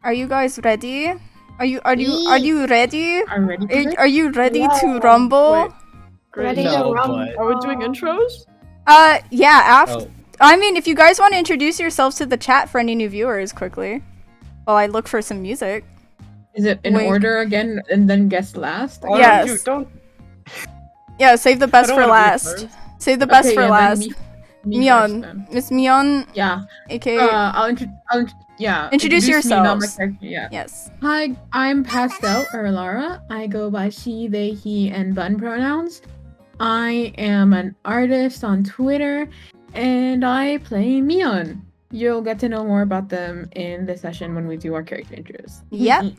Are you guys ready? Are you ready? I'm ready. Are you ready to rumble? Wait. Ready No, to rumble. but- Are we doing intros? Yeah, after. Oh. I mean, if you guys want to introduce yourselves to the chat for any new viewers quickly. While I look for some music. Is it in Wink. order again and then guess last? Oh, Yes. you don't. Yeah, save the best I for don't wanna be last. first. Save the best Okay, for yeah, then last. me first Mion. then. Miss Mion, Yeah. aka. Introduce me, not my yourselves. character, yeah. Yes. Hi, I'm Pastel or Lara. I go by she, they, he, and bun pronouns. I am an artist on Twitter, and I play Mion. You'll get to know more about them in the session when we do our character intros. Yep.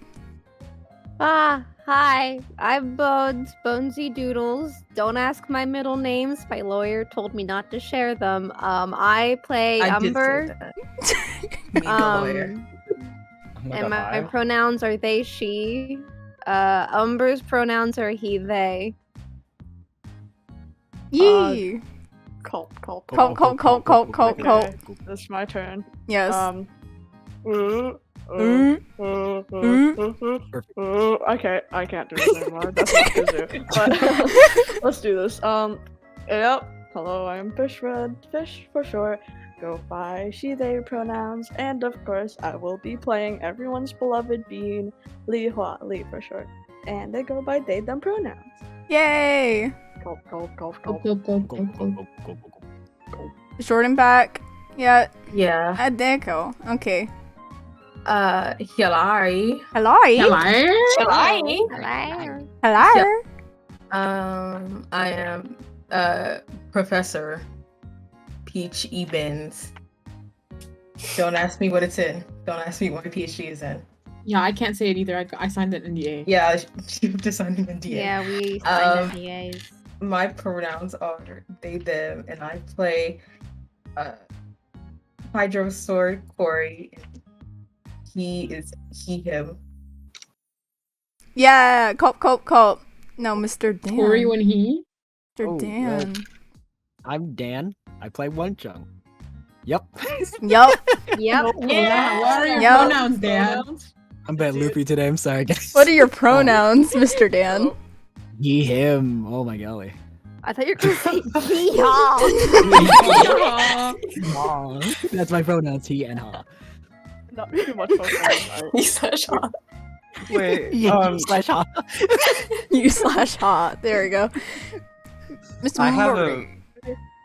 Hi. I'm Bones, Bonesy Doodles. Don't ask my middle names. My lawyer told me not to share them. I play Umber. And my pronouns are they, she. Umber's pronouns are he, they. Yee. Colt. Colt. Okay, it's my turn. Yes. Okay, I can't do this anymore. That's not kazoo. But let's do this. Yep. Hello, I'm Fishred. Fish for short. Go by she, they pronouns, and of course, I will be playing everyone's beloved being Li Hua, Li for short, and they go by they, them pronouns. Yay. Colt. Short and back. Yeah. Yeah. Adeko. Okay. Hilari. Hello. Hello. Hello. I am Professor Peach Ebens. Don't ask me what it's in. Don't ask me what my PhD is in. Yeah, I can't say it either. I signed an NDA. Yeah, you have to sign an NDA. Yeah, we signed NDAs. My pronouns are they, them, and I play Hydro Sword Corey. He is he, him. Yeah. Colt. No, Mr. Dan. Corey when he. Mr. Oh, Dan. I'm Dan. I play One Chung. Yep. Yup. Yep. Yeah. What are your Yup. pronouns, Dan? I'm a bit loopy today. I'm sorry, guys. What are your pronouns, Mr. Dan? He, him. Oh my golly. I thought you were gonna say yeehaw. That's my pronouns. He and ha. Not too much fun. Wait. Slash ha. You slash hot. There we go. Mr. I have Murray.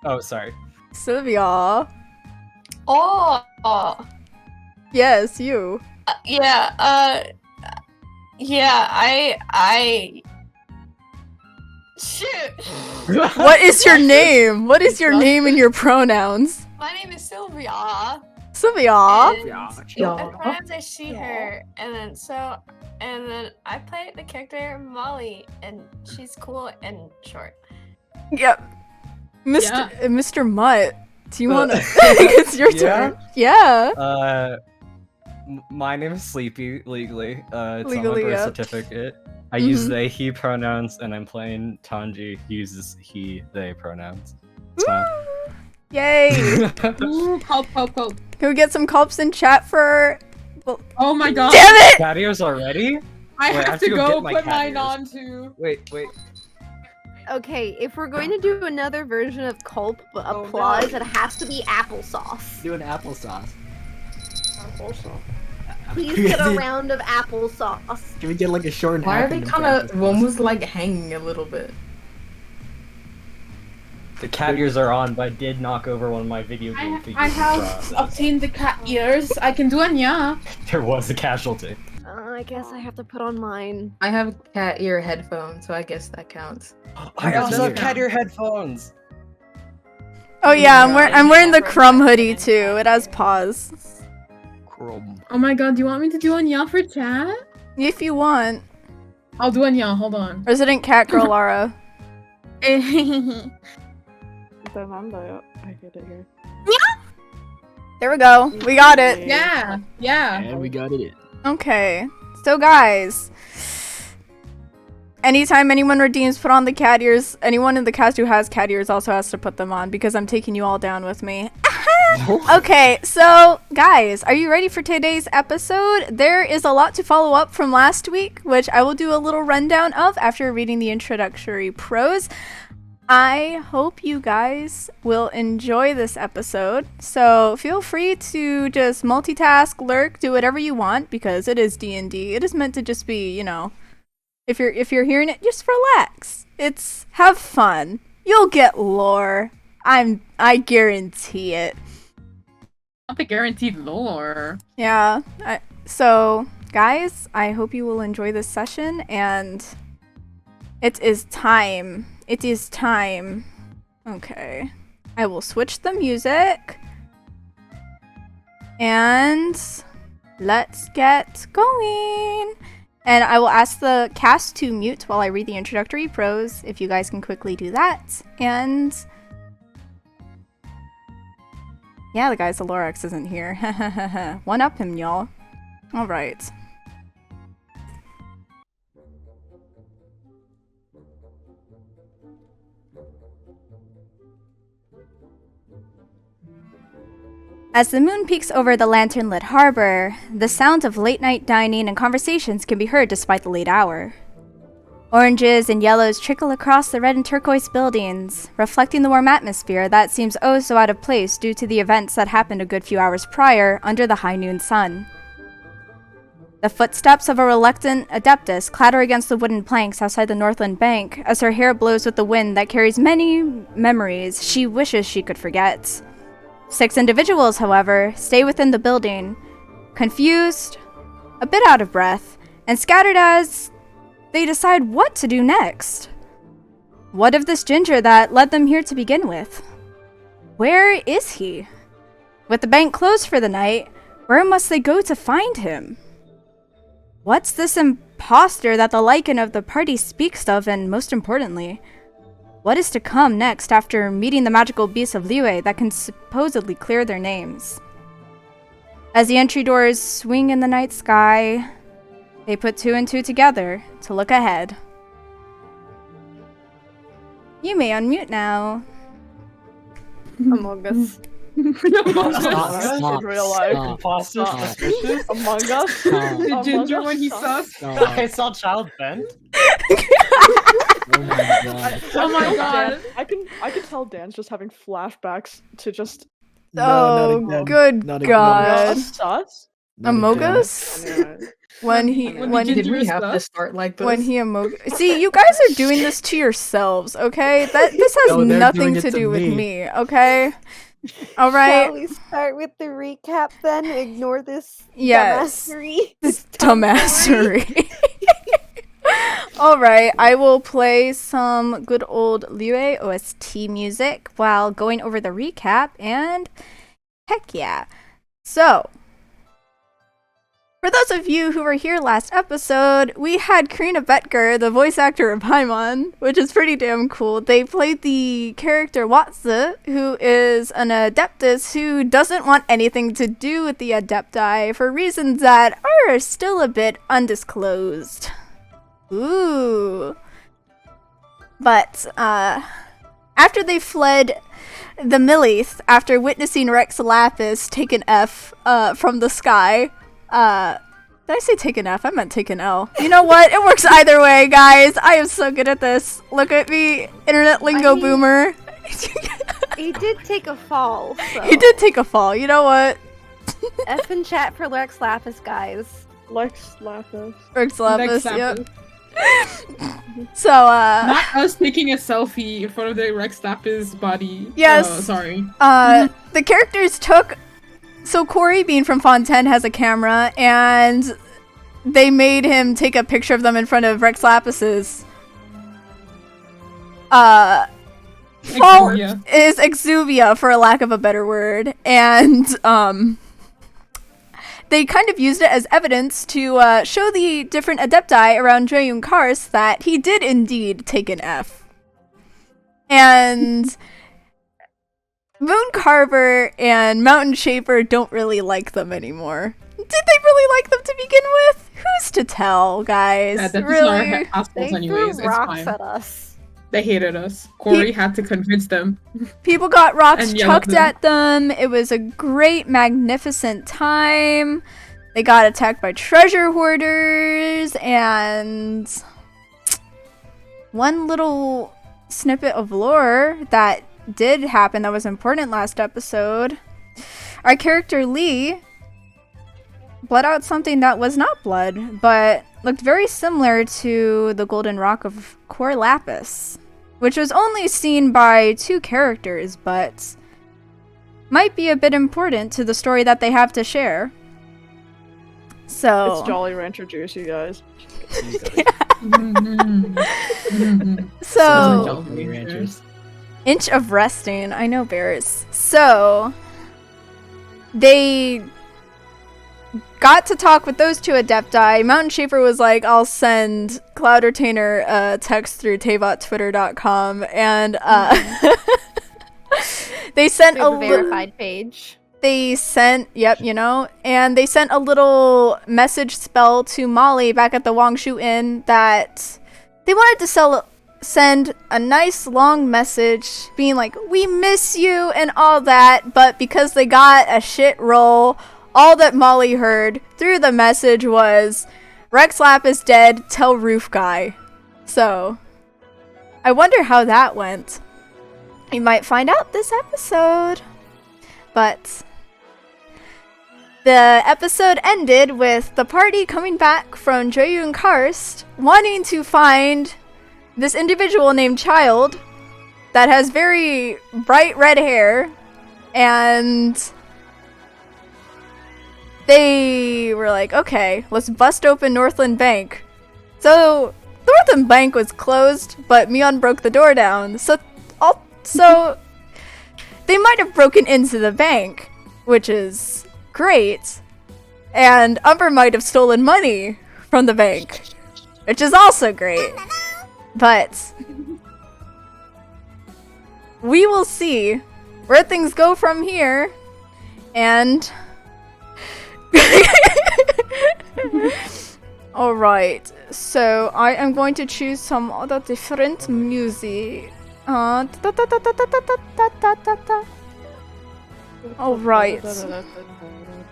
Oh, sorry. Sylvia. Oh, Yes, you. yeah, I shoot. What is your name? What is your name and your pronouns? My name is Sylvia. Sylvia. And Yeah. my pronouns are she, her, and then I play the character Molly, and she's cool and short. Yep. Mr. Mutt. Do you want to? Uh, It's your yeah? turn. Yeah. My name is Sleepy, legally. It's Legally, on my birth yeah. certificate. I use Mhm. they, he pronouns, and I'm playing Tanji. He uses he, they pronouns. It's fine. Yay. Ooh, culp. Can we get some culps in chat for? Oh my god. Damn it! Cat ears already? I Wait, have to go get my put cat mine ears. on too. Wait. Okay, if we're going to do another version of Culp Oh, applause, no. it has to be applesauce. Do an applesauce. Please get a round of applesauce. Can we get like a short? Why are they kind of one was like hanging a little bit? The cat ears are on, but I did knock over one of my video game figures. I have obtained the cat ears. I can do an yeah. There was a casualty. I guess I have to put on mine. I have cat ear headphones, so I guess that counts. I also also have have cat ear headphones. Oh yeah, I'm wearing the Crumb hoodie too. It has paws. Chrome. Oh my god, do you want me to do an yeah for chat? If you want. I'll do an yeah. Hold on. Resident Cat Girl Lara. There we go. We got it. Yeah. And we got it. Okay. So guys, anytime anyone redeems put on the cat ears, anyone in the cast who has cat ears also has to put them on because I'm taking you all down with me. Okay, so guys, are you ready for today's episode? There is a lot to follow up from last week, which I will do a little rundown of after reading the introductory prose. I hope you guys will enjoy this episode. So feel free to just multitask, lurk, do whatever you want because it is D&D. It is meant to just be, you know, if you're hearing it, just relax. It's have fun. You'll get lore. I guarantee it. Not the guaranteed lore. Yeah. So, guys, I hope you will enjoy this session, and it is time. It is time. Okay. I will switch the music. And let's get going. And I will ask the cast to mute while I read the introductory prose, if you guys can quickly do that. And yeah, the guys, the Lorax isn't here. One up him, y'all. Alright. As the moon peeks over the lantern-lit harbor, the sound of late-night dining and conversations can be heard despite the late hour. Oranges and yellows trickle across the red and turquoise buildings, reflecting the warm atmosphere that seems oh so out of place due to the events that happened a good few hours prior under the high noon sun. The footsteps of a reluctant adeptus clatter against the wooden planks outside the Northland Bank as her hair blows with the wind that carries many memories she wishes she could forget. 6 individuals, however, stay within the building, confused, a bit out of breath, and scattered as they decide what to do next. What of this ginger that led them here to begin with? Where is he? With the bank closed for the night, where must they go to find him? What's this imposter that the lichen of the party speaks of, and most importantly, what is to come next after meeting the magical beasts of Liyue that can supposedly clear their names? As the entry doors swing in the night sky, they put 2 and 2 together to look ahead. You may unmute now. Among Us. Stop. In real life. Imposter Stop. suspicious? Among Us. Stop. The Among ginger Us when he sucks. sus. Stop. I saw Childe bend. Oh my god. Oh my Dan, god. I can tell Dan's just having flashbacks to just Oh, again. good Not again. god. sus. Not Among again. Us? Anyway. When he When Did ginger we is have to sus? start like this? when he See, you guys are doing this to yourselves, okay? This has No, they're nothing doing it to to do with me. me, okay? All Shall right. we start with the recap then? Ignore this Yes. dumbassery. This dumbassery. All right, I will play some good old Liyue OST music while going over the recap, and heck yeah. So, for those of you who were here last episode, we had Karina Betker, the voice actor of Paimon, which is pretty damn cool. They played the character Watsu, who is an adeptus who doesn't want anything to do with the adepti for reasons that are still a bit undisclosed. Ooh. But, after they fled the Millith, after witnessing Rex Lapis take an F, from the sky, did I say take an F? I meant take an L. You know what? It works either way, guys. I am so good at this. Look at me, internet lingo boomer. He did take a fall. So. He did take a fall. You know what? F in chat for Lex Lapis, guys. Lex Lapis. Rex Lapis, Lex yep. Lapis. So, Not us taking a selfie in front of the Rex Lapis body. Yes. Sorry. the characters took. So Corey, being from Fontaine, has a camera, and they made him take a picture of them in front of Rex Lapis's. Fall Exuvia. is Exuvia, for a lack of a better word, and they kind of used it as evidence to show the different adepti around Dreyun Kars that he did indeed take an F. And Mooncarver and Mountain Shaper don't really like them anymore. Did they really like them to begin with? Who's to tell, guys? Yeah, that's really? our assholes They anyways. threw It's rocks fine. at us. They hated us. Corey had to convince them. People got rocks And yell at chucked them. at them. It was a great, magnificent time. They got attacked by treasure hoarders, and one little snippet of lore that did happen that was important last episode. Our character Lee bled out something that was not blood, but looked very similar to the golden rock of Core Lapis, which was only seen by 2 characters, but might be a bit important to the story that they have to share. So It's jolly to introduce you guys. So Jolly Ranchers. Inch of resting. I know bears. So they got to talk with those 2 adepti. Mountain Shaper was like, I'll send Cloud Retainer a text through tavotTwitter.com, and they sent We a have a little verified page. they sent and they sent a little message spell to Molly back at the Wangshu Inn that they wanted to send a nice long message being like, we miss you and all that, but because they got a shit roll, all that Molly heard through the message was, Rex Lap is dead, tell Roof Guy. So I wonder how that went. You might find out this episode. But the episode ended with the party coming back from Joyun Karst wanting to find this individual named Childe that has very bright red hair, and they were like, okay, let's bust open Northland Bank. So Northland Bank was closed, but Mion broke the door down, so they might have broken into the bank, which is great. And Umber might have stolen money from the bank, which is also great. But we will see where things go from here. And alright, so I am going to choose some other different music. Alright.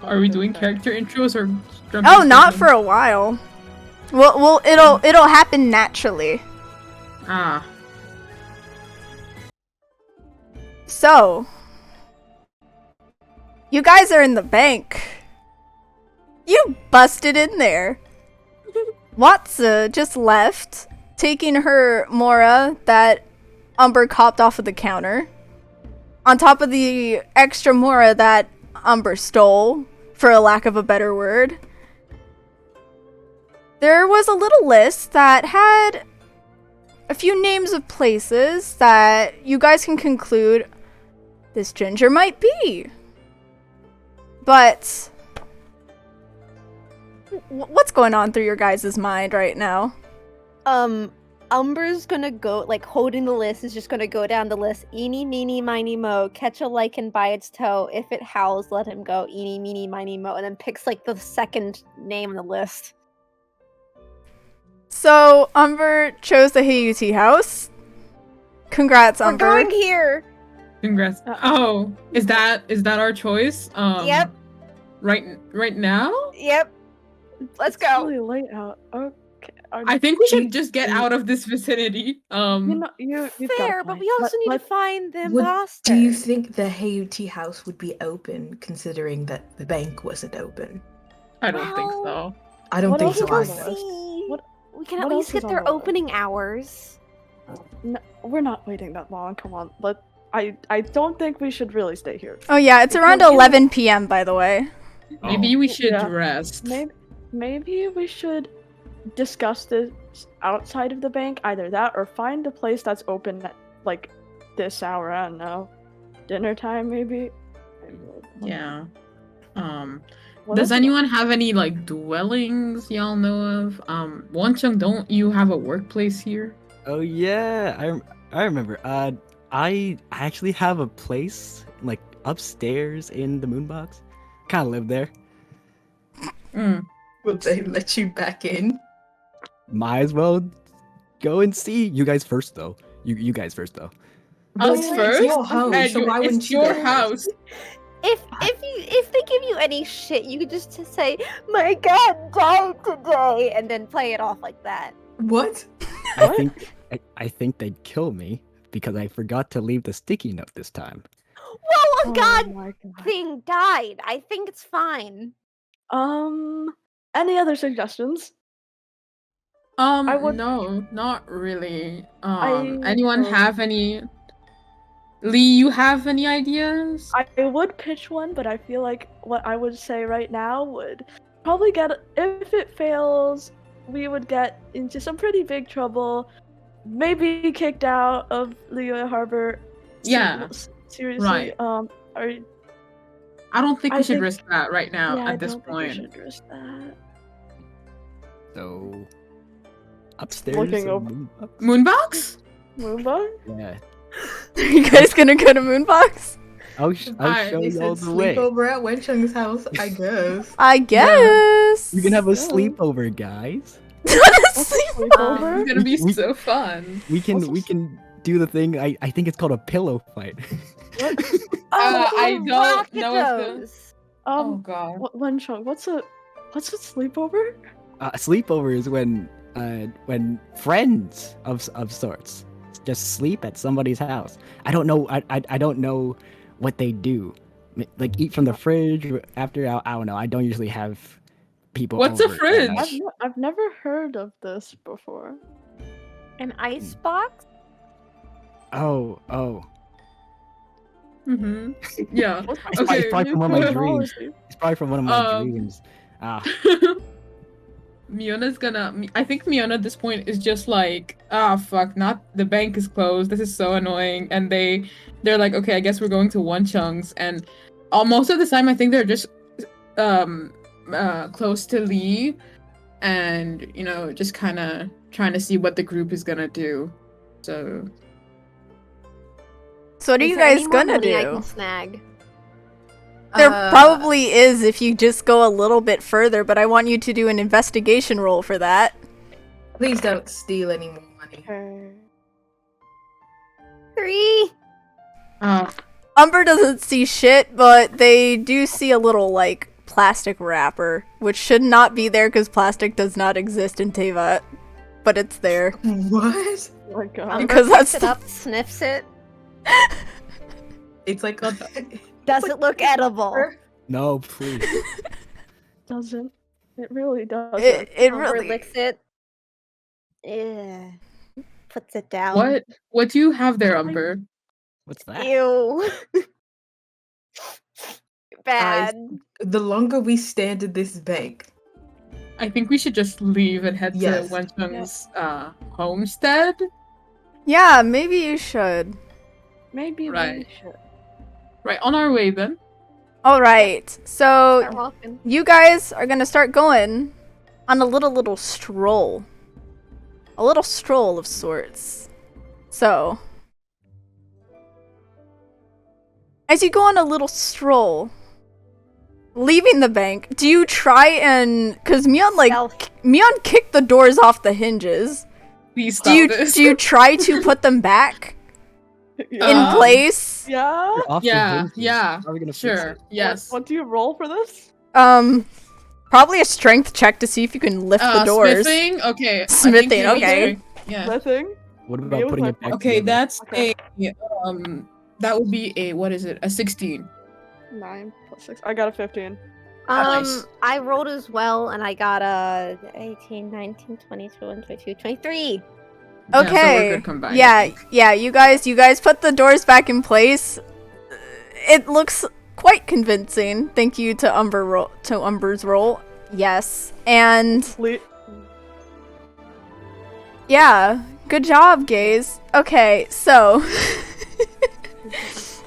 Are we doing character intros or? Oh, not for a while. Well, it'll happen naturally. Ah. So, you guys are in the bank. You busted in there. Watsa just left, taking her Mora that Umber copped off of the counter, on top of the extra Mora that Umber stole, for a lack of a better word. There was a little list that had a few names of places that you guys can conclude this ginger might be. But what's going on through your guys' mind right now? Umber's gonna go, like, holding the list, is just gonna go down the list. Eeny, meeny, miny, mo. Catch a lichen by its toe. If it howls, let him go. Eeny, meeny, miny, mo. And then picks, like, the second name on the list. So, Umber chose the Hayuti house. Congrats, Umber. We're going here! Congrats. Oh, is that our choice? Yep. Right now? Yep. Let's It's go. really late out. Okay. I think we should just get out of this vicinity. You've got a Fair, but point. we also need to find the imposter. Do you think the Hayuti house would be open, considering that the bank wasn't open? I don't think Well, so. I don't What think else so is on the either. list? See, What- we can what at else least is get on their the list? opening hours. No, we're not waiting that long. Come on. I don't think we should really stay here. Oh yeah, it's around Because, 11 p.m. by the way. Maybe we should Yeah. rest. Maybe we should discuss this outside of the bank. Either that or find a place that's open at, like, this hour. I don't know. Dinner time, maybe? Yeah. What Does else? anyone have any, like, dwellings y'all know of? Wonchung, don't you have a workplace here? Oh yeah, I remember. I actually have a place like upstairs in the Moonbox. Kind of live there. Will they let you back in? Might as well go and see. You guys first though. You guys first though. Us It's first? your house, And so why wouldn't it's you your go house. If they give you any shit, you could just say, "My God died today," and then play it off like that. What? I think they'd kill me because I forgot to leave the sticky note this time. Well, a god my god. thing died. I think it's fine. Any other suggestions? I would- No, not really. I- Anyone have any? Lee, you have any ideas? I would pitch one, but I feel like what I would say right now would probably if it fails, we would get into some pretty big trouble. Maybe kicked out of Liyue Harbor. Yeah. Seriously. Right. I don't think I we should think- risk that right now yeah, I at this don't point. think we should risk that. So upstairs. Looking in over- Moonbox? Moonbox? Moonbox? Yeah. Are you guys gonna go to Moonbox? I'll show They you said all the way. sleepover at Wenchung's house, I guess. I guess. You can have a Yeah. sleepover, guys. Sleepover? It's gonna be We- so fun. We can do the thing. I think it's called a pillow fight. I don't rocket know if the- those. Oh god. Wenchung, what's a sleepover? A sleepover is when friends of sorts just sleep at somebody's house. I don't know. I don't know what they do. Like eat from the fridge after. I don't know. I don't usually have people. What's a over at fridge? night. I've never heard of this before. An ice box? Oh. Mm-hmm. Yeah. It's Okay. probably from one of my Technology. dreams. It's probably from one of my Um, dreams. Ah, Miona's gonna. I think Miona at this point is just like, fuck, not the bank is closed. This is so annoying. And they're like, okay, I guess we're going to Wenchung's. And most of the time, I think they're just close to Lee, and just kind of trying to see what the group is gonna do. So So what are Is you there any guys more gonna money I do? can snag? There probably is if you just go a little bit further, but I want you to do an investigation roll for that. Please don't steal any more money. Okay. 3. Umber doesn't see shit, but they do see a little, like, plastic wrapper, which should not be there because plastic does not exist in Tevat, but it's there. What? Oh my god. Umber Because picks that's it up, sniffs it. It's like Does it look edible? no, please. Doesn't. It really doesn't. It Umber really licks it. Yeah. Puts it down. what do you have there, Umber? What's that? Ew. Bad. the longer we stand in this bank. I think we should just leave and head Yes. to Wenchung's homestead. Yeah, maybe you should. Maybe Right. we should. Right, on our way then. Alright, so Start walking. you guys are gonna start going on a little stroll. A little stroll of sorts. So, as you go on a little stroll, leaving the bank, do you try and... Because Mion kicked the doors off the hinges. Please Do stop this. you try to put them back in Um, place? Yeah? They're off the Yeah, hinges. yeah, How are we gonna fix Sure. it? Yes. What do you roll for this? Probably a strength check to see if you can lift the doors. Smithing? Okay. I think Smithing, you- okay. Yeah. Smithing? What Me about with putting my- it back Okay, together? that's Okay. that would be a, what is it? A 16. 9 plus 6. I got a 15. Nice. I rolled as well, and I got a 18, 19, 22, 22, 23. Yeah, so we're Okay. good combined, I Yeah, think. yeah, you guys put the doors back in place. It looks quite convincing. Thank you to Umber's roll. Yes. And yeah, good job, gays. Okay, so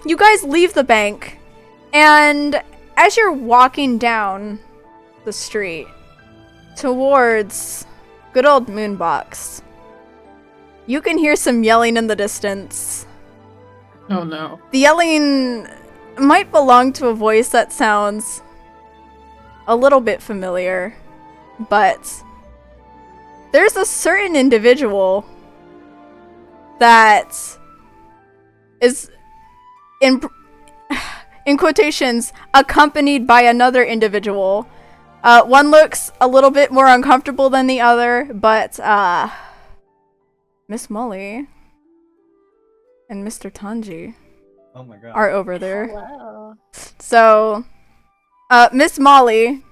you guys leave the bank, and as you're walking down the street towards good old Moonbox, you can hear some yelling in the distance. Oh no. The yelling might belong to a voice that sounds a little bit familiar, but there's a certain individual that is in quotations accompanied by another individual. One looks a little bit more uncomfortable than the other, but Miss Molly and Mr. Tanji Oh my god. are over there. Hello. So, Miss Molly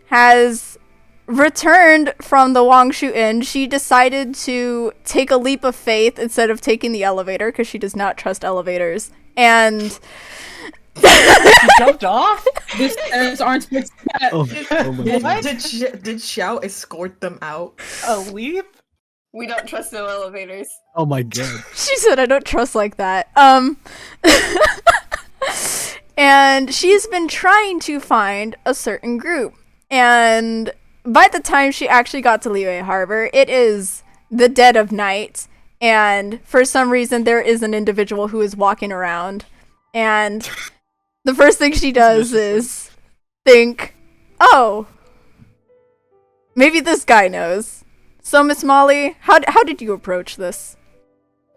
has returned from the Wangshu Inn. She decided to take a leap of faith instead of taking the elevator because she does not trust elevators. And She jumped off? This stairs aren't fixed yet. Oh my God. Did Xiao escort them out? A leap? We don't trust no elevators. Oh my God. she said, I don't trust like that. And she's been trying to find a certain group. And by the time she actually got to Liyue Harbor, it is the dead of night. And for some reason, there is an individual who is walking around. And the first thing she does is think, oh, maybe this guy knows. So, Miss Molly, how did you approach this?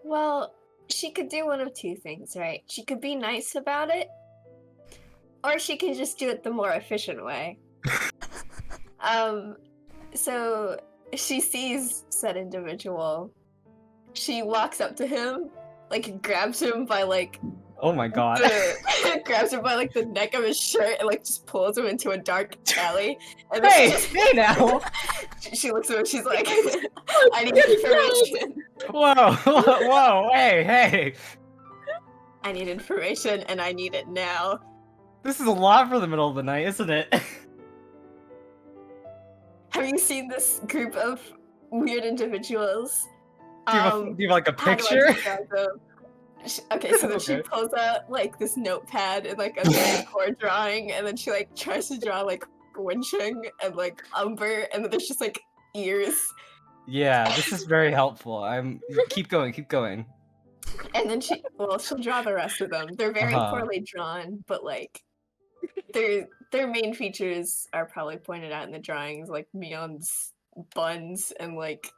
Well, she could do one of two things, right? She could be nice about it, or she could just do it the more efficient way. So she sees said individual. She walks up to him, like grabs him by like Oh my god. grabs him by like the neck of his shirt and like just pulls him into a dark alley. And Hey, then hey now! she looks at him. She's like, "I need information. Whoa, whoa, hey! I need information, and I need it now." This is a lot for the middle of the night, isn't it? Have you seen this group of weird individuals? Do you have like a How do I picture? describe them? Okay, so then she Okay. pulls out like this notepad and like a very core drawing, and then she like tries to draw like Wencheng and like Umber, and then there's just like ears, Yeah, this is very helpful. Keep going. and then she'll draw the rest of them. They're very Uh-huh. poorly drawn, but like their main features are probably pointed out in the drawings, like Mion's buns and like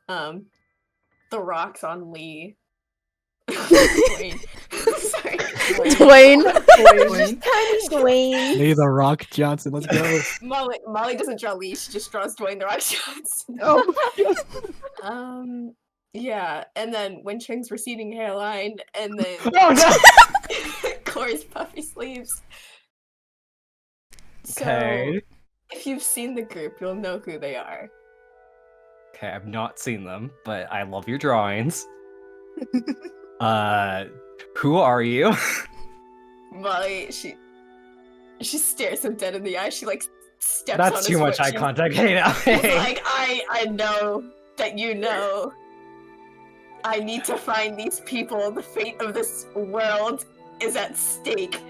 the rocks on Lee. Wait. Sorry. Dwayne. Tiny Dwayne. Lee the Rock Johnson, let's go. Molly doesn't draw Lee, she just draws Dwayne the Rock Johnson. Oh. Yeah, and then Wencheng's receding hairline, and then Oh no! Corey's puffy sleeves. So, Okay. if you've seen the group, you'll know who they are. Okay, I've not seen them, but I love your drawings. Who are you? Molly, she stares him dead in the eye. She like steps on That's his too much foot. eye She's- contact. Hey now. She's Hey. like, I know that you know. I need to find these people. The fate of this world is at stake.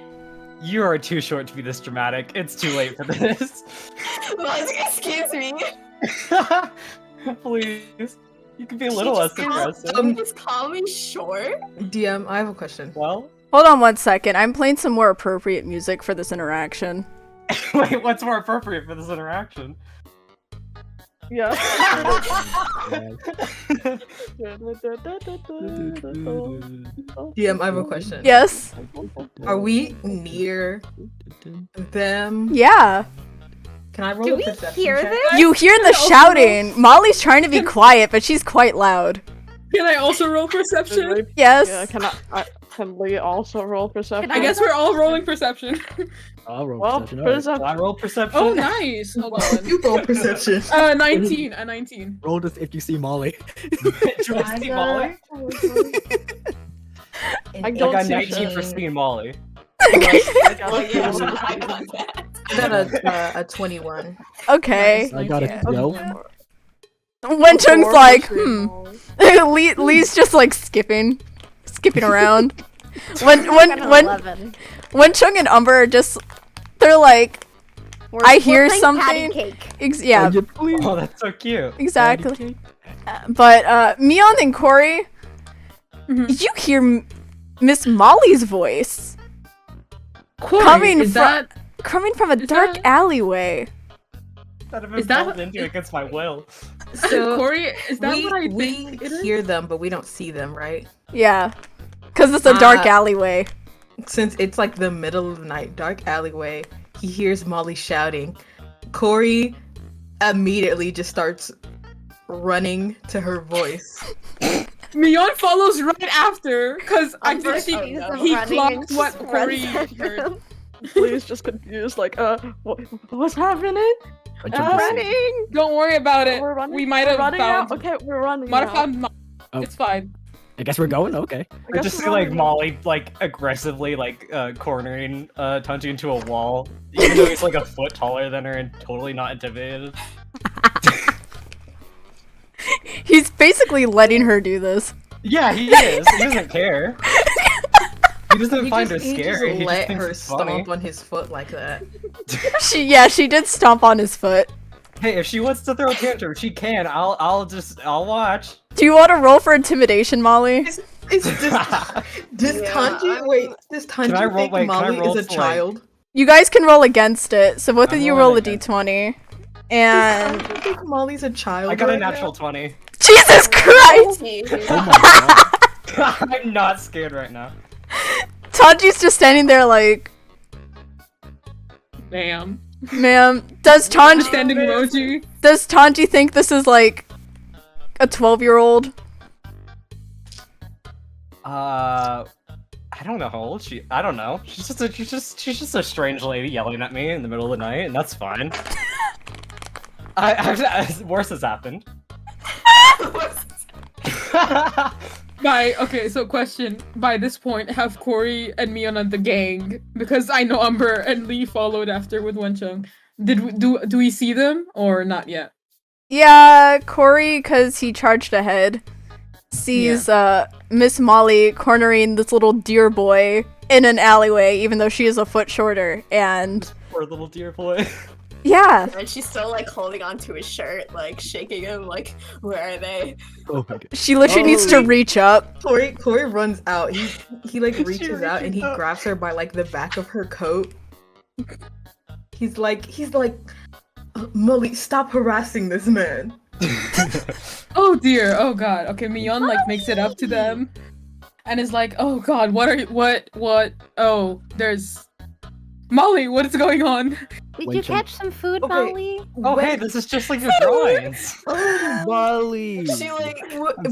You are too short to be this dramatic. It's too late for this. Molly's like, excuse me. Please. You can be a little less aggressive. Just call me short. DM, I have a question. Well, Hold on one second. I'm playing some more appropriate music for this interaction. wait, what's more appropriate for this interaction? Yeah. DM, I have a question. Yes. Are we near them? Yeah. Can I roll Do a we perception hear check? this? You hear the shouting. Molly's trying to be quiet, but she's quite loud. Can I also roll perception? Yes. Yeah, can Lee also roll perception? I guess we're all rolling perception. I'll roll Well, perception. alright. Can I roll perception? Oh, nice. Hold on. You roll perception. 19. A 19. Roll this if you see Molly. Do I see Molly? I I don't got see 19 for shit. seeing Molly. Oh yeah, I got that. I got a 21. Okay. I got a Yeah. 12. Wenchung's like, Lee's just like skipping around. I got an 11. Wenchung and Umber are just, they're like, I hear playing something. patty cake. Yeah, Would you please? Oh, that's so cute. exactly. But Mion and Corey, you hear Miss Molly's voice Corey, coming is from that coming from a dark that- alleyway. That have been Is that- pulled into against my will. So Corey, is that what I we think it is? hear them, but we don't see them, right? Yeah. Because it's a dark alleyway. Since it's like the middle of the night, dark alleyway, he hears Molly shouting. Corey immediately just starts running to her voice. Mion follows right after, because I think first, he clocked what Corey heard. Please, just confused. Like, what's happening? Running! Don't worry about it. We're running. We might We're have running found. now. Okay, we're running. Might now. have found. Oh. It's fine. I guess we're going. Okay. I just see like Molly like aggressively like cornering Tanji into a wall, even though he's like a foot taller than her and totally not intimidated. He's basically letting her do this. Yeah, he is. He doesn't care. He doesn't find her He scary. just He let thinks her it's funny. stomp on his foot like that. She did stomp on his foot. Hey, if she wants to throw a tantrum, she can. I'll watch. Do you want to roll for intimidation, Molly? Does Tanji Can I roll- think wait, can I Molly roll is a to, like- child? You guys can roll against it. So both of I'm you roll a rolling against d20. Does And Tanji think Molly's a child? I got a right natural now? 20. Jesus Christ! Oh my god. I'm not scared right now. Tanji's just standing there like, Damn. ma'am, does Tanji Standing emoji. think this is like a 12-year-old? I don't know how old she. I don't know. She's just a strange lady yelling at me in the middle of the night, and that's fine. Worse has happened. Okay, so question. By this point, have Corey and Mion on the gang? Because I know Umber and Lee followed after with Wenchung. Do we see them or not yet? Yeah, Corey, because he charged ahead, sees Miss Molly cornering this little deer boy in an alleyway, even though she is a foot shorter, and Poor little dear boy. yeah. And she's still like holding onto his shirt, like shaking him, like, where are they? Oh my god. She literally needs to reach up. Corey runs out. He like reaches out and he reaches out. grabs her by like the back of her coat. He's like, Molly, stop harassing this man. Oh dear, oh god. Okay, Mion like makes it up to them and is like, oh god, what? Oh, there's Molly, what is going on? Did you catch some food, Okay. Molly? Oh, hey, this is just like your drawings. Oh, Molly. She like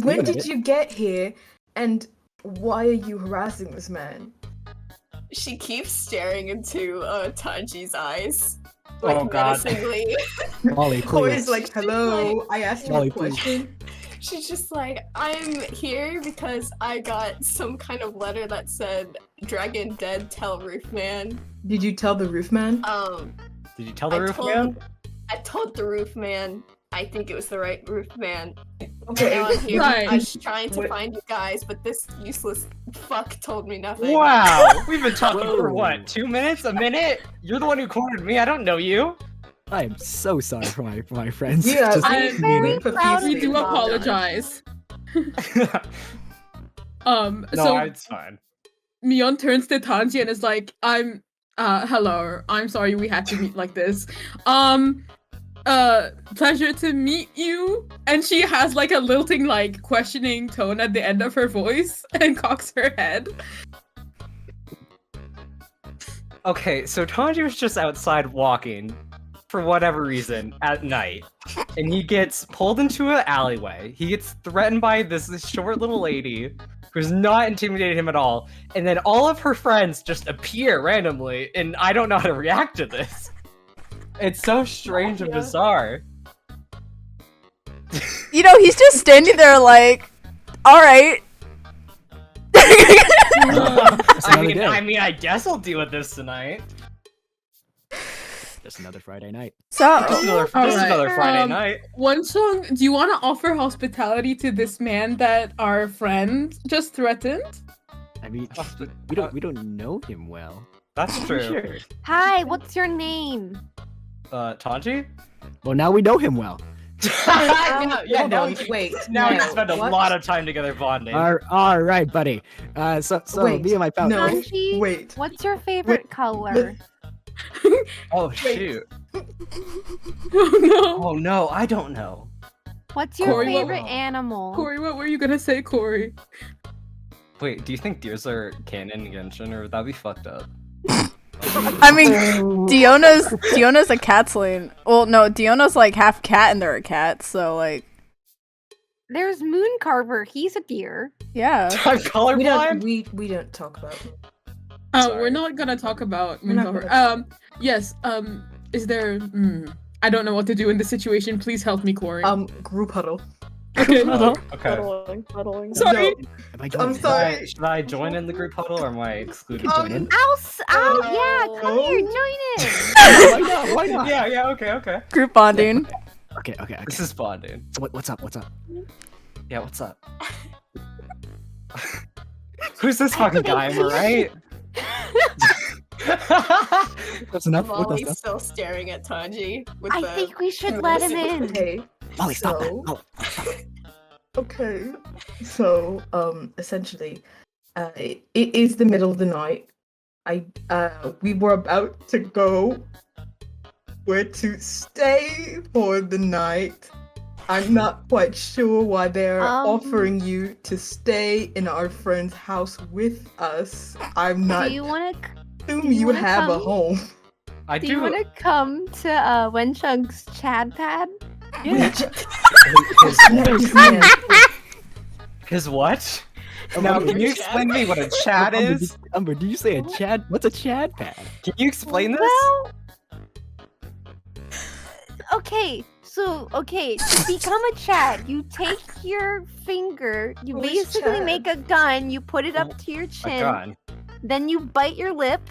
When did you get here? And why are you harassing this man? she keeps staring into Tanji's eyes, like Oh, God. menacingly. Molly, Corey's please. like, hello, I asked you Molly, a please. question. She's just like, I'm here because I got some kind of letter that said "Dragon dead, tell Roofman." Did you tell the roof man? Did you tell the I roof told- man? I told the Roofman. I think it was the right Roofman. Okay, Now I'm here. Right. I was trying to Wait. find you guys, but this useless fuck told me nothing. Wow, we've been talking for Whoa. what? 2 minutes? A minute? You're the one who cornered me. I don't know you. I am so sorry for my friends. Yeah, Just I'm mean very it. proud of We you, do Molly. apologize. No, So it's fine. Mion turns to Tanji and is like, hello, I'm sorry we had to meet like this. Pleasure to meet you. And she has like a lilting, like, questioning tone at the end of her voice and cocks her head. Okay, so Tanji was just outside walking for whatever reason at night, and he gets pulled into an alleyway. He gets threatened by this short little lady who's not intimidating him at all, and then all of her friends just appear randomly, and I don't know how to react to this. It's so strange and Yeah. bizarre. You know, he's just standing there like, alright. another day. I guess I'll deal with this tonight. Just another Friday night. Just So, another, All just right. another Friday Um, night. One song, do you want to offer hospitality to this man that our friend just threatened? I mean, Oh, we don't know him well. That's true. Sure. Hi, what's your name? Tanji? Well, now we know him well. Yeah, no, wait. Now we no, can spend a what? lot of time together bonding. All right, buddy. So Wait, me and my pal. no. Tanji, Wait. what's your favorite color? Oh shoot. Oh no. Oh no, I don't know. What's your Corey, favorite animal? Corey, what were you gonna say, Corey? Wait, do you think deers are canon in Genshin, or would that be fucked up? I mean, Diona's a catling. Well, no, Diona's like half cat and they're a cat, so like, There's Mooncarver. He's a deer. yeah. I'm We colorblind. we don't talk about. Sorry. We're not gonna talk about We're not Mooncover. gonna Yes. Is there? I don't know what to do in this situation. Please help me, Corey. Group huddle. Okay. Oh, okay. Cuddling. Sorry. Am I I'm going sorry. Should I join in the group huddle, or am I excluded? Join in? Yeah, come here, join in. Why not? Why not? Yeah, okay. Group bonding. Okay. This is bonding. So what's up? What's up? Yeah, what's up? Who's this fucking guy, am I right? What's enough? What Molly's enough? still staring at Tanji. With I the... think we should let him in. Okay. Molly, stop that. So- Oh, Okay. So, essentially, it is the middle of the night. We were about to go where to stay for the night. I'm not quite sure why they're offering you to stay in our friend's house with us. I'm not Do you want to? assume do you you wanna have a come? home. I Do you want to come to Wenchung's Chad pad? His what? Now, can you explain to me what a Chad is? Umber, did you say a Chad? What's a Chad pad? Can you explain this? Well, okay. So, to become a Chad, you take your finger, you Who's basically Chad? make a gun, you put it up to your My chin, God. then you bite your lip,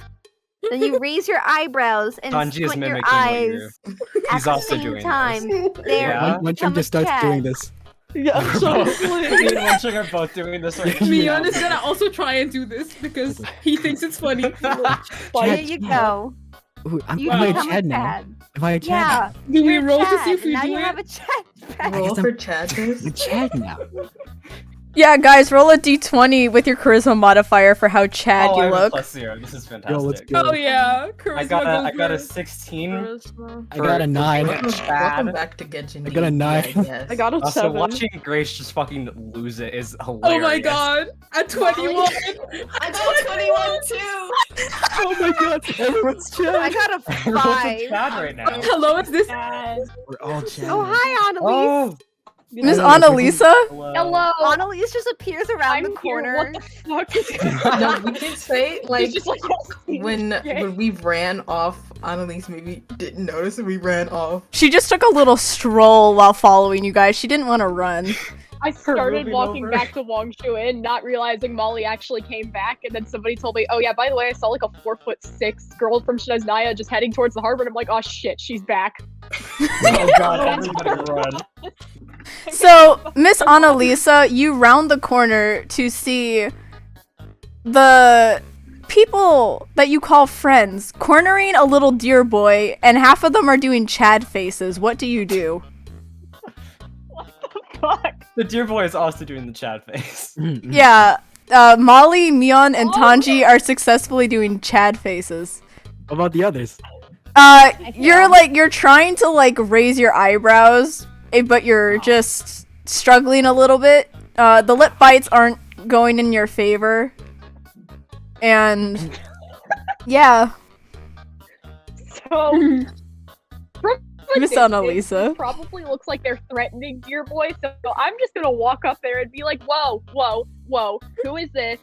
then you raise your eyebrows and Tanji is squint your mimicking what eyes you're. at He's the also same doing time. this. There, Yeah. When become Chum just a starts doing Chad. this. Yeah, Me so and Wenchung are both doing this right now. Mion is gonna also try and do this because he thinks it's funny. There you go. Ooh, You am I a become Chad a now? Chad. Am I a Chad Yeah. Do we You're a roll to see Chad, if we now do you it? have a Chad pad. Roll guess for I'm- Chadness. I'm a Chad now. Yeah, guys, roll a d20 with your charisma modifier for how Chad Oh, I you have a look. +0. This is Yo, let's fantastic. go. Oh yeah, charisma I got a goes first. 16. charisma. I got a 9. being Welcome Chad. back to Genshin. I got a 9. Yes. I got a Also, 7. watching Grace just fucking lose it is Oh hilarious. my god, at 21. I got 21 too! Oh my god, everyone's I Chad. got a Everyone's a 5. Chad right now. Hello, is this? We're all Chad. Oh, hi, Annalise. Oh, Miss Yeah, Annalisa? Hello. Annalise just appears around the I'm corner. here. What the fuck? No, we did say He's like just like when we ran off. Annalise maybe didn't notice that we ran off. She just took a little stroll while following you guys. She didn't want to run. I started moving walking over. back to Wangshu Inn, not realizing Molly actually came back, and then somebody told me, "Oh yeah, by the way, I saw like a 4'6" girl from Shinaznaya just heading towards the harbor." And I'm like, "Oh shit, she's back." oh god, everybody run. So, Miss Annalisa, you round the corner to see the people that you call friends cornering a little deer boy, and half of them are doing Chad faces. What do you do? What the fuck? The deer boy is also doing the Chad face. Yeah, Molly, Mion, and Oh, Tanji are successfully doing Chad faces. What about the others? You're trying to like raise your eyebrows, but you're just struggling a little bit. The lip bites aren't going in your favor. And yeah, So, from a Miss distance, Annalisa. it probably looks like they're threatening Dear Boy. So I'm just gonna walk up there and be like, "Whoa, whoa, whoa! Who is this?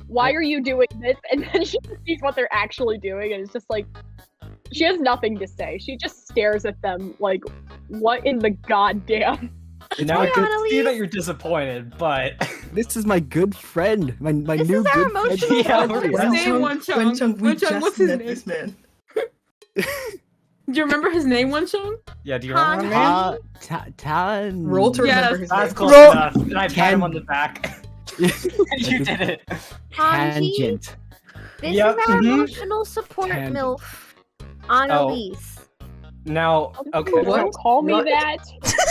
Why are you doing this?" And then she sees what they're actually doing, and it's just like she has nothing to say. She just stares at them like, "What in the goddamn?" Now I Hi, can see Annalise. that you're disappointed, but This is my good friend. My This new is our good emotional friend. Yeah, support we're- system. Say Wenchung. we Wenchung, just what's his met name? this man. Do you remember his name, Wenchung? yeah, do you remember Han. him? Tan. Roll to Yes. remember his That's name. close Roll- enough. And I pat him on the back. You did it. Tanji, Tangent. this Yep, is our mhm. emotional support Tangent. MILF. Annalise. Now, okay. What? Don't call me What? that.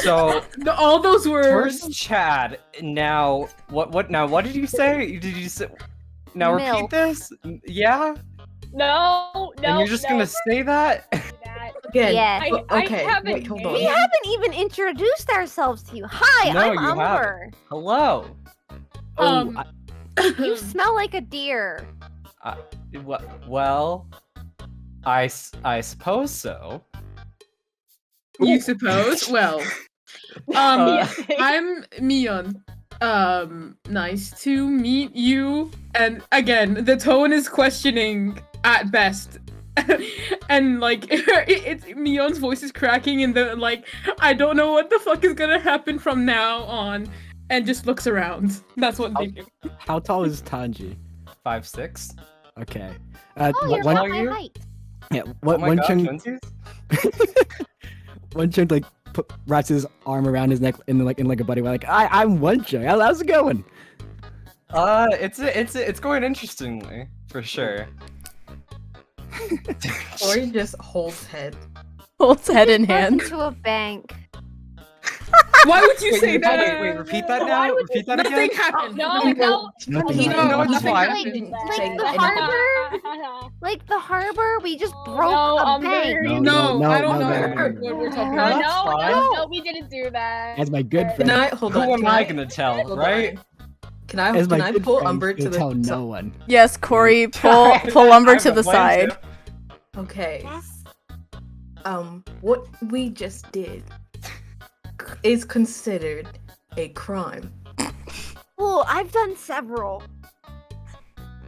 So All those words. first Chad. Now, what? Now, what did you say? Did you say? Now repeat Milf. this. Yeah. No, no. And you're just no, gonna say that? that. Again. Yes. Okay. I haven't Wait, hold named- on. We haven't even introduced ourselves to you. Hi, No, I'm you Umber. Hello. Um, You smell like a deer. Well, I suppose so. You suppose? Well, Uh, I'm Mion. Nice to meet you. And again, the tone is questioning at best. And like it's Mion's voice is cracking and the like I don't know what the fuck is gonna happen from now on, and just looks around. That's what they do. How tall is Tanji? 5'6". Okay. Oh, you're one, about are my you? height. yeah, Oh one, my one god, chunk, twinsies? one chunk like wraps his arm around his neck in like a buddy. We're like, I'm one chunk. How's it going? It's going interestingly for sure. Ori just holds head. Holds head in Walk hand. into a bank. Why would you say Wait, that? wait, repeat that Why now. would Repeat that Nothing again. happened. No, no. Nothing He like knows that. it's nothing fine. happened. He didn't say Like the anything. harbor? Like the harbor, we just broke No, a Umber, bank. you- No, I don't no, know no, no. what we're talking No, about. that's no, fine. no, we didn't do that. As my good But- friend. Can I hold Who on? am Can I gonna tell, hold right? on. Can I As my can I good pull friend, Umber to you'll the tell so- no one. Yes, Corey, pull Umber to the side. Okay. Yes. What we just did is considered a crime. Well, I've done several.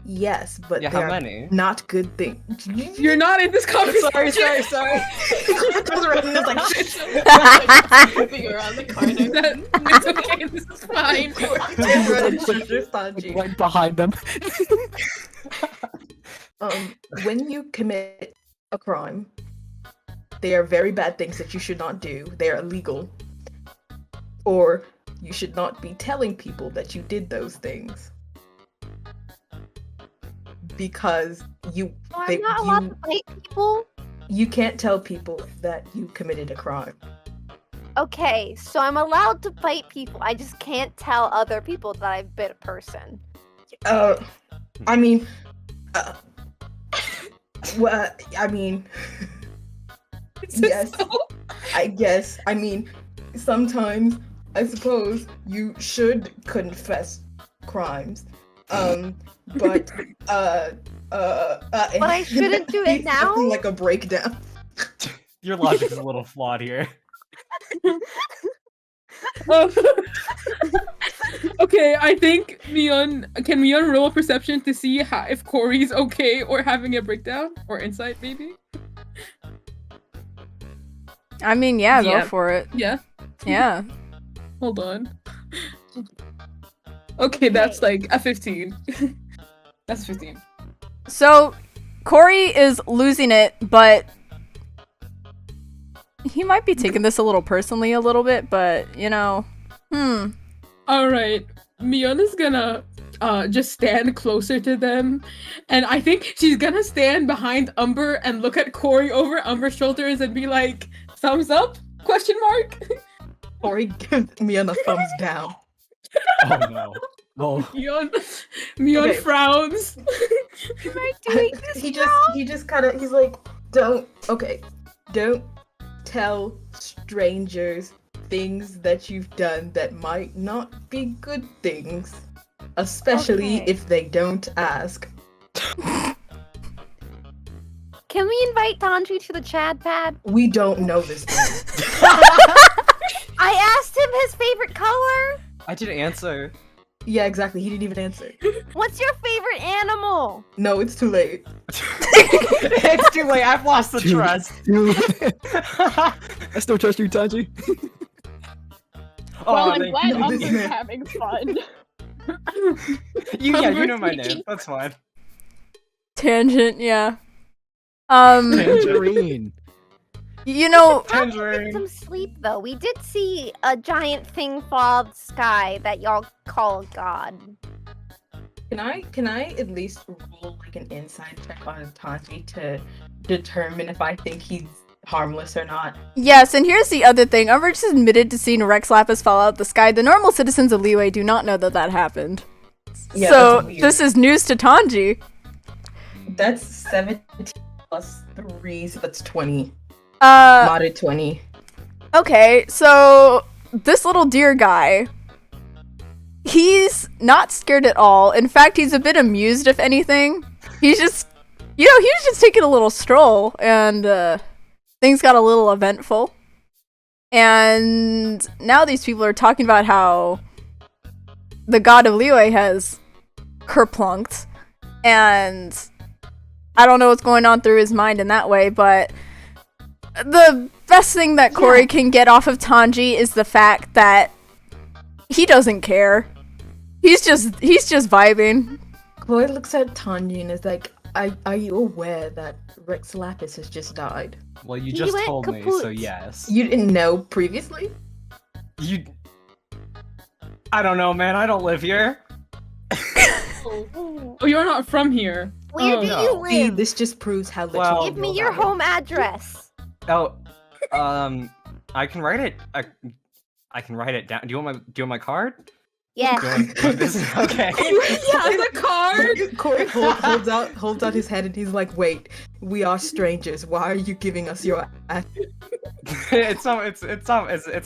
Yes, but Yeah, they how are many? not good things. You're not in this conversation. Sorry. Just written as like shit. Moving around the corner. It's okay. This is fine. Like, right behind them. When you commit a crime, they are very bad things that you should not do. They are illegal. Or you should not be telling people that you did those things. Because So I'm not allowed to fight people? you can't tell people that you committed a crime. Okay, so I'm allowed to fight people. I just can't tell other people that I've bit a person. I mean, well, I mean, yes, I guess. I mean, sometimes I suppose you should confess crimes. But I shouldn't do it he's having, now? like a breakdown. Your logic is a little flawed here. Okay, I think can Mion roll a perception to see if Corey's okay or having a breakdown? Or insight, maybe? I mean, yeah, Yeah. go for it. Yeah. Yeah. Hold on. Okay, that's like a 15. That's 15. So, Corey is losing it, but he might be taking this a little personally a little bit, but, you know, Alright. Mion is gonna just stand closer to them. And I think she's gonna stand behind Umber and look at Corey over Umber's shoulders and be like, thumbs up? Question mark? Corey gives me a thumbs down. Oh no. Oh, Mion Okay. frowns. Am I doing this he just kind of he's like, don't tell strangers things that you've done that might not be good things, especially Okay. if they don't ask. Can we invite Tanji to the Chad pad? We don't know this thing. I asked him his favorite color. I didn't answer. Yeah, exactly. He didn't even answer. What's your favorite animal? No, it's too late. It's too late. I've lost the Dude. trust. I still trust you, Tanji. Oh, Well, I'm thank glad you. Umber's having fun. You know my name. That's fine. tangent, yeah. Tangerine. You know, Get Tangerine. some sleep though. We did see a giant thing fall out of the sky that y'all call a god. Can I at least roll like an inside check on Tanji to determine if I think he's harmless or not? yes, and here's the other thing. Umber just admitted to seeing Rex Lapis fall out of the sky. The normal citizens of Liyue do not know that that happened. Yeah, So, that's weird. this is news to Tanji. That's 17 plus 3, so that's 20. Modded 20. Okay, so this little deer guy, he's not scared at all. In fact, he's a bit amused, if anything. He's just, he was just taking a little stroll, and things got a little eventful. And now these people are talking about how the god of Liyue has kerplunked, and I don't know what's going on through his mind in that way, but the best thing that Corey can get off of Tanji is the fact that he doesn't care. He's just vibing. Chloe looks at Tanya and is like, are you aware that Rex Lapis has just died? Well, you He just went told me, kaput. so yes. You didn't know previously? I don't know, man. I don't live here. Oh, you're not from here. Where do no. you See, live? this just proves how little Well- you Give me know your about him. home address. Oh, I can write it. I can write it down. Do you want my card? Yes. Do you want this? Okay. He has a card. Corey holds out his head and he's like, wait, we are strangers. Why are you giving us your it's on his Give me your address. It's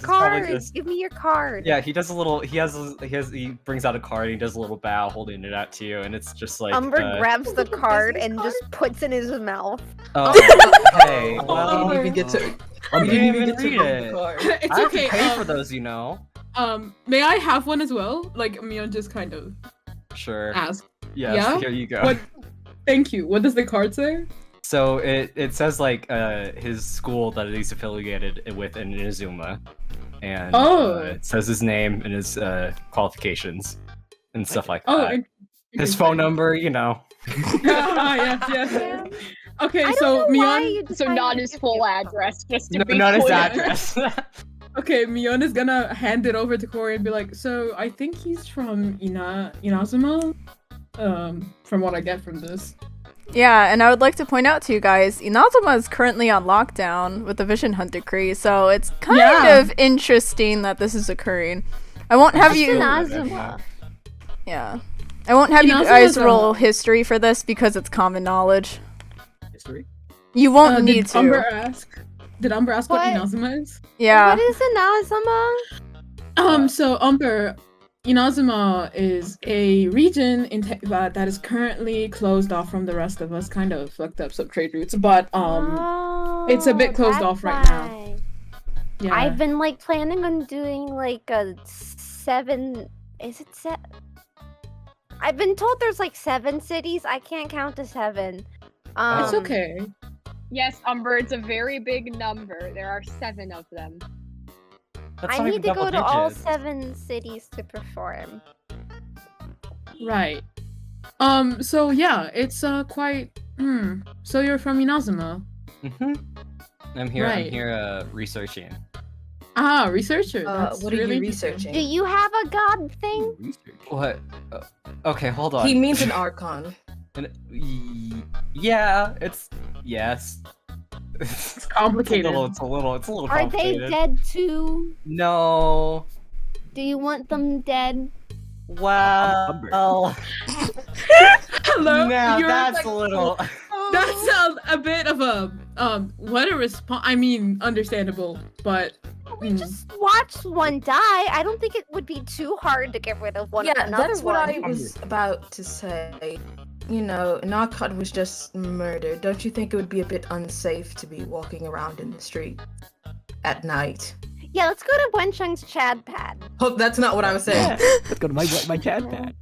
probably card. just. Give me your card. Yeah, he does a little. He brings out a card. And he does a little bow, holding it out to you, and it's just like. Umber grabs the card and just puts it in his mouth. Oh, okay. We Well, didn't even get to we didn't even read read it. the card. It's I have okay. to pay for those, you know. May I have one as well? Like Mion just kind of Sure. asked. Yes. yeah? Here you go. What? Thank you. What does the card say? So it says like his school that he's affiliated with in Inazuma, and it says his name and his qualifications and stuff like that. His phone number, you know. yes. Okay, I so don't know why Mion. you So decided not to his give full me a address, just to No, be not his clear. address. Okay, Mion is gonna hand it over to Corey and be like, so I think he's from Inazuma. From what I get from this. Yeah, and I would like to point out to you guys, Inazuma is currently on lockdown with the Vision Hunt decree, so it's kind of interesting that this is occurring. I won't have you. Inazuma. Yeah, I won't have you Inazuma's guys a- roll history for this because it's common knowledge. History? You won't need Did to. Umber ask? Did Umber ask what What? Inazuma is? Yeah. What is Inazuma? So Umber, Inazuma is a region in that is currently closed off from the rest of us. Kind of fucked up some trade routes, but it's a bit closed that's off right now. why. Yeah. I've been like planning on doing like a 7. Is it 7? I've been told there's like 7 cities. I can't count to 7. It's okay. Yes, Umber, it's a very big number. There are 7 of them. That's I not need even to double go to all digits. 7 cities to perform. Right. So yeah, it's quite. So you're from Inazuma. I'm here. Right. I'm here researching. Ah, researcher. That's What are really you interesting. researching? Do you have a god thing? What? Okay, hold on. He means an archon. Yeah, it's yes. It's complicated. It's a little Are they complicated. dead too? No. Do you want them dead? Well. Hello. Now You're that's like- a little. That's a bit of a what a response. I mean, understandable, but We just watched one die. I don't think it would be too hard to get rid of one. Yeah, another that's what one. I was about to say. You know, an archon was just murdered. Don't you think it would be a bit unsafe to be walking around in the street at night? Yeah, let's go to Wenchung's Chad pad. Oh, that's not what I was saying. Let's go to my chat pad.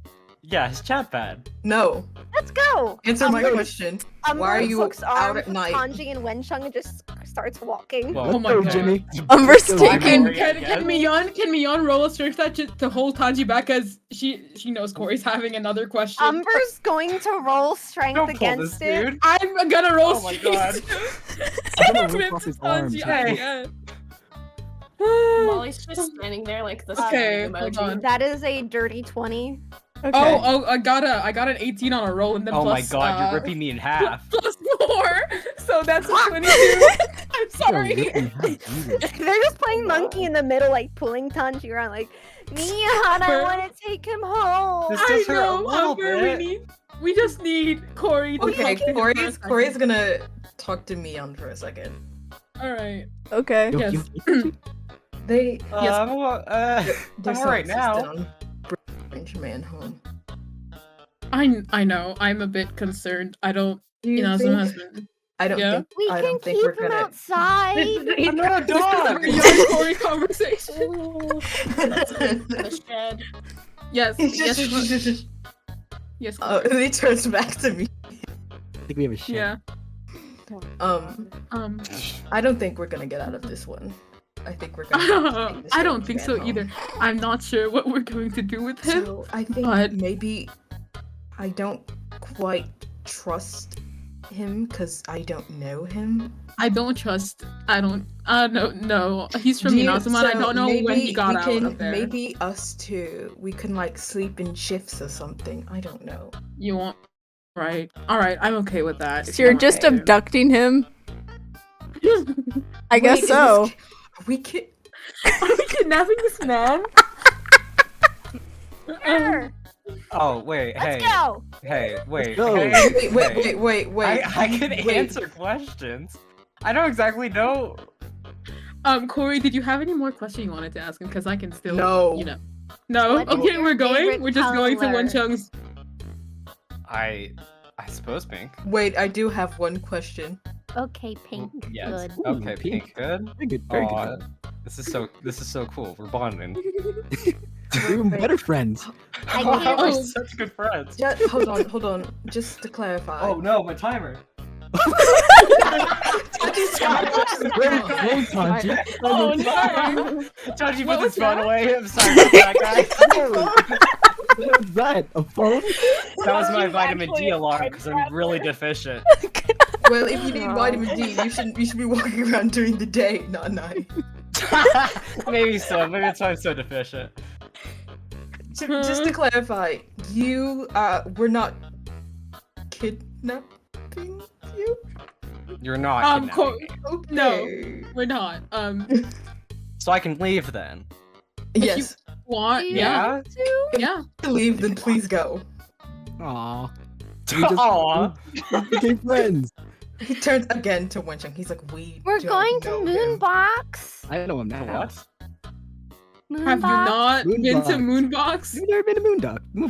Yeah, his chat pad. No. Let's go. Answer my Umber- question. Umber Why are you hooks out arms at with night? Kanji and Wenchung and just starts walking. Well, Oh my god. Jimmy. Umber's Let's go, taking- Jimmy. Can Mion roll a strength check to hold Tanji back as she knows Corey's having another question. Umber's going to roll strength Don't pull against this, it. dude. I'm gonna roll Oh my strength. I'm gonna With rip off his arms. Tanji, Hey. Molly's just standing there like the Okay, smiling hold emoji. on. That is a dirty 20. Okay. Oh, I got an 18 on a roll and then Oh my plus, god, you're ripping me in half. plus 4, so that's a 22. I'm sorry. They're just playing monkey in the middle, like pulling Tanji around, like, Mion, I Umber. want to take him home. This I does hurt a know, little Umber, bit. we just need Corey to Okay, talk to him for a second. Corey's gonna talk to me on for a second. Alright. Okay. You- Yes. you- They Yes. I'm they're so alright now. insistent on bringing man home. I know. I'm a bit concerned. I don't. Do you Inazuman think? has been. I don't Yeah? think. We I can don't think keep we're him gonna. outside. I'm not a This is dog! a young Cory conversation. The shed. Yes. It's Yes. just- Yes. and he turns back to me. I think we have a shit. Yeah. Um, I don't think we're gonna get out of this one. I think we're gonna. take this I don't strange think so man either. home. I'm not sure what we're going to do with him. So I think but- maybe I don't quite trust him because I don't know him. I don't trust. I don't. No. He's from Do you- Inazuman. I so don't know when he maybe got we out can, of there. Maybe us two, we can like sleep in shifts or something. I don't know. You want? Right. All right. I'm okay with that. So you're just abducting him? I guess Wait, is so. this- Are we Are we kidnapping this man? Sure. Oh, wait, Let's hey. go. Hey, wait. go. Hey, hey. wait. I can wait. answer questions. I don't exactly know. Corey, did you have any more questions you wanted to ask him? Because I can still. No. You know. No. What is Okay, your we're going. favorite We're just going to color? Wenchung's. I suppose pink. Wait, I do have one question. Okay, pink. Yes. Good. Okay, Pink. pink. Good. Very good. Very Aw, good. this is so cool. We're bonding. We're even better friends. I Oh, can't- we're such good friends. Hold on. Just to clarify. Oh no, my timer. Oh no! Taji What put was his phone that? away. I'm sorry about that, guys. What was that? A phone? That was my You vitamin actually D alarm tried because that I'm really deficient. Well, if you need vitamin D, you should be walking around during the day, not night. Maybe so. Maybe that's why I'm so deficient. Just to clarify, you were not kidnapping you? You're not. kidnapping Corey. me. Okay. No. We're not. So I can leave then. Yes. Want? Do you Yeah. want to? Yeah. To leave, then please go. Aw. Aw. We became friends. He turns again to Wencheng. He's like, we We're don't going to know him." Moonbox. I know him now. What? Have you Moonbox. not been to Moonbox? You've never been to Moondock.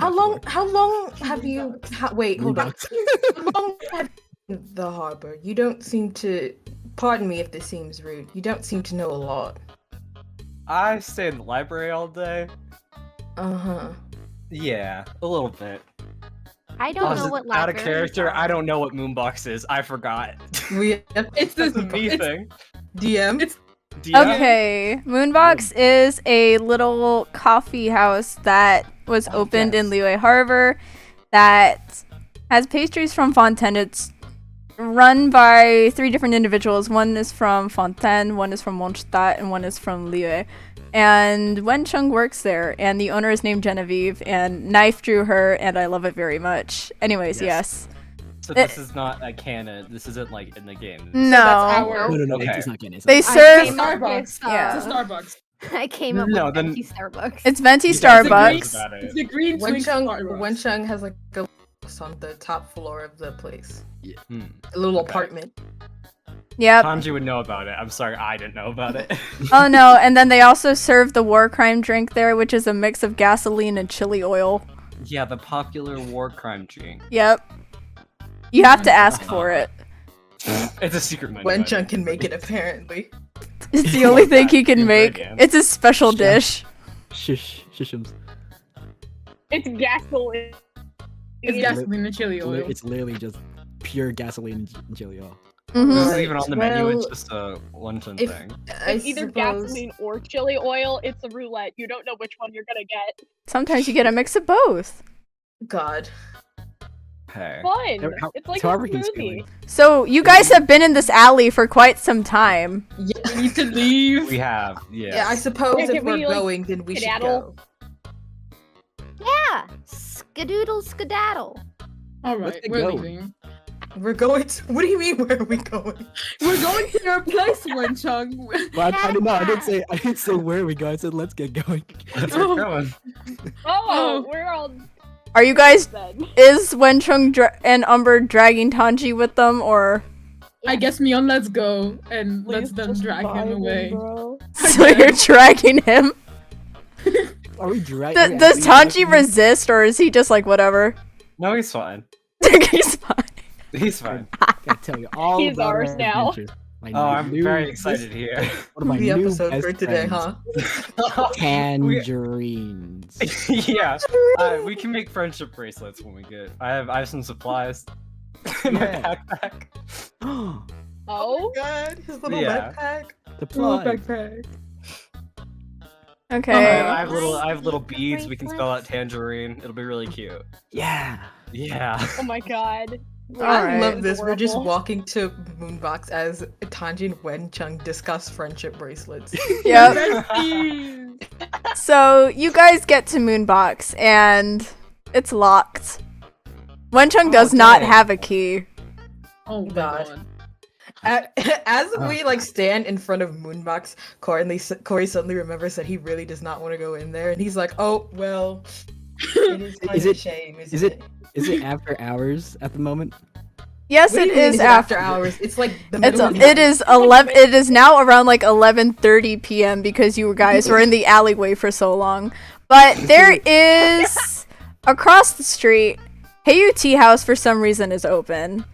How long have you wait, hold on. How long have you been in the harbor? You don't seem to, pardon me if this seems rude, you don't seem to know a lot. I stay in the library all day. Uh-huh. Yeah, a little bit. I don't know what Out of libraries character, are. I don't know what Moonbox is. I forgot. It's That's this. a me It's, thing. DM? it's DM? Okay, Moonbox is a little coffee house that was opened in yes. Liyue Harbor that has pastries from Fontaine. It's run by 3 different individuals. One is from Fontaine, one is from Mondstadt, and one is from Liyue. And Wencheng works there, and the owner is named Genevieve, and Knife drew her, and I love it very much. Anyways, yes. So this is not a canon. This isn't like in the game. No. our- No, Okay. it's not getting it. They I serve. came up Starbucks. with, Yeah. It's a Starbucks. I came up No, with then- empty Starbucks. It's venti You guys agree Starbucks. about it. It's the green twink Starbucks. Wencheng has like a house on the top floor of the place. Hmm. A little Okay. apartment. Yep. Tanji would know about it. I'm sorry, I didn't know about it. Oh no, and then they also serve the war crime drink there, which is a mix of gasoline and chili oil. Yeah, the popular war crime drink. Yep. You have to ask for it. It's a secret menu. Wencheng can make it apparently. It's the only thing he can make. Ingredient. It's a special dish. Shishums. It's gasoline. It's gasoline and chili oil. It's literally just pure gasoline and chili oil. This hmm isn't even on the menu. It's Well, just a luncheon if- thing. It's either gasoline or chili oil. It's a roulette. You don't know which one you're gonna get. Sometimes you get a mix of both. God. Hey. Fun. How- It's like so a however he's smoothie. feeling. So you guys have been in this alley for quite some time. Yeah, We need to leave. We have, yeah. yeah I suppose Yeah, if can we're we, like, going, then we should skedaddle? go. Yeah. Skadoodle skedaddle. All Let's right, get we're going. leaving. We're going to. What do you mean? Where are we going? We're going to your place, Wenchung. Well, I didn't know. I didn't say where we go. I said let's get going. Let's get going. Oh, we're all Are you guys? then. Is Wenchung and Umber dragging Tanji with them, or? I guess Mion lets go and Please lets them just drag him vibe away. bro. So you're dragging him? Are we dragging? Does Tanji resist, or is he just like, whatever? No, he's fine. He's fine. He's fine. I can tell you all He's about ours our now. adventures. My Oh, I'm new- very excited here. One of my The new episode best for today, friends. huh? Tangerines. Yeah, we can make friendship bracelets when we get. I have some supplies in my Yeah. backpack. Oh, God, his little Yeah. backpack. The Little plug. backpack. Okay. I have little beads. We can spell out tangerine. It'll be really cute. Yeah. Yeah. oh my god. I Alright. love this. We're just Adorable. walking to Moonbox as Tanji and Wenchung discuss friendship bracelets. Yep. Besties. So you guys get to Moonbox and it's locked. Wenchung does not dang. have a key. Oh my God. god. As we like stand in front of Moonbox, Corey suddenly remembers that he really does not want to go in there, and he's like, "Oh well, it is kind Is of a it- shame, isn't Is it is it after hours at the moment? Yes, What do it you mean is it's after. hours. It's like the It's middle of the it is 11. It is now around like 11:30 p.m. because you guys were in the alleyway for so long. But there is across the street, Heyu Tea House for some reason is open,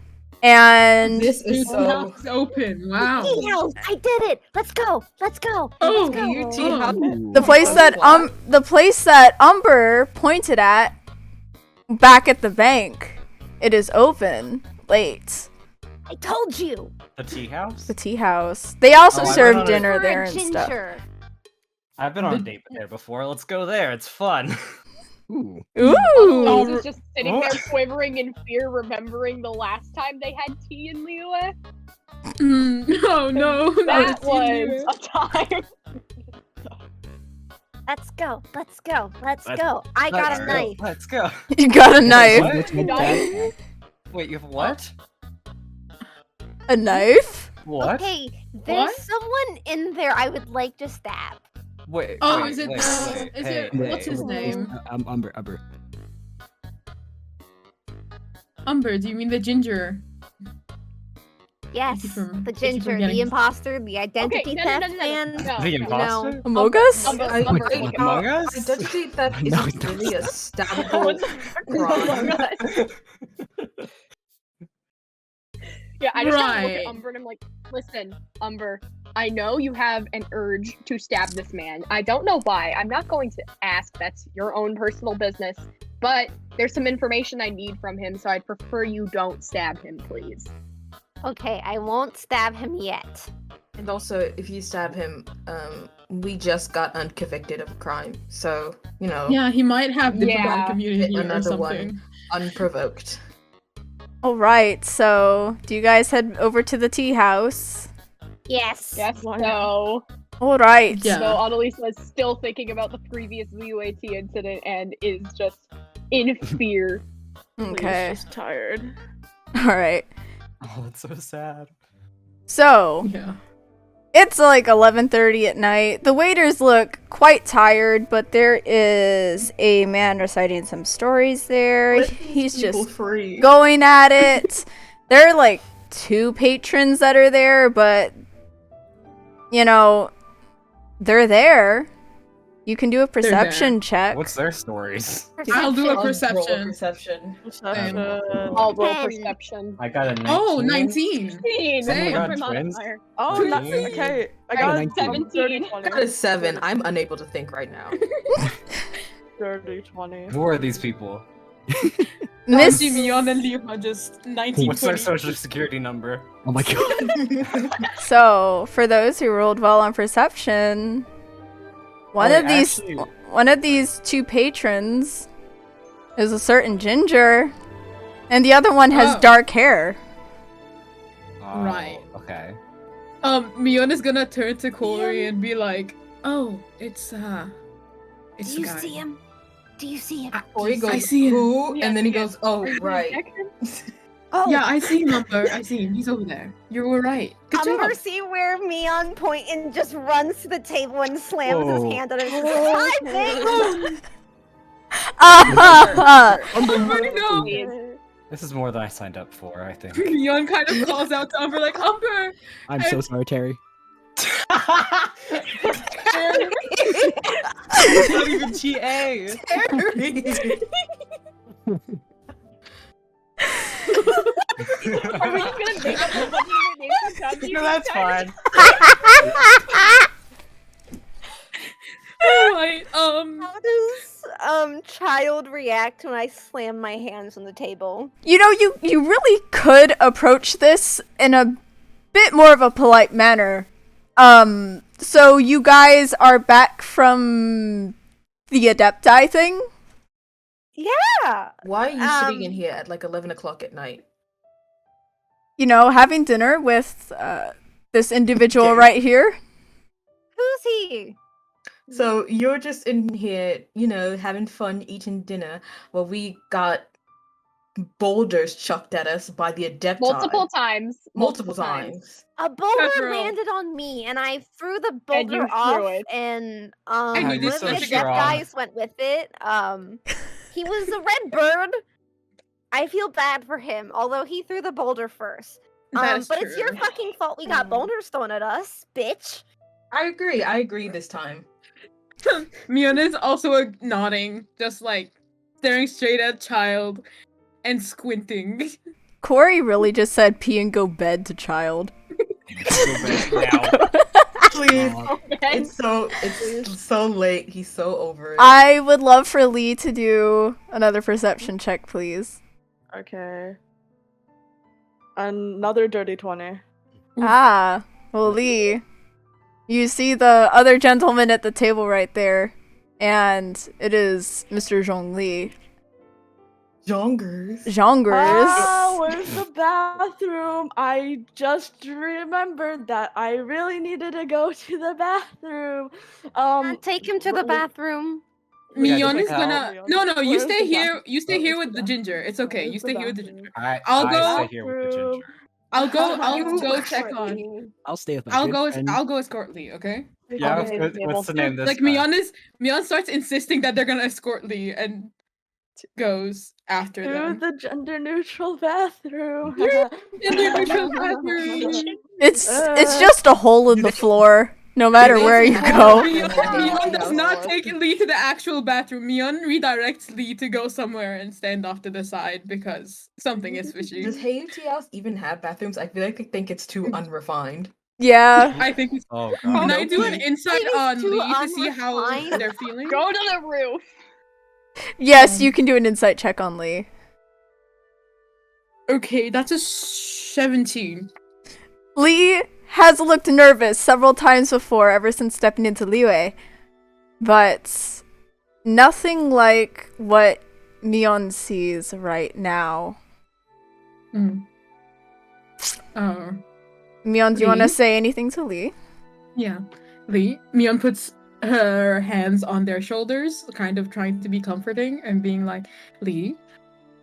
and This is It's so. not open. Wow. Tea house, I did it. Let's go. Let's go. Oh, Let's go. Heyu Tea House. Ooh. the place that Umber pointed at back at the bank, it is open late. I told you. The tea house. The tea house. They also Oh, I serve went on a- dinner You're there a and stuff. ginger. I've been on a date there before. Let's go there. It's fun. Ooh. Ooh. Rose is just sitting there quivering in fear, remembering the last time they had tea in Liyue. Oh no. That no, was a time. Let's go. Let's go. Let's Let's- go. I got a Let's go. knife. Let's go. You got a knife. What? What's with Knife? that? Wait, you have what? A knife? What? Okay, there's What? someone in there I would like to stab. Wait. Oh, wait, is it wait, the- wait, is hey, it- what's hey. his name? Umber. Umber, do you mean the ginger? Yes, from- the thank you for ginger, getting- the imposter, the identity Okay, theft no. man. The No. imposter? Among Us? Umber, I, Umber, I, look at Among uh, Us? identity theft No, isn't it's really a What stabbable the- crime. Yeah, I just gotta look Right. at Umber and I'm like, listen, Umber, I know you have an urge to stab this man. I don't know why. I'm not going to ask. That's your own personal business. But there's some information I need from him, so I'd prefer you don't stab him, please. Okay, I won't stab him yet. And also, if you stab him, we just got unconvicted of a crime, so you know, Yeah, he might have the Yeah. bad community or Another one. something. unprovoked. All right. So, do you guys head over to the tea house? Yes. Yes, Why no. All right. Yeah. So Annalisa is still thinking about the previous UAT incident and is just in fear. Okay. Just tired. All right. Oh, it's so sad. So, Yeah. it's like 11:30 at night. The waiters look quite tired, but there is a man reciting some stories there. Let these He's people just free. going at it. There are like 2 patrons that are there, but you know, they're there. You can do a perception check. What's their stories? I'll do a Roll perception. perception. Perception. I'll roll 10. perception. I got a 19. Oh, 19. 16! Same. Oh my God, Different twins. modifier. Oh, Nice. okay. I Alright, got 19. 17. I got a 7. I'm unable to think right now. 30, 20. Who are these people? Miss Mion and Liu are just 19. What's their social security number? Oh my god. So, for those who rolled well on perception, one Oh, of these actually- one of these 2 patrons is a certain ginger, and the other one has Oh. dark hair. Oh, Right. Okay. Mion is gonna turn to Corey and be like, "Oh, it's Do you Sky." see him? Do you see him? Corey goes, I see him. who? Yeah, And then he yeah. goes, oh, Are you gonna right. check him? Oh, Yeah, I see him, Umber. I see him. He's over there. You were right. Good Umber job. see where Mion point and just runs to the table and slams Whoa. his hand on his side. Thanks. Ah, Umber, no. This is more than I signed up for, I think. Mion kind of calls out to Umber like, Umber! I'm so sorry, Terry. It's not even TA. Are we just gonna make up a bunch of new names for Sanji? No, that's fine. Alright, How does Childe react when I slam my hands on the table? You know, you really could approach this in a bit more of a polite manner. So you guys are back from the Adepti thing? Yeah. Why are you sitting in here at like 11 o'clock at night? You know, having dinner with this individual Okay. right here. Who's he? So you're just in here, you know, having fun eating dinner while we got boulders chucked at us by the Adepti. Multiple times. Multiple times. A boulder Petrol. landed on me, and I threw the And you boulder threw off, it. and I one knew of this the was adept strong. guys went with it. He was a red bird. I feel bad for him, although he threw the boulder first. That is But it's your true. fucking fault we got boulders thrown at us, bitch. I agree this time. Mion is also nodding, just like staring straight at Childe and squinting. Corey really just said pee and go bed to Childe. Now. Please. Okay. It's so late. He's so over it. I would love for Lee to do another perception check, please. Okay. Another dirty 20. Ah, well, Lee, you see the other gentleman at the table right there, and it is Mr. Zhongli. Jongers. Zhongers. Ah, where's the bathroom? I just remembered that I really needed to go to the bathroom. Take him to the wh- wh- bathroom. Yeah, Mion just is like gonna. how- No, you Where's stay the here. bathroom? You stay Where's here the with the bathroom? ginger. It's okay. You Where's stay the here with the bathroom? ginger. I I'll go- stay here with the ginger. I'll go You check on. I'll stay with my I'll good go. friend. I'll go escort Lee. Okay. Yeah, Okay. what's the name this Like time? Mion starts insisting that they're gonna escort Lee and goes after To them. the gender neutral bathroom. Gender-neutral bathroom. It's just a hole in the floor, no matter It where is you a go. Mion does not take Lee to the actual bathroom. Mion redirects Lee to go somewhere and stand off to the side because something is fishy. Does Haiti House even have bathrooms? I feel like I think it's too unrefined. Yeah. I think it's. Oh Can god. I do an Low-key. insight It is on too Lee to see how unrefined. they're feeling? Go to the roof. Yes, you can do an insight check on Lee. Okay, that's a 17. Lee has looked nervous several times before, ever since stepping into Liyue, but nothing like what Mion sees right now. Oh, Mion, do you want to Lee? say anything to Lee? yeah. Lee. Mion puts her hands on their shoulders, kind of trying to be comforting and being like, Lee,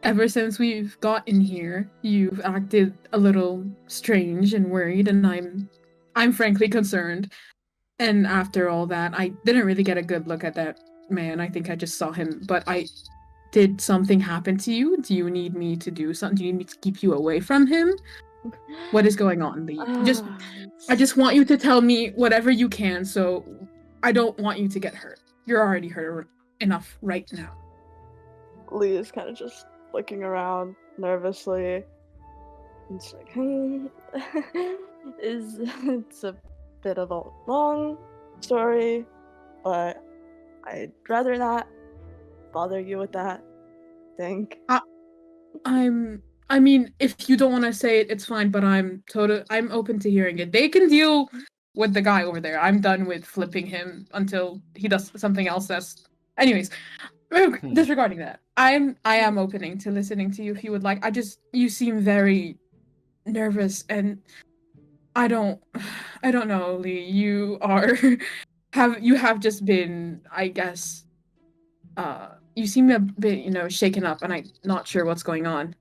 ever since we've gotten here, you've acted a little strange and worried, and I'm frankly concerned. And after all that, I didn't really get a good look at that man. I think I just saw him, but did something happen to you? Do you need me to do something? Do you need me to keep you away from him? What is going on, Lee? I just want you to tell me whatever you can, so I don't want you to get hurt. You're already hurt enough right now. Lee is kind of just looking around nervously. It's like, it's a bit of a long story, but I'd rather not bother you with that. I mean, if you don't want to say it, it's fine, but I'm open to hearing it. They can deal with the guy over there. I'm done with flipping him until he does something else anyways, disregarding that. I am opening to listening to you if you would like. You seem very nervous, and I don't know, Lee. You have just been, I guess, you seem a bit, shaken up, and I'm not sure what's going on.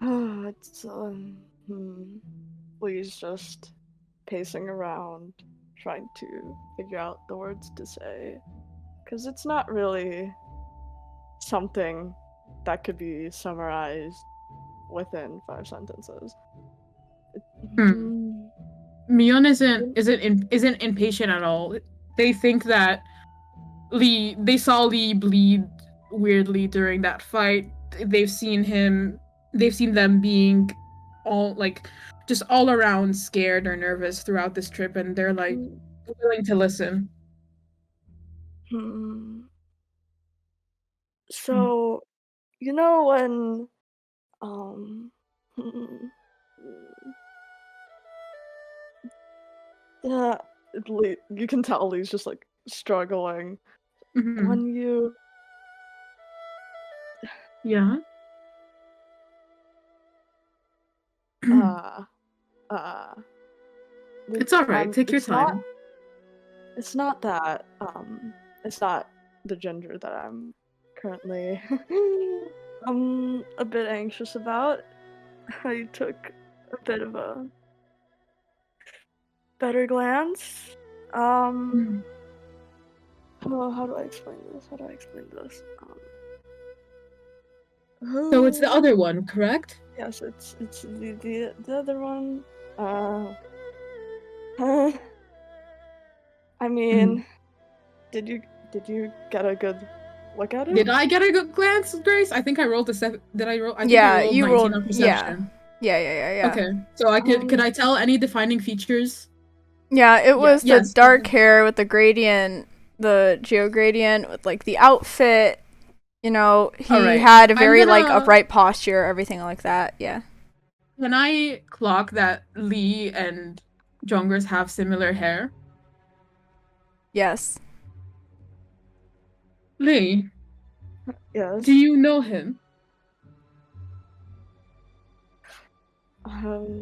It's Lee's just pacing around, trying to figure out the words to say, because it's not really something that could be summarized within 5 sentences. Hmm. Mion isn't impatient at all. They think that they saw Lee bleed weirdly during that fight. They've seen them being all just all around scared or nervous throughout this trip, and they're willing to listen. So, you know when yeah, you can tell Lee's just struggling. When you Yeah. It's all right. Take your time. It's not that it's not the ginger that I'm currently a bit anxious about. I took a bit of a better glance. Oh, how do I explain this? So it's the other one, correct? Yes, it's the other one. I mean, did you get a good look at it? Did I get a good glance, Grace? I think I rolled a 7. Did I roll? I think Yeah, I rolled you 19 rolled. on perception. Yeah. Okay, so I could I tell any defining features? Yeah, it was the yes. dark hair with the gradient, the geogradient with the outfit. You know, he Alright. had a very gonna- upright posture, everything like that. Yeah. Can I clock that Lee and Jongers have similar hair? Yes. Lee, Yes. do you know him?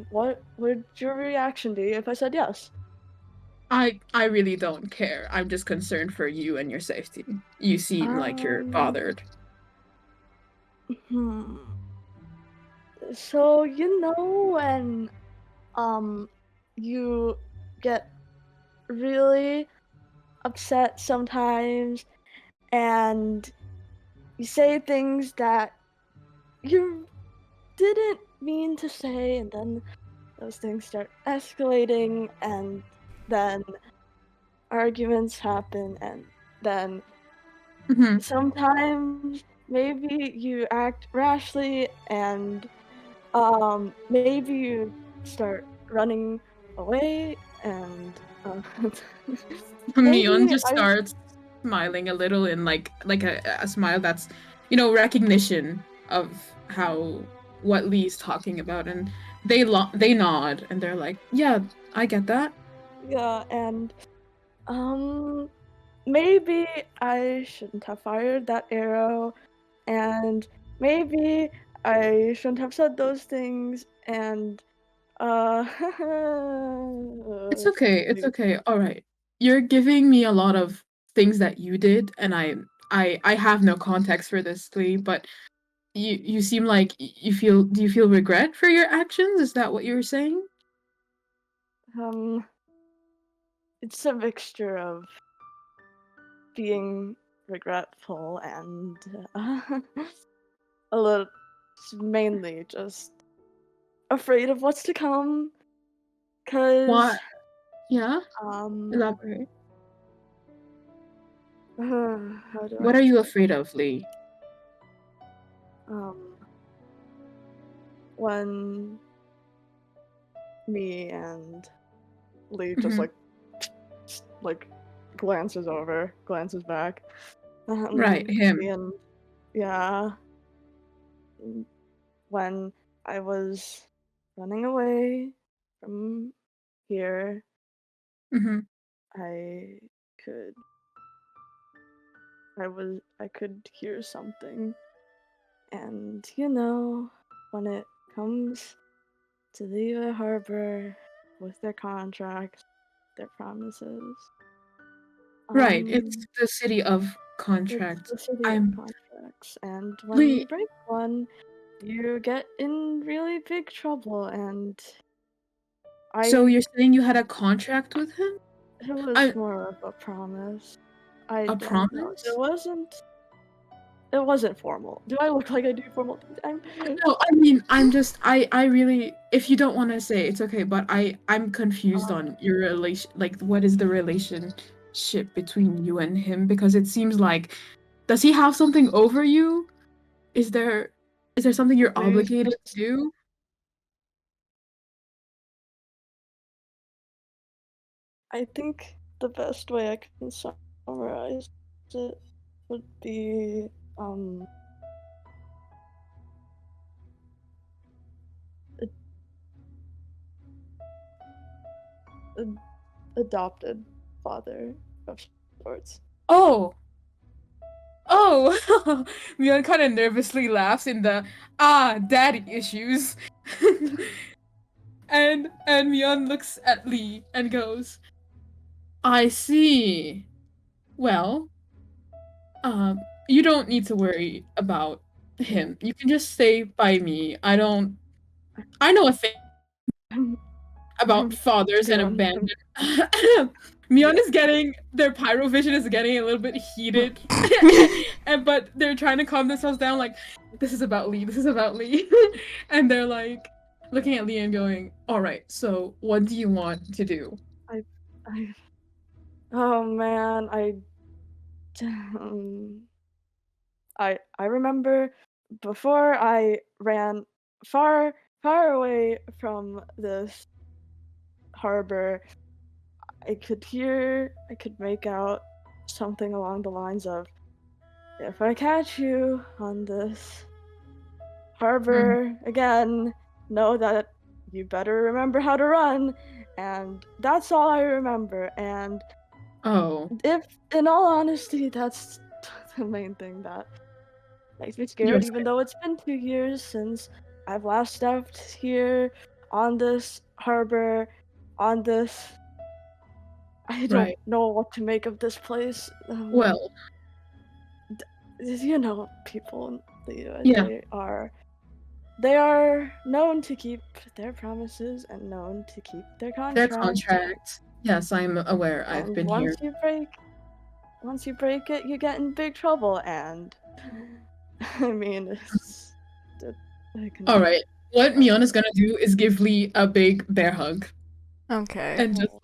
What would your reaction be if I said yes? I really don't care. I'm just concerned for you and your safety. You seem like you're bothered. So when you get really upset sometimes and you say things that you didn't mean to say, and then those things start escalating, and then arguments happen, and then sometimes maybe you act rashly, and maybe you start running away, and Mion just starts smiling a little in a smile that's recognition of what Lee's talking about, and they nod and they're like, yeah, I get that. Yeah, and maybe I shouldn't have fired that arrow, and maybe I shouldn't have said those things, and It's okay. All right. You're giving me a lot of things that you did, and I have no context for this, Lee, but you seem like do you feel regret for your actions? Is that what you were saying? It's a mixture of being regretful and a little, mainly just afraid of what's to come. What? Yeah? Elaborate. What are you afraid of, Lee? When me and Lee just glances back. Right, him. Yeah. When I was running away from here, I could hear something, and when it comes to the harbor with their contracts, their promises. Right, it's the city of contracts. It's the city of contracts, and when you break one, you get in really big trouble, and So you're saying you had a contract with him? It was more of a promise. A promise? It wasn't it wasn't formal. Do I look like I do formal things? No, I mean, I really, if you don't want to say, it's okay, but I'm confused on your relation, like, what is the relationship between you and him? Because it seems like, does he have something over you? Is there something you're obligated to do? I think the best way I can summarize it would be adopted father of sorts. Oh, Mion kind of nervously laughs in the daddy issues, and Mion looks at Lee and goes, I see. Well, you don't need to worry about him. You can just stay by me. I know a thing about fathers and abandoned. Mion is getting, their pyrovision is getting a little bit heated, but they're trying to calm themselves down. Like, this is about Lee. This is about Lee, and they're like looking at Lee and going, "All right. So, what do you want to do?" Oh man, I remember before I ran far away from this harbor, I could make out something along the lines of, if I catch you on this harbor again, know that you better remember how to run. And that's all I remember. And if, in all honesty, that's the main thing that makes me scared, even though it's been 2 years since I've last stepped here on this harbor, on this. I don't know what to make of this place. Well, you know, people in the US, they are known to keep their promises and known to keep their contracts. Yes, I'm aware. I've been here. Once you break it, you get in big trouble. And I mean, all right. What Mion is gonna do is give Lee a big bear hug. Okay. And just like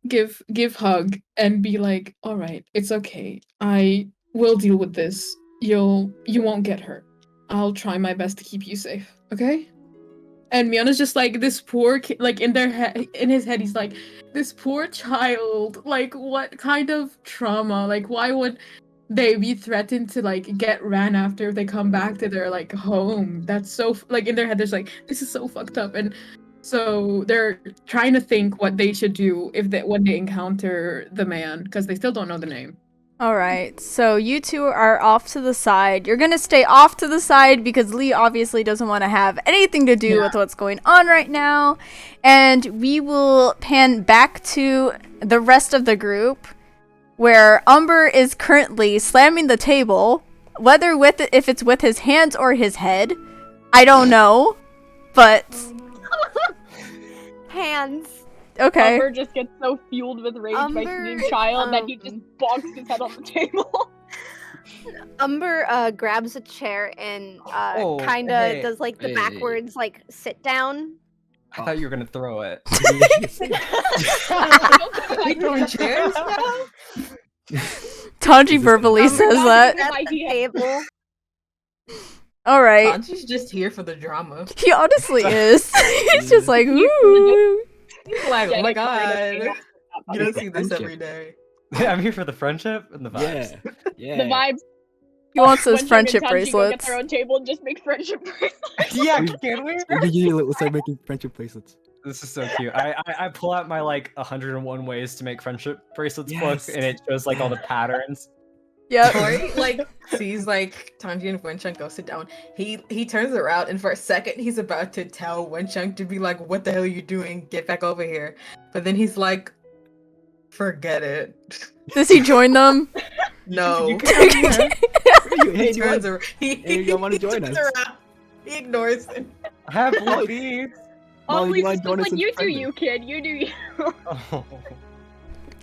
give hug and be like, all right, it's okay. I will deal with this. You won't get hurt. I'll try my best to keep you safe. Okay? And Mion is just like, this poor kid, like in his head, he's like, this poor child, like what kind of trauma? Like why would they be threatened to like get ran after if they come back to their like home? That's so like in their head, there's like, this is so fucked up. And so they're trying to think what they should do when they encounter the man, because they still don't know the name. All right, so you two are off to the side. You're gonna stay off to the side because Lee obviously doesn't want to have anything to do with what's going on right now. And we will pan back to the rest of the group, where Umber is currently slamming the table, whether if it's with his hands or his head, I don't know, but hands. Okay. Umber just gets so fueled with rage by seeing Childe that he just bonks his head on the table. Umber grabs a chair and kind of does like the backwards like sit down. I thought you were gonna throw it. We throwing chairs now? Tanji verbally says that. Table. All right. Tanji's just here for the drama. He honestly is. He's just like, ooh. Like, oh my god. You don't see this every day. Yeah, I'm here for the friendship and the vibes. Yeah. The vibes. He wants those friendship bracelets. Go get bracelets. their own table and just make friendship bracelets. Yeah, can we? We'll start making friendship bracelets. This is so cute. I pull out my like 101 ways to make friendship bracelets book, and it shows like all the patterns. Yeah. Tori like sees like Tanji and Wenchunk go sit down. He turns around and for a second he's about to tell Wenchunk to be like, "What the hell are you doing? Get back over here!" But then he's like, "Forget it." Does he join them? No. He turns around. He don't want to join us. Around. He ignores him. I have blue beads. Molly, like you do you, kid. You do you.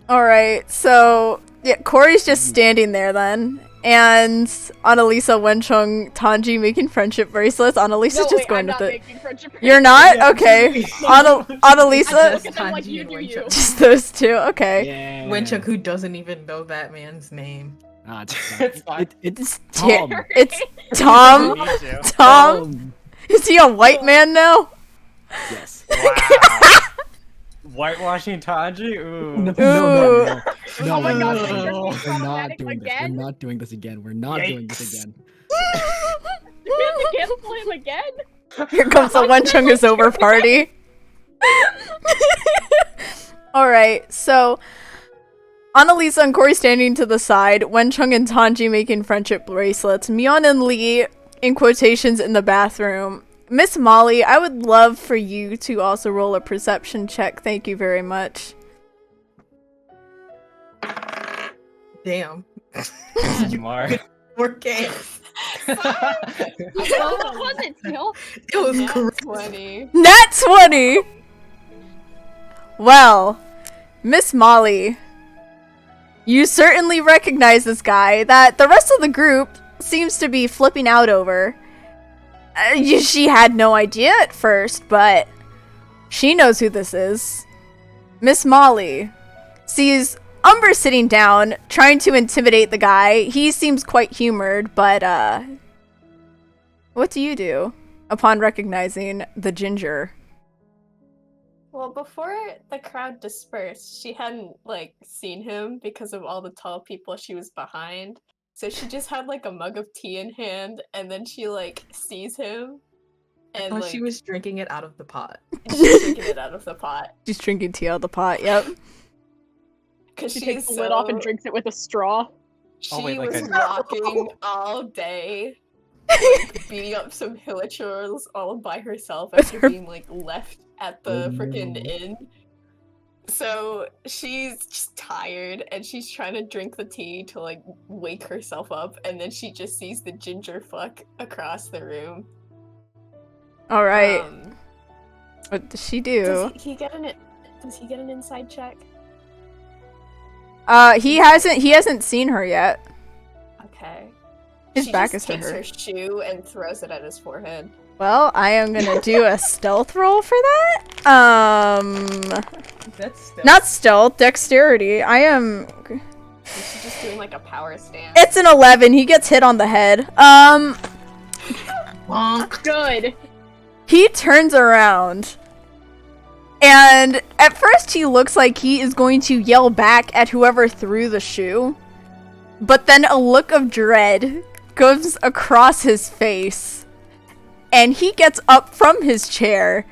All right, so yeah, Corey's just standing there then, and Annalisa, Wenchung, Tanji making friendship bracelets. Annalisa's No, just wait, going I'm with not it. making friendship You're not? Yeah. Okay. I Annalisa? look at them like you do you. Just those two? Okay. Yeah. Winchuk, who doesn't even know that man's name. Ah, It's fine. it's Ti- Tom. It's Tom. Me too. Tom? Is he a white man now? Yes. Wow. Whitewashing Tanji? Ooh. No, Ooh. Oh my god, no, you're no. being We're not problematic doing this. again? We're not doing this again. We're not doing this Yikes. again. You have to cancel him again? Here comes the Wenchung is over party. Alright, so Annalisa and Corey standing to the side, Wenchung and Tanji making friendship bracelets, Mion and Lee in quotations in the bathroom. Miss Molly, I would love for you to also roll a perception check. Thank you very much. Damn. Mar. 4K. What was it, still? It was Nat crazy. 20. Nat 20! Well, Miss Molly, you certainly recognize this guy that the rest of the group seems to be flipping out over. She had no idea at first, but she knows who this is. Miss Molly sees Umber sitting down, trying to intimidate the guy. He seems quite humored, but, what do you do upon recognizing the ginger? Well, before the crowd dispersed, she hadn't, like, seen him because of all the tall people she was behind. So she just had, like, a mug of tea in hand, and then she, like, sees him. I And, thought like, she was drinking it out of the pot. she's drinking it out of the pot. She's drinking tea out of the pot, yep. Because She she's takes the lid off and drinks it with a straw. She Oh, wait, like was a- walking all day, like, beating up some hillagers all by herself after being, like, left at the freaking inn. So she's just tired and she's trying to drink the tea to, like, wake herself up, and then she just sees the ginger fuck across the room. Alright, what does she do? Does he get an inside check? He hasn't seen her yet. Okay. His She back just is to takes her. her shoe and throws it at his forehead. Well, I am gonna do a stealth roll for that. That's still. Not stealth, dexterity. I am. She's just doing like a power stance. It's an 11. He gets hit on the head. Good. He turns around. And at first he looks like he is going to yell back at whoever threw the shoe. But then a look of dread goes across his face. And he gets up from his chair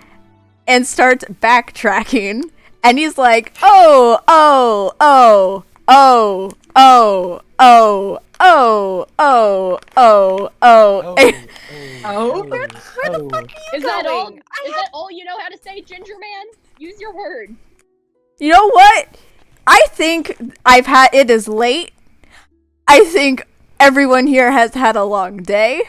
and starts backtracking. And he's like, oh, oh, oh, oh, oh, oh, oh, oh, oh, oh. Oh. Is that all? Is that all you know how to say, Ginger Man? Use your word. You know what? I think it is late. I think everyone here has had a long day.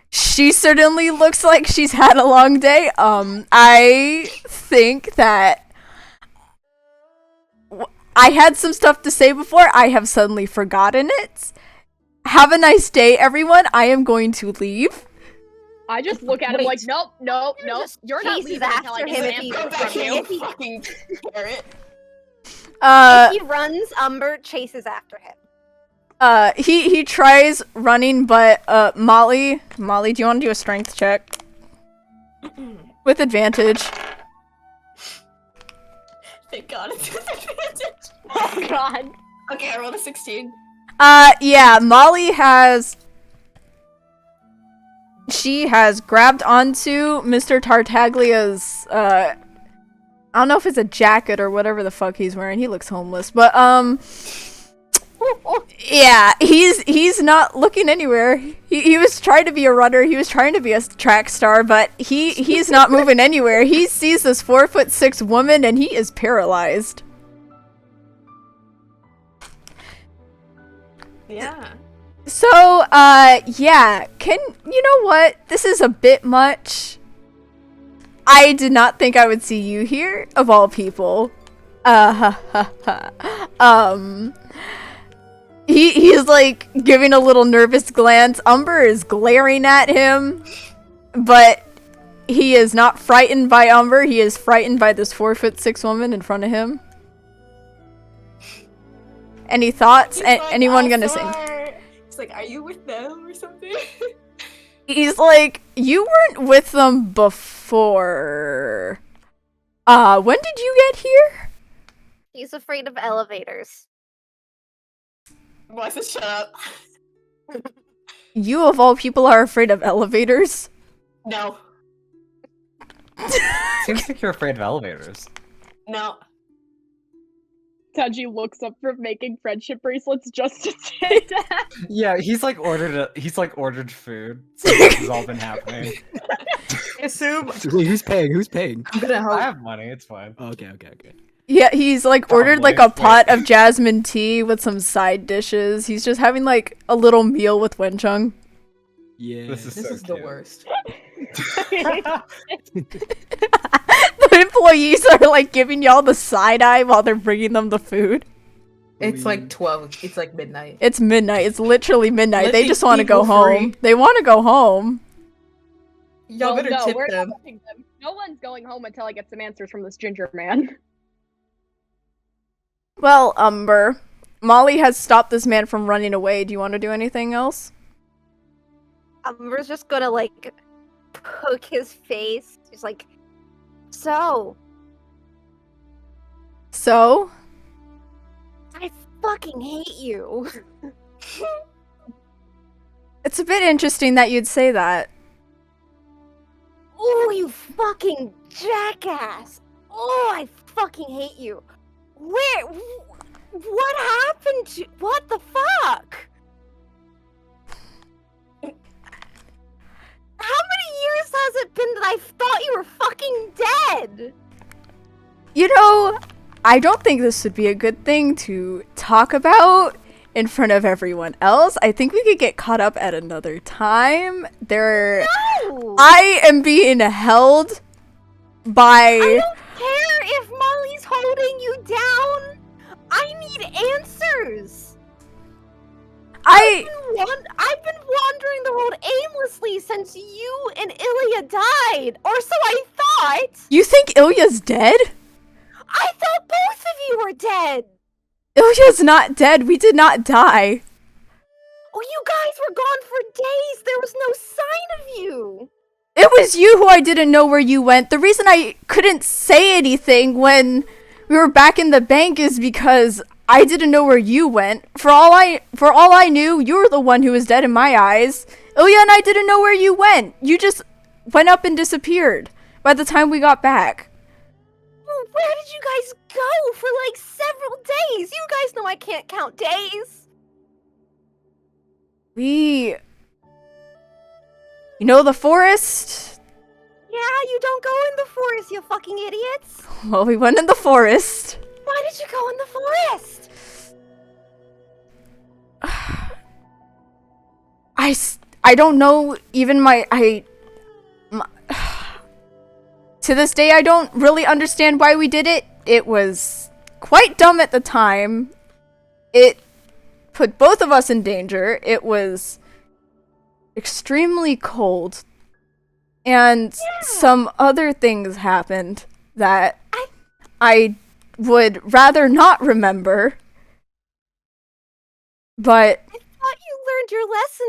She certainly looks like she's had a long day. I think that I had some stuff to say before. I have suddenly forgotten it. Have a nice day, everyone. I am going to leave. I just look at him like, Wait. nope, nope, nope. You're not chases leaving until I after get him an if he- answer Go back from here, you. you fucking carrot. If he runs, Umber chases after him. He tries running, but Molly, do you want to do a strength check with advantage? Thank God it's disadvantage. Oh God. Okay, I rolled a 16. Yeah, Molly has grabbed onto Mr. Tartaglia's I don't know if it's a jacket or whatever the fuck he's wearing. He looks homeless, but yeah, he's not looking anywhere. He was trying to be a runner. He was trying to be a track star, but he's not moving anywhere. He sees this 4'6" woman and he is paralyzed. Yeah. So, yeah, you know what? This is a bit much. I did not think I would see you here, of He's like giving a little nervous glance. Umber is glaring at him, but he is not frightened by Umber. He is frightened by this 4'6" woman in front of him. Any thoughts? Anyone gonna say? He's like, are you with them or something? He's like, you weren't with them before. When did you get here? He's afraid of elevators. Why shut up? You of all people are afraid of elevators? No. Seems like you're afraid of elevators. No. Taji looks up from making friendship bracelets just to say that. Yeah, he's like ordered food. So this has all been happening. I assume Wait, who's paying? Who's paying? I'm gonna I help. have money, it's fine. Okay. Yeah, he's like ordered Probably. like a pot of jasmine tea with some side dishes. He's just having like a little meal with Wenchung. Yeah. This is This so is the cute. worst. The employees are like giving y'all the side eye while they're bringing them the food. It's like 12. It's like midnight. It's midnight. It's literally midnight. Let They these just want to go people free. home. They want to go home. Y'all better no, tip we're them. not helping them. No one's going home until I get some answers from this ginger man. Well, Umber, Molly has stopped this man from running away. Do you want to do anything else? Umber's just gonna like poke his face. He's like, so I fucking hate you. It's a bit interesting that you'd say that. Oh, you fucking jackass. Oh, I fucking hate you. What happened to, what the fuck? How many years has it been that I thought you were fucking dead? You know, I don't think this would be a good thing to talk about in front of everyone else. I think we could get caught up at another time. No! I am being held by... I don't care if Molly's holding you down. I need answers. I've been wandering the world aimlessly since you and Ilya died, or so I thought. You think Ilya's dead? I thought both of you were dead. Ilya's not dead. We did not die. Oh, you guys were gone for days. There was no sign of you. It was you who I didn't know where you went. The reason I couldn't say anything when we were back in the bank is because I didn't know where you went. For all I knew, you were the one who was dead in my eyes. Ilya and I didn't know where you went. You just went up and disappeared by the time we got back. Well, where did you guys go for like several days? You guys know I can't count days. You know the forest? Yeah, you don't go in the forest, you fucking idiots. Well, we went in the forest. Why did you go in the forest? I don't know, even to this day I don't really understand why we did it. It was quite dumb at the time. It put both of us in danger. It was extremely cold. And some other things happened that I would rather not remember. But I thought you learned your lesson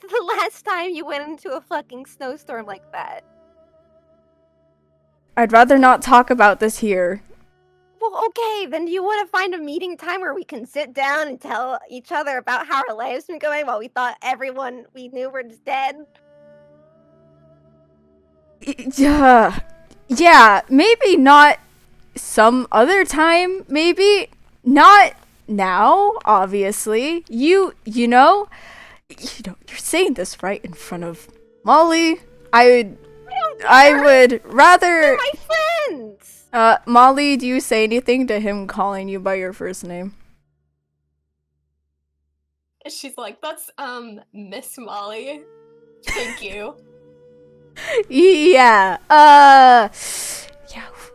the last time you went into a fucking snowstorm like that. I'd rather not talk about this here. Well, okay, then do you want to find a meeting time where we can sit down and tell each other about how our lives been going while we thought everyone we knew was dead? Yeah, maybe not some other time, maybe not now, obviously. You know, you're saying this right in front of Molly. I would rather... They're my friends! Molly, do you say anything to him calling you by your first name? She's like, that's Miss Molly. Thank you. Yeah. Yeah.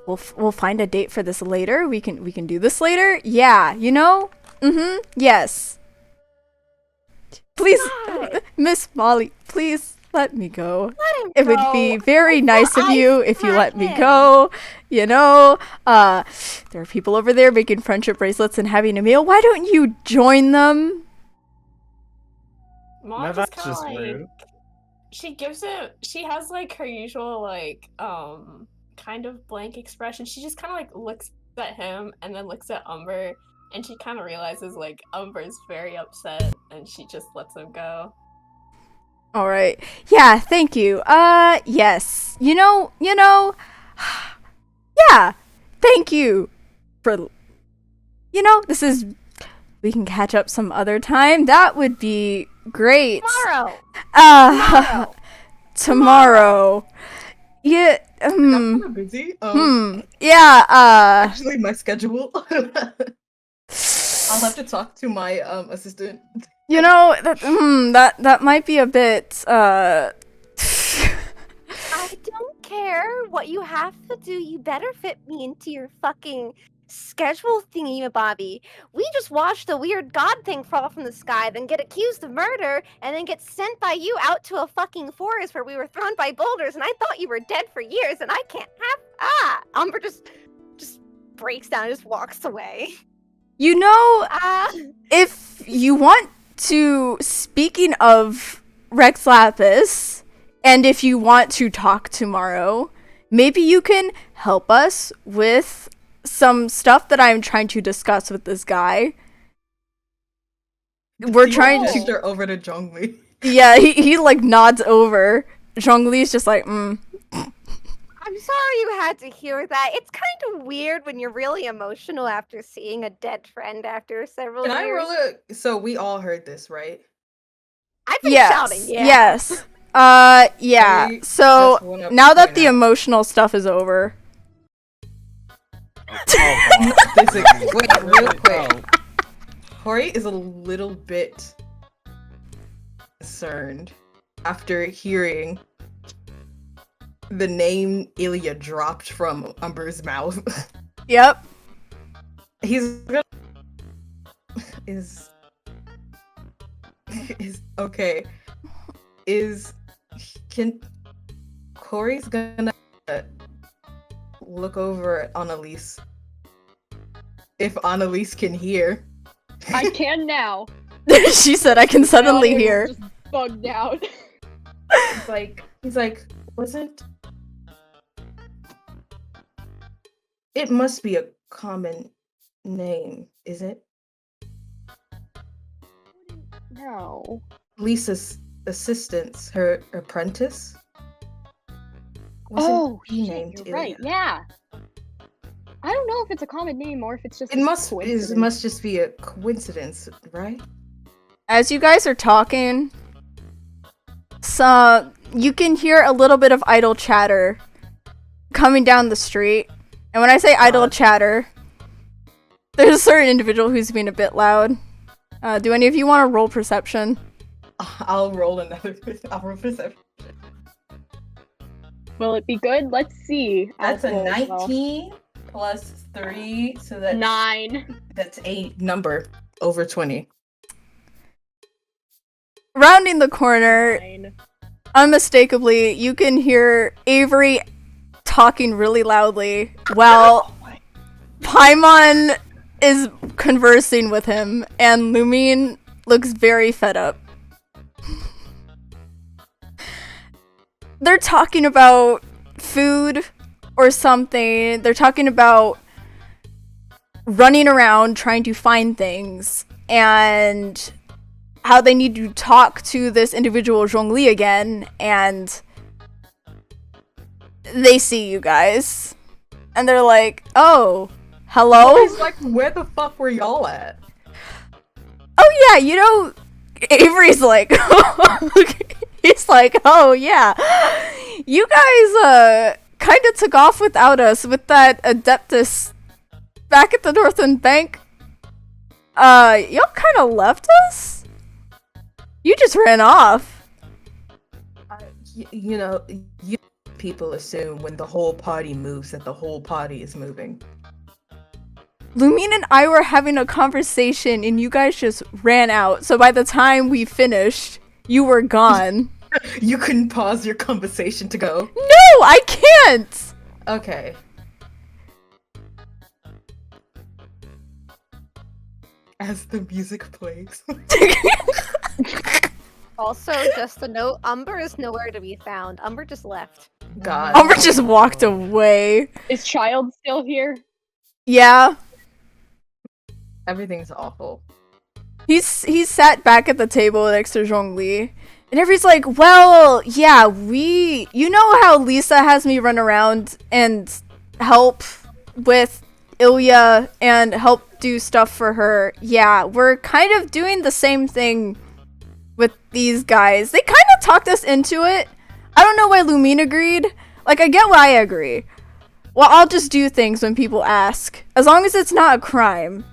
We'll find a date for this later. We can do this later. Yeah. You know. Yes. Please, God. Miss Molly, please let me go. Let him It would go. be very I nice thought of I you if you let me him. go. You know, there are people over there making friendship bracelets and having a meal. Why don't you join them? Mom Now just that's kind of just like rude. she gives it. She has like her usual like kind of blank expression. She just kind of like looks at him and then looks at Umber, and she kind of realizes like Umber's very upset, and she just lets him go. All right. Yeah, thank you. Yes. You know, yeah. Thank you for, this is, we can catch up some other time. That would be great. Tomorrow. Uh, tomorrow. Yeah, I'm kind of busy. yeah, Actually, my schedule. I'll have to talk to my assistant. that might be a bit, I don't care what you have to do. You better fit me into your fucking schedule thingy, Bobby. We just watched a weird god thing fall from the sky, then get accused of murder, and then get sent by you out to a fucking forest where we were thrown by boulders, and I thought you were dead for years, and I can't have. Umber just breaks down and just walks away. if you want to, speaking of Rex Lapis, and if you want to talk tomorrow, maybe you can help us with some stuff that I'm trying to discuss with this guy. We're trying to... Gesture over to Zhongli. Yeah, he like nods over. Zhongli's just like, I'm sorry you had to hear that. It's kind of weird when you're really emotional after seeing a dead friend after several Can I years. roll it? So we all heard this, right? I've been yes, shouting, yeah. yes. Yeah. Maybe So that's one up now that point the out. emotional stuff is over, Wait, real quick. Hori is a little bit concerned after hearing the name Ilya dropped from Umber's mouth. yep. He's gonna... okay. Corey's gonna look over at Annalise. If Annalise can hear. I can now. She said I can suddenly Now I'm hear. Just bugged out. He's like, wasn't... It must be a common name, is it? No. Lisa's assistant, her apprentice? Wasn't he Shit, named you're right. Ilya? Yeah. I don't know if it's a common name or if it's just It a must coincidence. just be a coincidence, right? As you guys are talking, so you can hear a little bit of idle chatter coming down the street. And when I say idle chatter, there's a certain individual who's being a bit loud. Do any of you want to roll perception? I'll roll perception. Will it be good? Let's see. That's a I'll roll as well. 19 plus 3, so that's 9. That's a number over 20. Rounding the corner, 9. unmistakably, you can hear Avery talking really loudly while Paimon is conversing with him, and Lumine looks very fed up. They're talking about food or something. They're talking about running around trying to find things and how they need to talk to this individual Zhongli again, and they see you guys and they're like, oh, hello? He's like, where the fuck were y'all at? Oh yeah, Avery's like, he's like, oh yeah, you guys kind of took off without us with that Adeptus back at the Northland Bank. Y'all kind of left us? You just ran off. You people assume when the whole party moves that the whole party is moving. Lumine and I were having a conversation and you guys just ran out. So by the time we finished, you were gone. You couldn't pause your conversation to go. No, I can't! Okay. As the music plays. Also, just a note, Umber is nowhere to be found. Umber just left. God. Umber just walked away. Is Childe still here? Yeah. Everything's awful. He's sat back at the table next to Zhongli. And everybody's like, well, yeah, you know how Lisa has me run around and help with Ilya and help do stuff for her. Yeah, we're kind of doing the same thing with these guys. They kind of talked us into it. I don't know why Lumine agreed. Like, I get why I agree. Well, I'll just do things when people ask. As long as it's not a crime.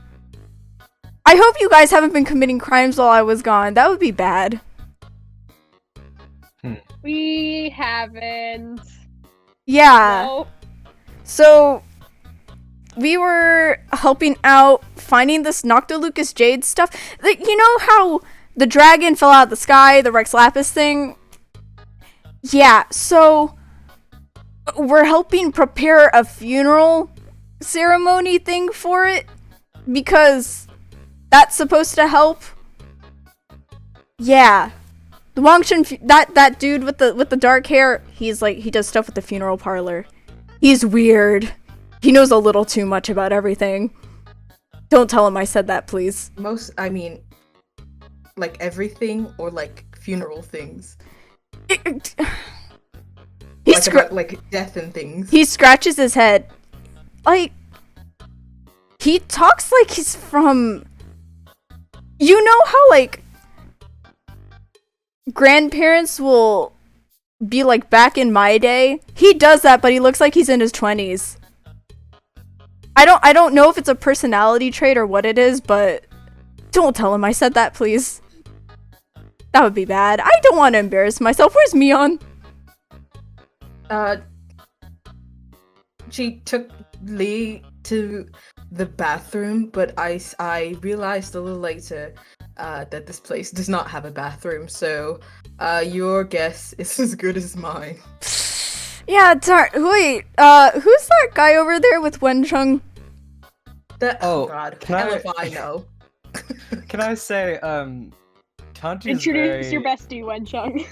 I hope you guys haven't been committing crimes while I was gone. That would be bad. We haven't. Yeah. No. So, we were helping out finding this Noctilucus Jade stuff. Like, you know how the dragon fell out of the sky, the Rex Lapis thing? Yeah, so we're helping prepare a funeral ceremony thing for it because that's supposed to help. Yeah. The Wangshan, that dude with the dark hair, he's like, he does stuff with the funeral parlor. He's weird. He knows a little too much about everything. Don't tell him I said that, please. Like everything or like funeral things? Like death and things. He scratches his head. Like, he talks like he's from... You know how, like, grandparents will be like back in my day? He does that, but he looks like he's in his 20s. I don't know if it's a personality trait or what it is, but don't tell him I said that, please. That would be bad. I don't want to embarrass myself. Where's Mion? She took Lee to the bathroom, but I realized a little later that this place does not have a bathroom, so your guess is as good as mine. Yeah, darn. Wait, who's that guy over there with Wencheng? Oh God, hell if I know. Can I say, Tanji's Introduce your bestie, Wencheng.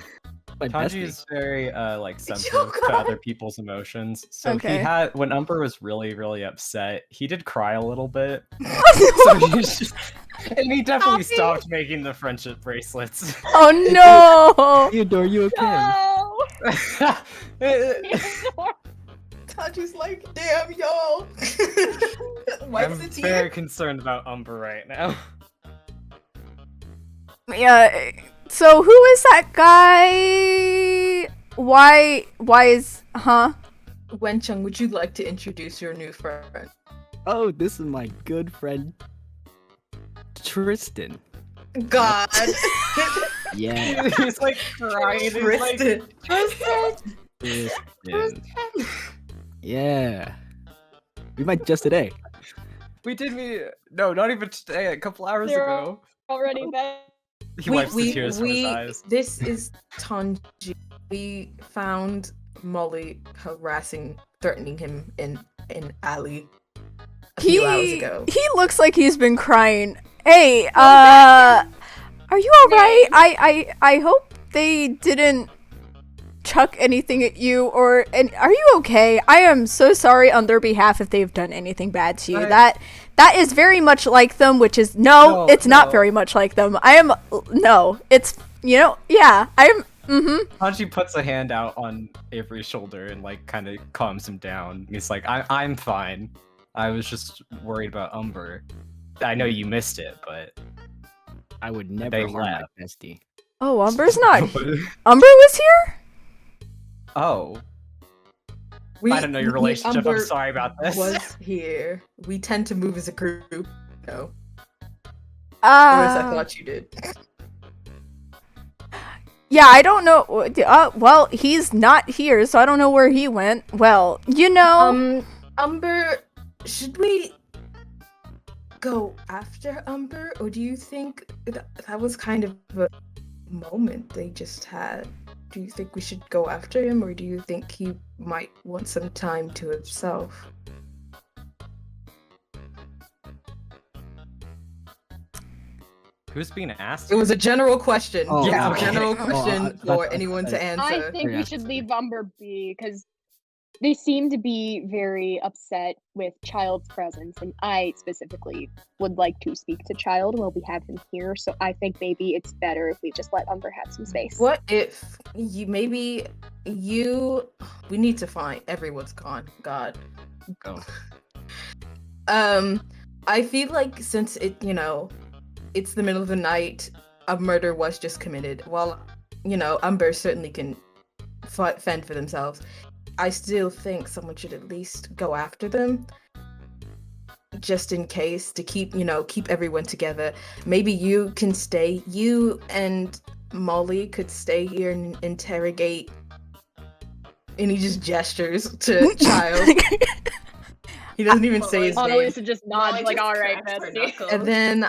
Tanji is very like sensitive to other people's emotions. So Okay. he had, when Umber was really, really upset, he did cry a little bit. And he definitely stopped making the friendship bracelets. Oh no! Theodore, you okay? No! Tanji's like, damn y'all. I'm very concerned about Umber right now. Yeah, so who is that guy? Why is, Wencheng, would you like to introduce your new friend? Oh, this is my good friend Tristan. God. Yeah. He's like crying. Tristan. Tristan. Yeah. We met just today. We did meet. No, not even today. A couple hours They're ago. Already back. He wipes the tears from his eyes. This is Tanji. We found Molly harassing, threatening him in alley a few hours ago. He looks like he's been crying. Hey, are you alright? I hope they didn't chuck anything at you, and are you okay? I am so sorry on their behalf if they've done anything bad to you. That is very much like them, which is it's not very much like them. It's Hanji puts a hand out on Avery's shoulder and like kind of calms him down. He's like, I'm fine. I was just worried about Umber. I know you missed it, but I would never harm my bestie. Oh, Umber's not. Umber was here? Oh. I don't know your relationship. Umber I'm sorry about this. Was here. We tend to move as a group. No. Or as I thought you did. Yeah, I don't know. Well, he's not here, so I don't know where he went. Well, Umber, should we go after Umber, or do you think that was kind of a moment they just had? Do you think we should go after him, or do you think he might want some time to himself? Who's being asked? It was a general question. Oh, yeah, A okay. general question for anyone to I answer. think we should leave Umber be because they seem to be very upset with Childe's presence, and I specifically would like to speak to Childe while we have him here. So I think maybe it's better if we just let Umber have some space. What if we need to find everyone's gone. God. Oh. I feel like since it's the middle of the night, a murder was just committed. While, Umber certainly can fend for themselves, I still think someone should at least go after them, just in case, to keep everyone together. Maybe you and Molly could stay here and interrogate. And he just gestures to Childe. He doesn't even say his name. Annalisa just nods Molly like, just all right, cracks her bestie. knuckles. And then no.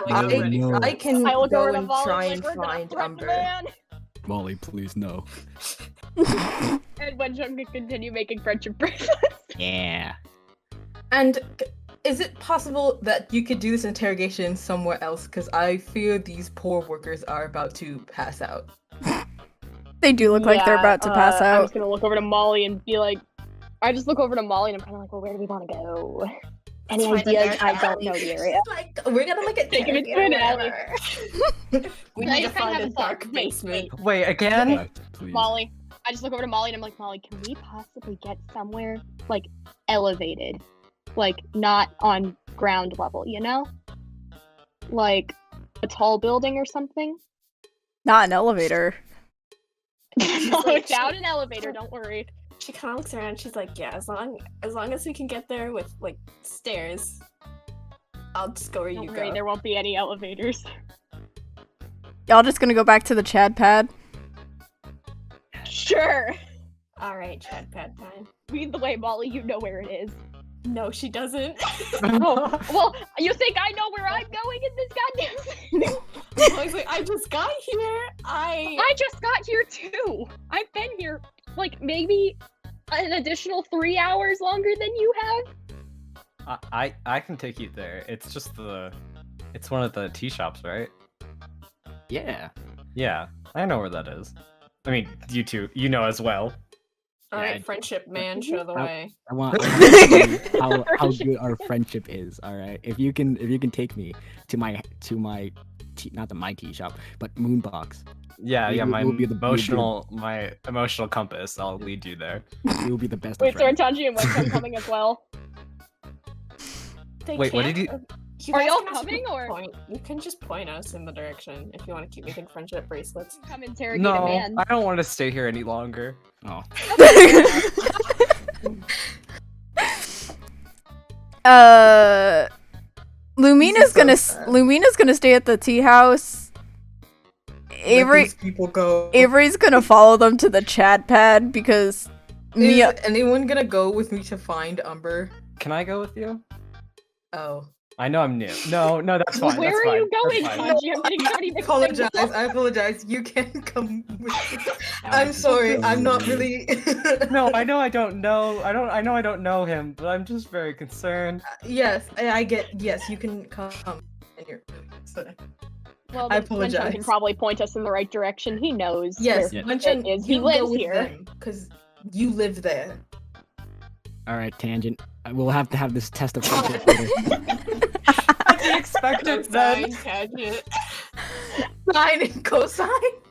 I can I look go over to and Molly try like, and we're gonna find prep the Umber. man. Molly, please no. And Wenchung can continue making friendship bracelets. Yeah. And is it possible that you could do this interrogation somewhere else? Because I fear these poor workers are about to pass out. They do look like they're about to pass I'm out. just gonna look over to Molly and be like, I just look over to Molly and I'm kind of like, well, where do we want to go? Any Let's find a ideas? dark I don't alley. know the area. Like, we're gonna look at Take him into an alley. We Can I need to just kinda find a have a thought? dark basement. Wait, again? Yeah, please. Molly. I just look over to Molly and I'm like, Molly, can we possibly get somewhere, like, elevated? Like, not on ground level, Like, a tall building or something? Not an elevator. No, like, without an elevator, don't worry. She kind of looks around and she's like, yeah, as long as we can get there with, like, stairs, I'll just go where Don't you worry, go. there won't be any elevators. Y'all just gonna go back to the Chad pad? Sure. Alright, Chad Pad time. Lead the way, Molly, you know where it is. No, she doesn't. Oh, well, you think I know where I'm going in this goddamn thing? I was like, I just got here. I just got here too. I've been here, like, maybe an additional 3 hours longer than you have. I can take you there. It's just it's one of the tea shops, right? Yeah. Yeah, I know where that is. I mean, you two, you know as well. Alright, friendship man, show the way. I want to see how good our friendship is. All right. If you can take me to my tea, not my tea shop, but Moonbox. Yeah, You yeah, my will be the- emotional compass. I'll lead you there. You will be the best. Wait, of so are friends. Tanji and Wenchung coming as well? They Wait, what can't- did you- Are guys y'all can also coming, or- point? You can just point us in the direction if you want to keep making friendship bracelets. Come interrogate a No, man. I don't want to stay here any longer. Oh. Lumina's so gonna sad. Lumina's gonna stay at the tea house. Let these people go. Avery's gonna follow them to the Chad pad because Is Mia. anyone gonna go with me to find Umber? Can I go with you? Oh. I know I'm new. No, that's fine. Where that's are you fine, going, that's fine. Tanji? I'm getting so many mixed Apologize. signals. I apologize. You can come with me. I'm sorry. I'm not really. No, I know I don't know. I know I don't know him, but I'm just very concerned. Yes, I get. Yes, you can come. And you're. Sorry. Well, I Wenchung apologize. can probably point us in the right direction. He knows. Yes, where Wenchung, it is. you He go lives with here. because you live there. All right, Tangent. We'll have to have this test of friendship later. What do you expect it then? Tangent. Sine and cosine.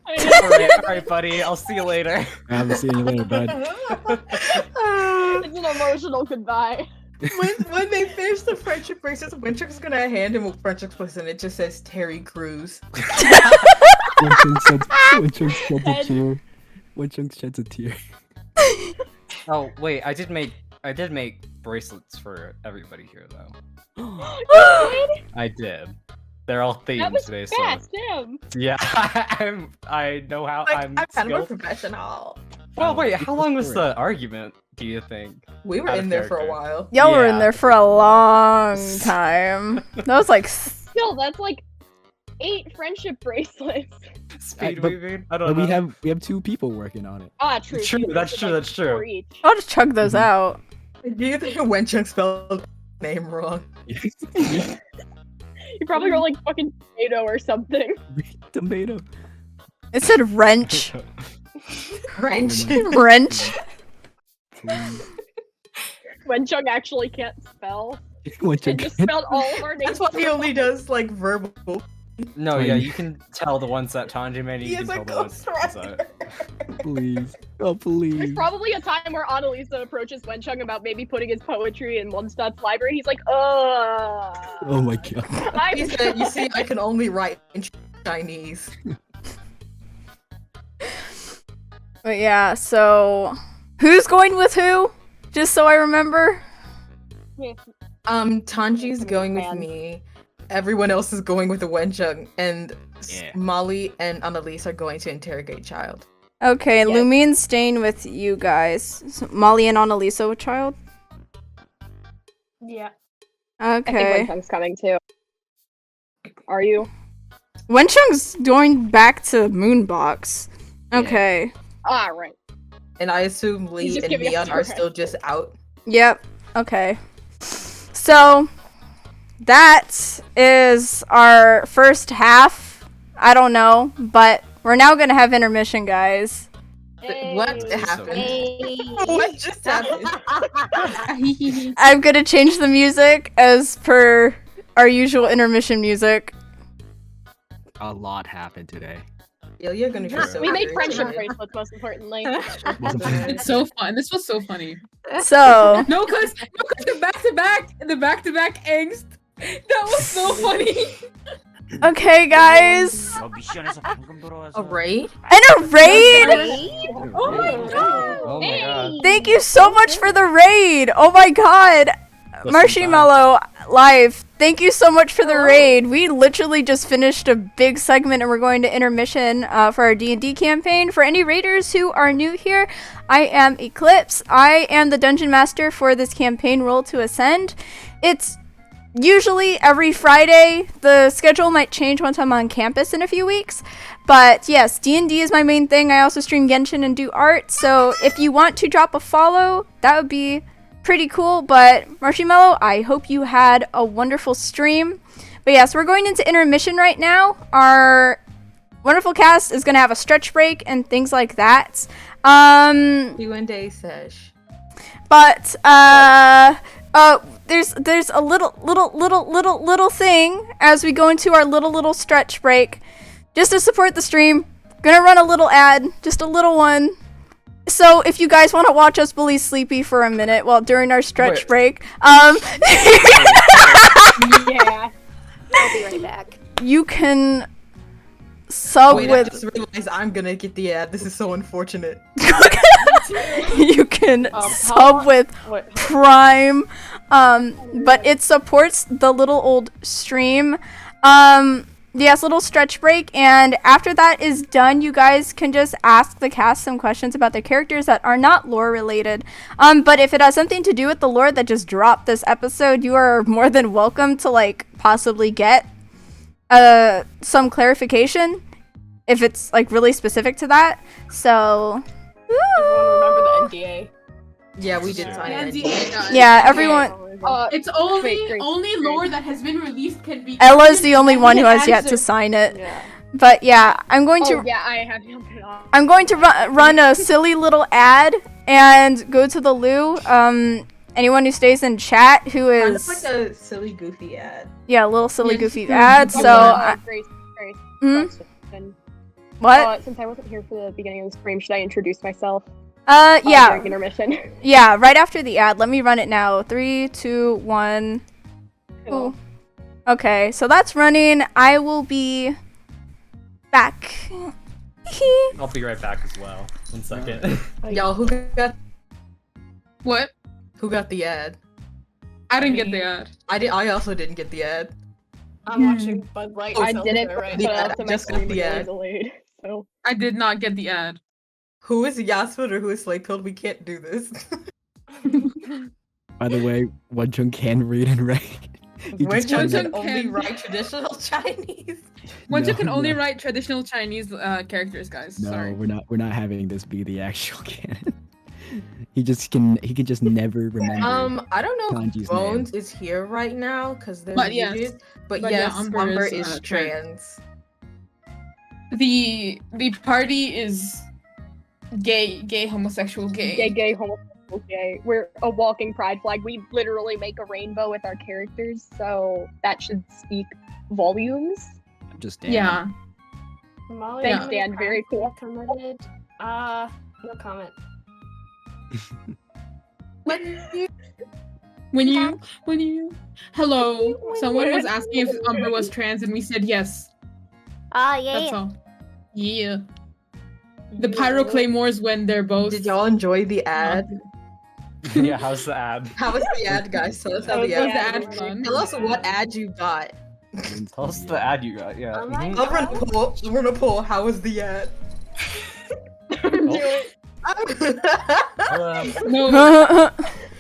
Alright, buddy. I'll see you later. I'll see you later, bud. It's an emotional goodbye. when they finish the friendship bracelets, Winchuk's gonna hand him a friendship bracelet and it just says Terry Crews. Winchung sheds a tear. Winchung sheds a tear. Oh wait, I did make bracelets for everybody here though. I did. They're all That themed was based fast, Tim. on. Yeah, I know how Like, I'm I'm kind of a skilled. professional. Well, wait, how long was the argument, do you think? We were Out of in there for a character. while. Y'all were in Yeah. there for a long time. That was like Still, that's like 8 friendship bracelets. Speed but- weaving? I don't But know. we have 2 people working on it. Ah, true. True, you that's did, true, like, that's true. 4 each. I'll just chug those out. Do you think Wenchuk spelled name wrong? You probably wrote like fucking tomato or something. Tomato. It said wrench. Wrench. Wrench. When Chung actually can't spell. What And just spelled all of our names. That's why he only does like verbal. No, yeah, you can tell the ones that Tanji made. He You is can a tell the ones ghostwriter. Please. Oh, There's please. probably a time where Annalisa approaches Wenchung about maybe putting his poetry in Mondstadt's library. And he's like, Oh my god. He said, "You see, I can only write in Chinese." But yeah, so who's going with who? Just so I remember. Tanji's going with Man. me. Everyone else is going with the Wenchuk, and Yeah. Molly and Annalise are going to interrogate Childe. Okay, Yes. Lumine's staying with you guys. So Molly and Annalisa with Child? Yeah. I think Okay. Wenchung's coming too. Are you? Wenchung's going back to Moonbox. Okay. Ah, right. And I assume He's Lee just and giving us Neon are directions. still just out. Yep. Okay. So that is our first half. I don't know, but we're now gonna have intermission, guys. What Hey. happened? What just happened? I'm gonna change the music as per our usual intermission music. A lot happened today. You're gonna be True. so We made irritated. friendship bracelets, most importantly. It's so fun. This was so funny. So No, cause the back-to-back angst. That was so funny. okay, guys. A raid? And a raid! Oh my god. Oh my god. Thank you so much for the raid! Oh my god! Marshmallow Live, thank you so much for the raid. We literally just finished a big segment and we're going to intermission for our D&D campaign. For any raiders who are new here, I am Eclipse. I am the Dungeon Master for this campaign, Roll to Ascend. It's usually every Friday. The schedule might change once I'm on campus in a few weeks. But yes, D&D is my main thing. I also stream Genshin and do art. So if you want to drop a follow, that would be pretty cool. But Marshmallow, I hope you had a wonderful stream. But yes, we're going into intermission right now. Our wonderful cast is going to have a stretch break and things like that. Q&A sesh. But there's a little thing as we go into our little stretch break. Just to support the stream, gonna run a little ad, just a little one. So if you guys want to watch us bully Sleepy for a minute while during our stretch Wait. break, Yeah. I'll be right back. you can sub Wait, I with just realized I'm gonna get the ad. This is so unfortunate. you can how sub with What? Prime, but it supports the little old stream. Yes, little stretch break, and after that is done, you guys can just ask the cast some questions about their characters that are not lore related. But if it has something to do with the lore that just dropped this episode, you are more than welcome to like possibly get some clarification if it's like really specific to that. So Everyone remember the NDA. Yeah, we did Sure. sign an NDA, NDA. guys. yeah, everyone. It's only Great. lore that has been released can be. Ella's the only and one we who can has yet to answer- sign it. Yeah. But yeah, I'm going to Oh, yeah, I have jumped it off. I'm going to run a silly little ad and go to the loo. Anyone who stays in chat who Kind is of like a silly, goofy ad. yeah, a little silly Yes. goofy ad. So Grace, hmm? question. what? Since I wasn't here for the beginning of the stream, should I introduce myself? During Yeah, intermission. yeah. Right after the ad. Let me run it now. 3, 2, 1. Cool. Ooh. Okay, so that's running. I will be back. I'll be right back as well. 1 second. Y'all, who got What? the ad? I didn't get the ad. I also didn't get the ad. I'm watching Bud Light. I sell didn't there right the put it ad, up to my just got screen the because it ad. was delayed. So I did not get the ad. Who is Yasmin or who is Slaypill? We can't do this. By the way, Wonchun can read and write. You just Wenchun can't- can only can- write traditional Chinese. Once you No, can only no. write traditional Chinese characters, guys. No, Sorry. we're not having this be the actual canon. He can just never remember. I don't know Kanji's if Bones is here right now because they're But yes. muted. But But yeah, yes, Umber Umber is, is trans. The party is gay, homosexual, gay. Gay, homosexual, gay. We're a walking pride flag. We literally make a rainbow with our characters, so that should speak volumes. Just damn. Yeah. Molly, Thanks, how many Dan. Very crimes cool. Committed? No comment. When you hello, someone was asking if Umber was trans and we said yes. Ah, yeah. That's all. Yeah. The pyro claymores when they're both. Did y'all enjoy the ad? Yeah, how's the ad? How was the ad, guys? Tell us how Was the the ad. ad fun? Tell us what ad you got. Tell us the ad you got. Yeah. Oh my mhm. I'll run a poll. We're gonna poll. How was the ad? Hello. No,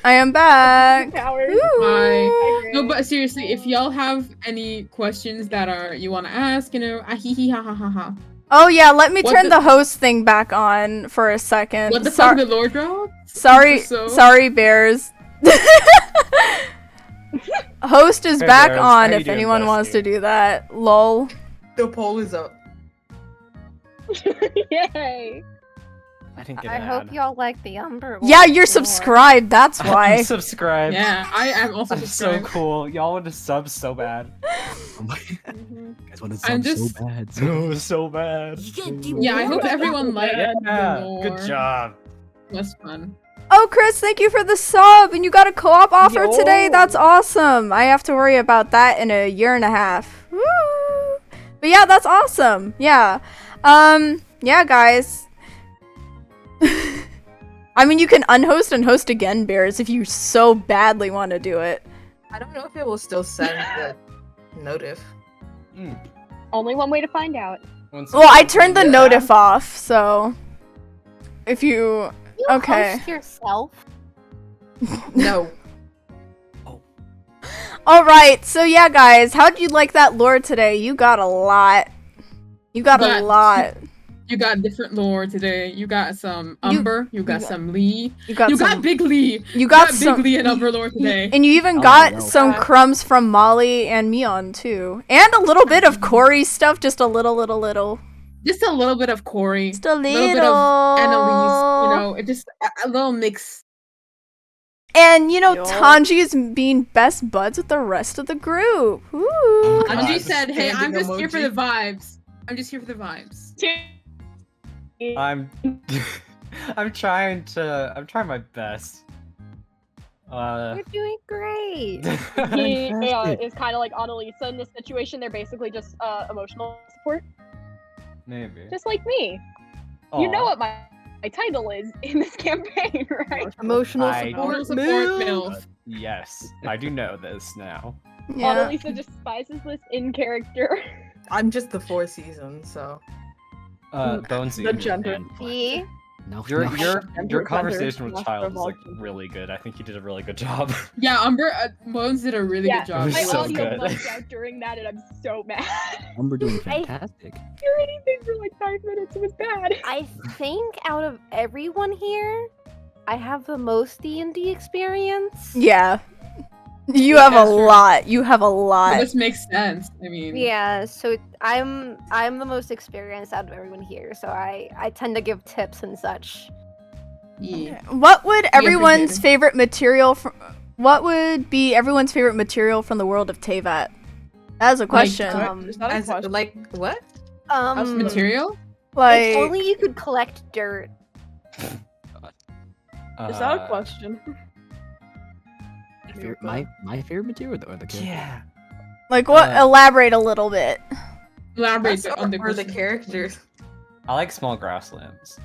I am back. Coward. Hi. No, but seriously, if y'all have any questions that are you want to ask, ha ha ha ha. Oh yeah, let me What turn the- the host thing back on for a second. What the fuck did Lord draw? Sorry, So- sorry, bears. Host is Hey, back Bears, on how you if doing, anyone wants to bestie? do that. Lol. The poll is up. Yay! I didn't get I an hope ad. y'all like the Umber. Yeah, Lord you're more. subscribed. That's why. I'm subscribed. Yeah, I am also I'm so subscribed. cool. Y'all want to sub so bad. Oh my Mhm. guys want to I'm sub just- so bad. No, so bad. Yeah, I hope everyone liked Yeah, the lore. good job. It was fun. Oh, Chris, thank you for the sub, and you got a co-op offer today. That's awesome. I have to worry about that in a year and a half. Woo! But yeah, that's awesome. Yeah, yeah, guys. I mean, you can unhost and host again, Bears, if you so badly want to do it. I don't know if it will still send the notif. Only one way to find out. Well, I turned the notif off, so if you You Okay. host yourself. No. All right, so yeah, guys, how'd you like that lore today? You got a lot. You got a Got- lot. You got different lore today. You got some Umber. You got got- some Lee. You got You some. got Big Lee. You got Big some. Lee and Umber lore today. And you even Oh, got no. some crumbs from Molly and Mion too, and a little bit of Corey's stuff, just a little. Just a little bit of Corey. Just a little bit of Annalise. You know, it just a little mix. And you know, Yo. Tanji is being best buds with the rest of the group. Ooh. God. Anji said, "Hey, I'm Standing just here for the emoji. vibes. I'm just here for the vibes." I'm I'm trying my best. You're doing great. He Fantastic. is kind of like Annalisa in this situation. They're basically just emotional support, Maybe. just like me. You Aw. know what my title is in this campaign, right? Emotional I- support. Support MILF. Yes, I do know this now. Yeah. Annalisa despises this in character. I'm just the 4 seasons, so. Bonesy. The gender. See? No, Your no. your Gender conversation with master Childe of was like all. really good. I think you did a really good job. Yeah, Umber Bones did a really Yeah, good job. was my so audio good. bugged out during that, and I'm so mad. Umber doing I- fantastic. Hear anything for like 5 minutes? It was bad. I think out of everyone here, I have the most D&D experience. Yeah. You have a Yeah, sure. lot. You have a But lot. this makes sense. I mean, Yeah, so I'm the most experienced out of everyone here, so I tend to give tips and such. yeah. What would everyone's appreciate it. favorite material from? What would be everyone's favorite material from the world of Teyvat? That is a question. Is that a As, question? like, what? Material? Like, if only you could collect dirt. Is that a question? My favorite material or the character? Yeah. like what? Elaborate a little bit. Elaborate That's on the for the question. characters. I like small grasslands.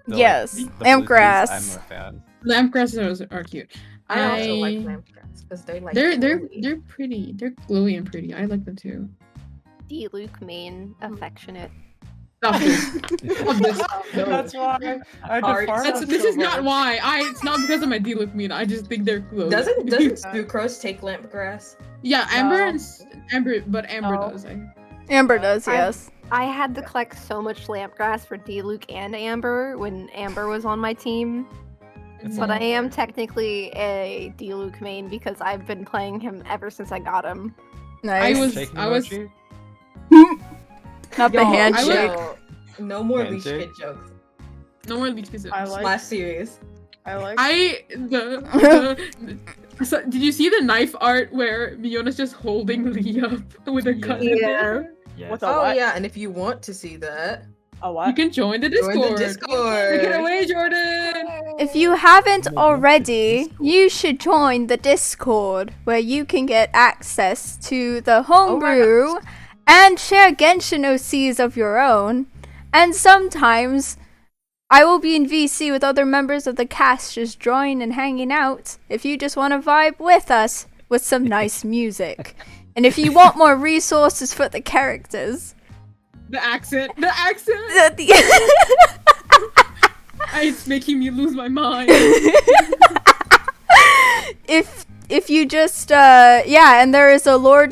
Yes, the lamp blue grass. trees, I'm a fan. Lampgrasses are cute. I also like lampgrass because they're like. They're glowy. pretty. They're glowy and pretty. I like them too. D. Luke main affectionate. Stop this. Stop this. No. That's why I had to Art. farm That's, up this so is not much. why. It's not because of my D-look mean. I just think they're close. Doesn't Sucrose take lamp grass? Yeah, Amber No. and Amber, but Amber No. does. Amber does, I- yes. I had to collect so much lamp grass for D-Luke and Amber when Amber was on my team. But I am technically a D-Luke main because I've been playing him ever since I got him. Nice. Shaking I was- emoji? Not the Yo, handshake. No more leash Handshake? kid jokes. No more leech kisses. I like. Slash series. I like. So, did you see the knife art where Miona's just holding Lee up with a cut? in there? Yes. What's a Oh what? yeah, and if you want to see that, A You what? can join the Discord. join the Discord. Take it away, Jordan. If you haven't already, you should join the Discord, where you can get access to the homebrew and share Genshin OCs of your own. And sometimes I will be in VC with other members of the cast just joining and hanging out if you just want to vibe with us with some nice music. And if you want more resources for the characters, The accent. The accent. It's making me lose my mind. if you just and there is a lore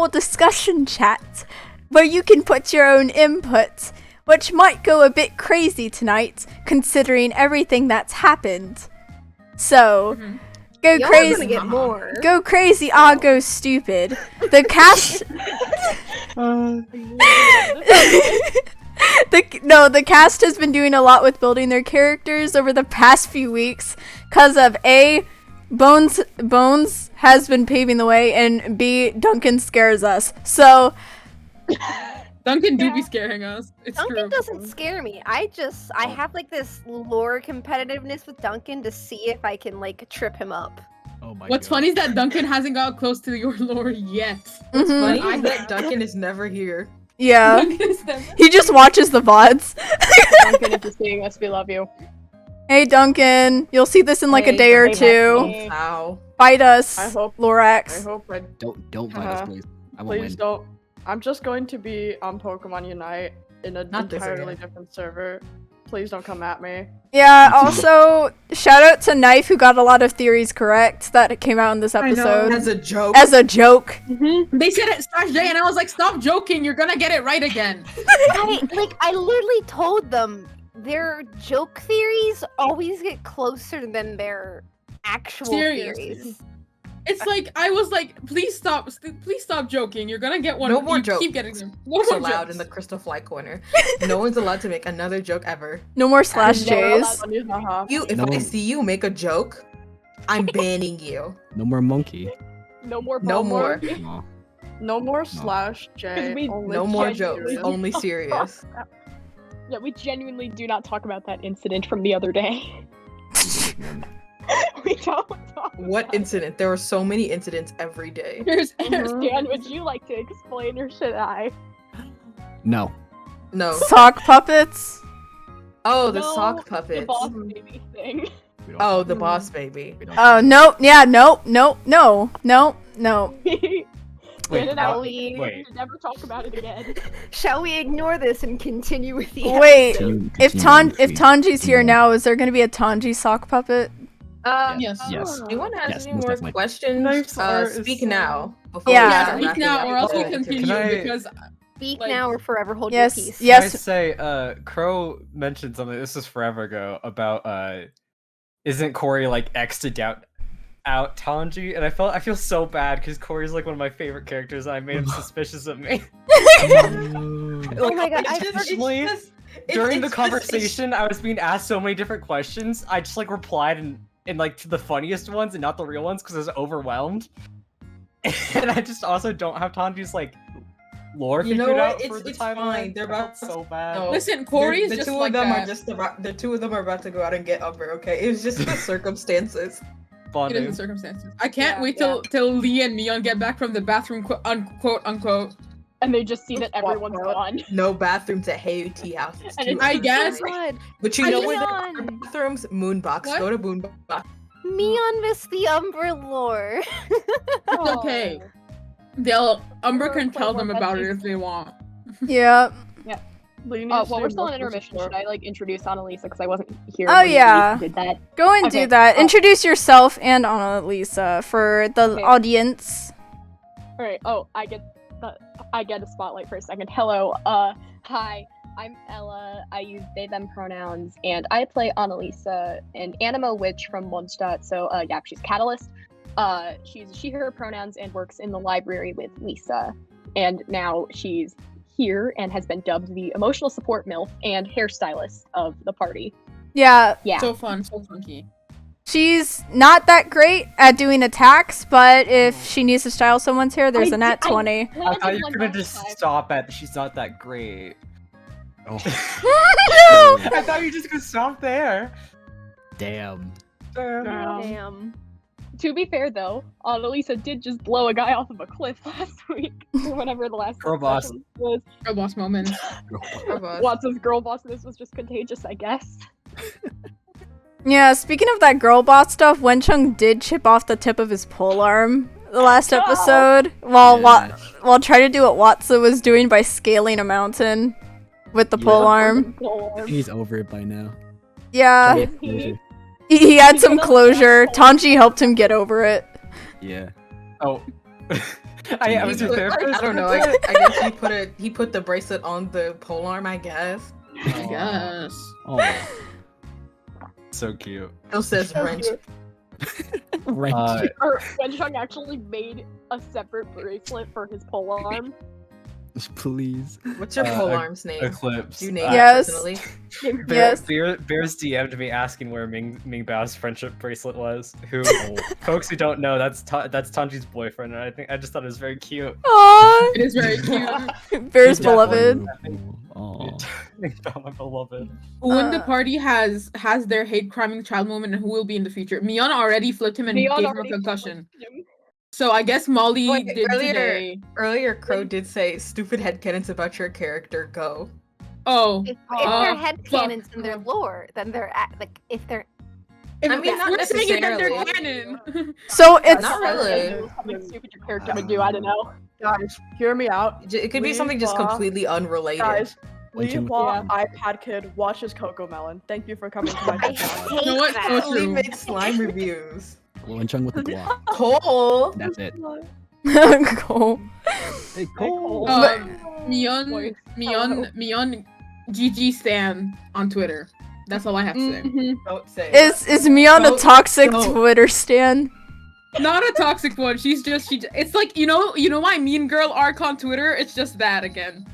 discussion chat where you can put your own input, which might go a bit crazy tonight considering everything that's happened. So go Y'all are crazy. gonna get more. Go crazy, go stupid. The cast the cast has been doing a lot with building their characters over the past few weeks because of A, Bones has been paving the way, and B, Duncan scares us. So Duncan do be scaring us. It's Duncan true. doesn't scare me. I have like this lore competitiveness with Duncan to see if I can like trip him up. Oh my What's God. funny is that Duncan hasn't got close to your lore yet. What's Mhm. funny is that Duncan is never here. yeah, Duncan is never- he just watches the VODs. Duncan, if you're seeing us, we love you. Hey Duncan, you'll see this in like a Hey, day or hey, two. Hey. How? Fight us, I hope- I Lorax. hope I. Don't fight us, please. I won't Please win. don't. I'm just going to be on Pokemon Unite in an Not this entirely again. different server. Please don't come at me. Yeah, also, shout out to Knife who got a lot of theories correct that came out in this I know. episode. As a joke. As a joke. They said it /J and I was like, stop joking, you're gonna get it right again. I literally told them their joke theories always get closer than their actual Seriously. theories. It's like I was like, please stop joking. You're gonna get one. No more you jokes. Keep getting them. No so more loud jokes. in the Crystal Fly corner. No one's allowed to make another joke ever. No more slash J's. Haha. If No I one- see you make a joke, I'm banning you. No more monkey. No more. No Paimon. more. Aw. No more slash J. we- Only No more genuinely- jokes. Only serious. Yeah, we genuinely do not talk about that incident from the other day. We don't talk What about incident? There are so many incidents every day. Here's it. Dan, would you like to explain, or should I? No. No. Sock puppets. Oh, the No, sock The puppets. boss baby thing. We don't- Oh, the boss baby. we don't- Oh, no. Yeah, no. Wait, Dan and what? I Wait. should never talk about it again. Shall we ignore this and continue with the Wait. Continue- If continue, please. Tanji's here Continue. now, is there gonna be a Tanji sock puppet? yes. Yes. Anyone has Yes, any most more definitely. questions? Knife's art is Speak so- now. Before Yeah. we Yeah, start speak wrapping now up or else we the continue Can I- because Speak Like- now or forever hold Yes, your peace. Can I yes. say, Crow mentioned something. This was forever ago about isn't Corey like X'd out Tanji? And I feel so bad because Corey's like one of my favorite characters, and I made him suspicious of me. Oh my god, I've heard Additionally, during the conversation, I was being asked so many different questions. I just like replied in like to the funniest ones and not the real ones because I was overwhelmed. And I just also don't have Tanji's like lore You know figured what? out for the It's timeline. fine. They're I felt about so bad. No. listen, Corey is the just two like of them that. are just about the two of them are about to go out and get Umber. Okay, it was just the circumstances. It is Bonding. the circumstances. I can't Yeah, wait till Lee and Mion get back from the bathroom, quote unquote. And they just see that everyone's What? gone. No bathrooms at Hey tea house. It's And too it's- I early. guess. God, But you I know where there yawn. are bathrooms? Moonbox. What? Go to Moonbox. Mion missed the Umber lore. It's okay. Umber can tell them about it if they want. Yeah. While we're still in intermission, should I like introduce Annalisa because I wasn't here Oh, when you yeah. did that? Go and Okay, do that. oh. Introduce yourself and Annalisa for the Okay. audience. All right. Oh, I get a spotlight for a second. Hello. Hi. I'm Ella. I use they them pronouns, and I play Annalisa, an animo witch from Mondstadt. So yeah, she's Catalyst. She's she her pronouns and works in the library with Lisa, and now she's here and has been dubbed the emotional support MILF and hairstylist of the party. Yeah. Yeah. So fun, so funky. She's not that great at doing attacks, but if she needs to style someone's hair, there's a nat 20. I thought you were gonna just stop at she's not that great. Oh, No! I thought you were just gonna stop there. damn. Damn. To be fair, though, Annalisa did just blow a guy off of a cliff last week, or whenever the last Girl boss. session was. Girl boss moment. Watson's girl boss. This was just contagious, I guess. Yeah, speaking of that girl bot stuff, Wenchung did chip off the tip of his polearm the last episode while while trying to do what Watson was doing by scaling a mountain with the Yeah. polearm. He's over it by now. Yeah, Closure. he had some closure. Tanji helped him get over it. Yeah. Oh. I was your therapist. I don't know. I guess he put the bracelet on the polearm. I guess. Yes. Oh, So cute. Still says wrench. right. Or Wenchung actually made a separate bracelet for his polearm. Please. What's your polearm's name? Eclipse. Do you name Yes. it personally? Yes. Bears DM'd me asking where Ming Bao's friendship bracelet was. Who, folks who don't know, that's Tanji's boyfriend, and I just thought it was very cute. Aww, It is very cute. Bear's Yeah. beloved. Oh. Ming Bao, my beloved. When the party has their hate criming child moment, and who will be in the future? Mion already flipped him and Neon gave him a already concussion. flipped him. So I guess Molly Wait, did earlier- today. Earlier, Crow did say stupid headcanons about your character. Go. Oh, If Oh, they're headcanons fuck. in their lore, then they're like if they're I mean, mean, not we're saying it that they're necessarily. canon. So it's Not really. Something stupid your character would do. I don't know. Guys, hear me out. It could be Leave something just Law- completely unrelated. Guys, Wenchung- Leave Law iPad Kid watches Coco Melon. Thank you for coming to my I channel. hate know what? that. Oh, Only true. make slime reviews. Wenchung with the guac. Cole. That's it. cool. Hey, Cole. Mion, GG Stan on Twitter. That's all I have to say. Mhm. Don't say. Is Mion a Don't- toxic don't. Twitter stan? Not a toxic one. It's like you know my Mean Girl arc on Twitter. It's just that again.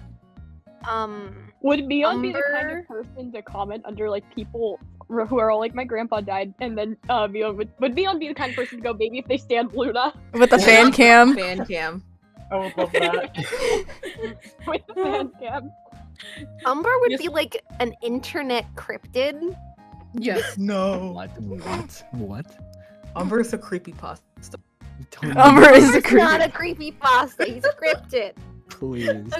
Would Mion be the kind Umber? of person to comment under like people who are all like, my grandpa died, and then Mion would Mion be the kind of person to go, maybe if they stand Luna With the fan cam? Fan cam. I would love that. with the fan cam? Umber would Yes. be like an internet cryptid. Yes. No. What? Umber's a creepypasta. Umber is a Umber's not a creepy. creepy pasta. He's scripted. Please.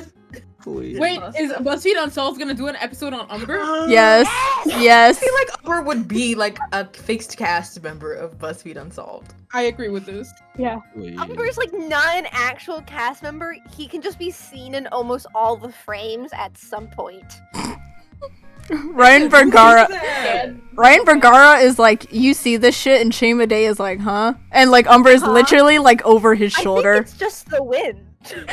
Please. Wait, is BuzzFeed Unsolved gonna do an episode on Umber? Yes. Yes. I feel like Umber would be like a fixed cast member of BuzzFeed Unsolved. I agree with this. Yeah. Please. Umber's like not an actual cast member. He can just be seen in almost all the frames at some point. Ryan Vergara. And Ryan Vergara is like, you see this shit, and Shame Day is like, huh? And like Umber is Huh? literally like over his I shoulder. think it's just the wind.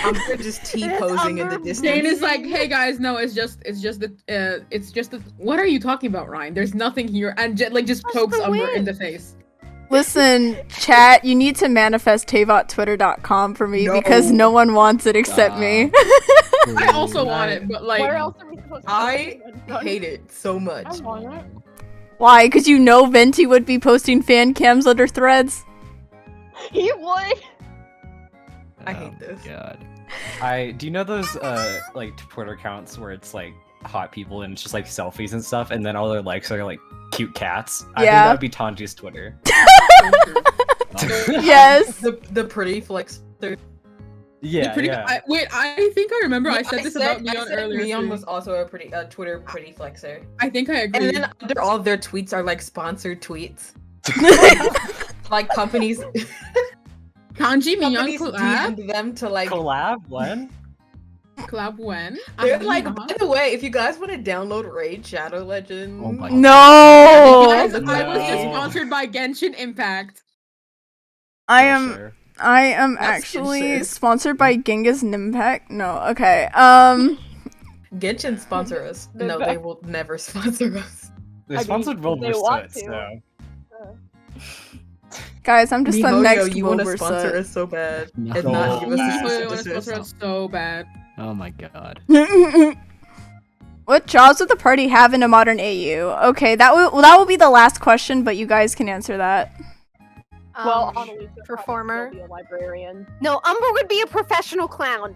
Umber just T-posing in the Umber. distance. Dane is like, hey guys, no, it's just the. What are you talking about, Ryan? There's nothing here, and just Just pokes the Umber in wind. the face. Listen, chat, you need to manifest tavot.twitter.com for me because no one wants it except me. I also want it, but like, where else are we supposed to I go? hate it so much. I want it. Why? Because you know Venti would be posting fan cams under threads? He would. I hate this. God. Do you know those like Twitter accounts where it's like hot people and it's just like selfies and stuff, and then all their likes are like cute cats? I think Yeah. that would be Tanji's Twitter. Yes. The pretty flex. Yeah, yeah. Wait, I think I remember I said this about I Mion said earlier. Mion too. was also a pretty Twitter pretty flexer. I think I agree. And then under all of their tweets are like sponsored tweets. Like companies Kanji Mion companies collab? DM'd them to like Collab? When? Club when? They're like, by the way, if you guys want to download Raid Shadow Legends, Oh my No! Guys, Look I like was just that. sponsored by Genshin Impact. I I'll am share. I am That's actually Genshin. sponsored by Genghis Impact. No, okay. Genshin sponsor us. The No, best- they will never sponsor us. They I mean, sponsored World they War want Soot, to. so. Guys, I'm just the Mihoyo, next you want to Wilbur sponsor set. us so bad, No. and not give us No. a You cease want to and sponsor us desist. so bad. Oh my god. What jobs would the party have in a modern AU? Okay, that will be the last question, but you guys can answer that. Well, Um, Annalise would performer. probably still be a librarian. No, Umber would be a professional clown.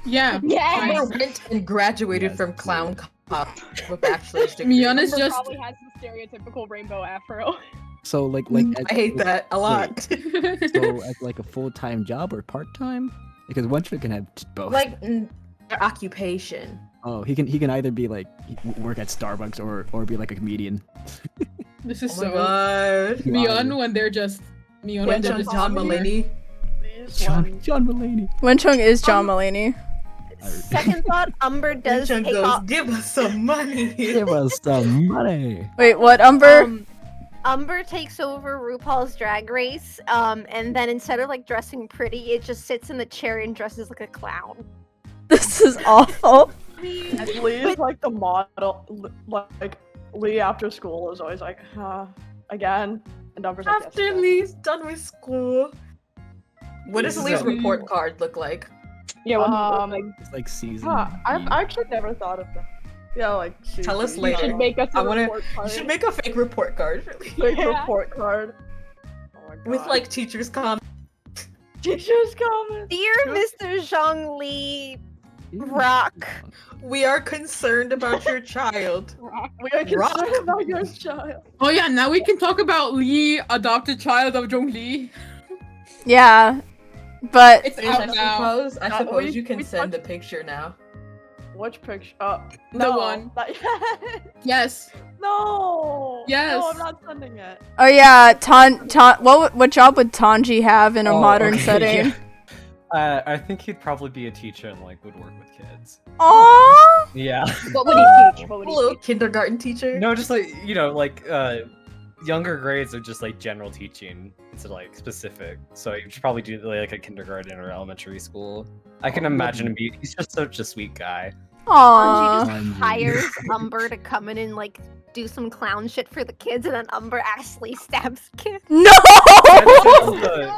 Yeah. Yes! Umber went and graduated Yes. from clown cop with a bachelor's degree. Mion is Amber just. probably has the stereotypical rainbow afro. So like I hate that a lot. So as like a full-time job or part-time? Because one chick can have both. Like their occupation. Oh, he can either be like work at Starbucks or be like a comedian. This is Oh my so. god. Mion when they're just. Mion when they're Wenchun just. John Mulaney. John Mulaney. Wenchung is John Mulaney. Second thought, Umber does Wenchun take goes, off. give us some money. Give us some money. Wait, what, Umber? Umber takes over RuPaul's Drag Race, and then instead of like dressing pretty, it just sits in the chair and dresses like a clown. This is awful. Lee is like the model. Like Lee after school is always like, again. And Umber's like, After yes, Lee's done with school. What does This Lee's is a- report card look like? yeah. When It's like season. I've actually never thought of that. Yeah, like Tell us seriously, later. You should make us a I wanna- report You card. should make a fake report card Big Yeah. report card. Oh my god. with like teachers' comments. teachers comment. Dear Mr. Zhang Li Rock, We are concerned about your child. We are Rock. concerned about your child. Oh yeah, now we can talk about Lee, adopted child of Zhongli. Yeah, but It's I out now. suppose we- you can we send talked- the picture now. Which picture? The no, one. not yet. Yes. No. Yes. No, I'm not sending it. oh yeah, what job would Tanji have in a modern setting? Yeah. I think he'd probably be a teacher and like would work with kids. Aww. Yeah. What would he teach? What would he Hello, teach? kindergarten teacher. No, just like like younger grades of just like general teaching instead of like specific. So you should probably do like a kindergarten or elementary school. I can imagine him be. He's just such a sweet guy. She Aww. just hires Umber to come in and like do some clown shit for the kids, and then Umber actually stabs the kid. No.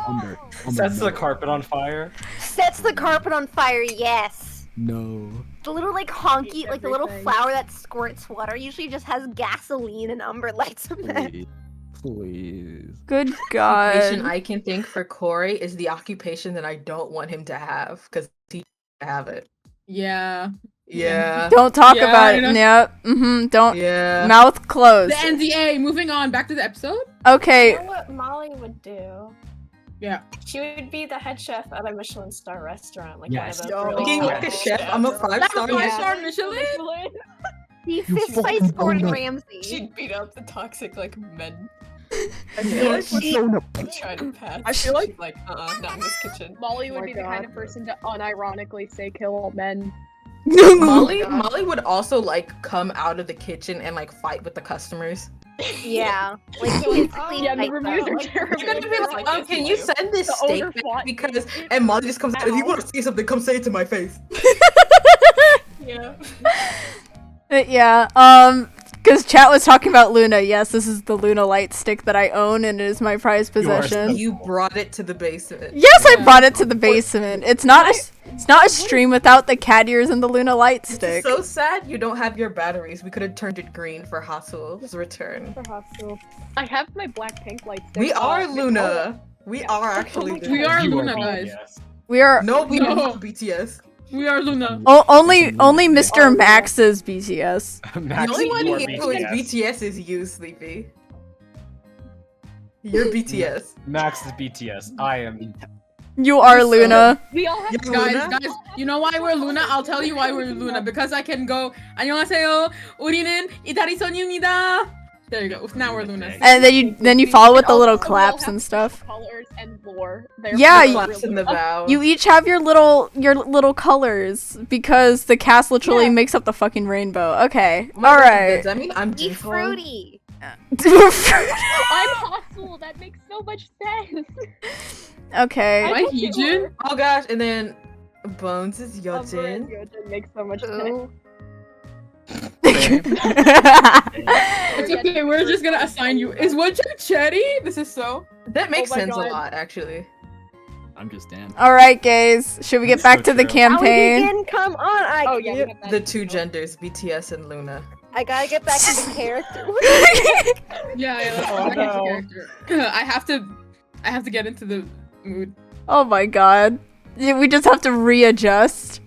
Umber. Sets no. the carpet on fire. Sets the carpet on fire, yes. No. The little like honky, like the little Everything. flower that squirts water usually just has gasoline, and Umber lights them up. Please. Please. Good Occupation God. I can think for Corey is the occupation that I don't want him to have because he have it. Yeah. Yeah. Don't talk Yeah, about you it. know- Yep. Don't. Yeah. Mouth closed. The NDA. Moving on. Back to the episode. Okay. You know what Molly would do? Yeah. She would be the head chef at a Michelin star restaurant, like Yes. one of those. Being really like a cool chef, I'm a 5-star Five chef. star Michelin. He You fist fucking fights Gordon donut. Ramsay. She'd beat up the toxic like men I feel like trying to pass. I feel like- She'd like, not in this kitchen. Molly would my be the kind God. of person to unironically say kill men. Molly would also like come out of the kitchen and like fight with the customers. Yeah, like physically Yeah, the fight reviews them. are terrible. You're gonna be like, oh, can you send this The steak owner back fought because me. and Molly just comes out. If you Ow. want to say something, come say it to my face. Yeah. Yeah. Because chat was talking about Luna. Yes, this is the Luna light stick that I own, and it is my prized You are possession. You brought it to the basement. Yes, I Yeah. brought it to the basement. It's not a stream without the cat ears and the Luna light It's stick. so sad you don't have your batteries. We could have turned it green for Hasu's return. I have my Blackpink light stick. We are it's- Luna. We are actually We Luna. are You Luna, BTS. guys. We are No, we No. are not BTS. We are Luna. only Mr. Max is BTS. Max, The only one you are who is BTS. BTS is you, Sleepy. You're BTS. Max is BTS. I am. You are Luna. We all have You're Guys, Luna? guys, you know why we're Luna? I'll tell you why we're Luna. Because I can go, 안녕하세요. 우리는 이달이 소녀입니다. There you go. Now we're Luna. And then you follow with the little Also, we all claps have and stuff. Colors and lore. Yeah, The you- claps and the vows. You each have your little colors because the cast literally Yeah. makes up the fucking rainbow. Okay, Oh my all God, right. Does that mean I'm Be default? fruity. I'm hostile. That makes so much sense. Okay. Am I Heejin? Oh gosh, and then Bones is Umber and Yojin. Yojin makes so much sense. Ooh. It's okay, we're just gonna assign you. Is what your Chetty? This is so. That makes my sense God. a lot, actually. I'm just Dan. All right, guys. Should we get That's back so to the true. Shall we campaign? begin? Come on, Oh yeah, we have that. The two genders, BTS and Luna. I gotta get back to the character. Yeah, let's Oh, go back into no. character. I have to get into the mood. Oh my god. Yeah, we just have to readjust.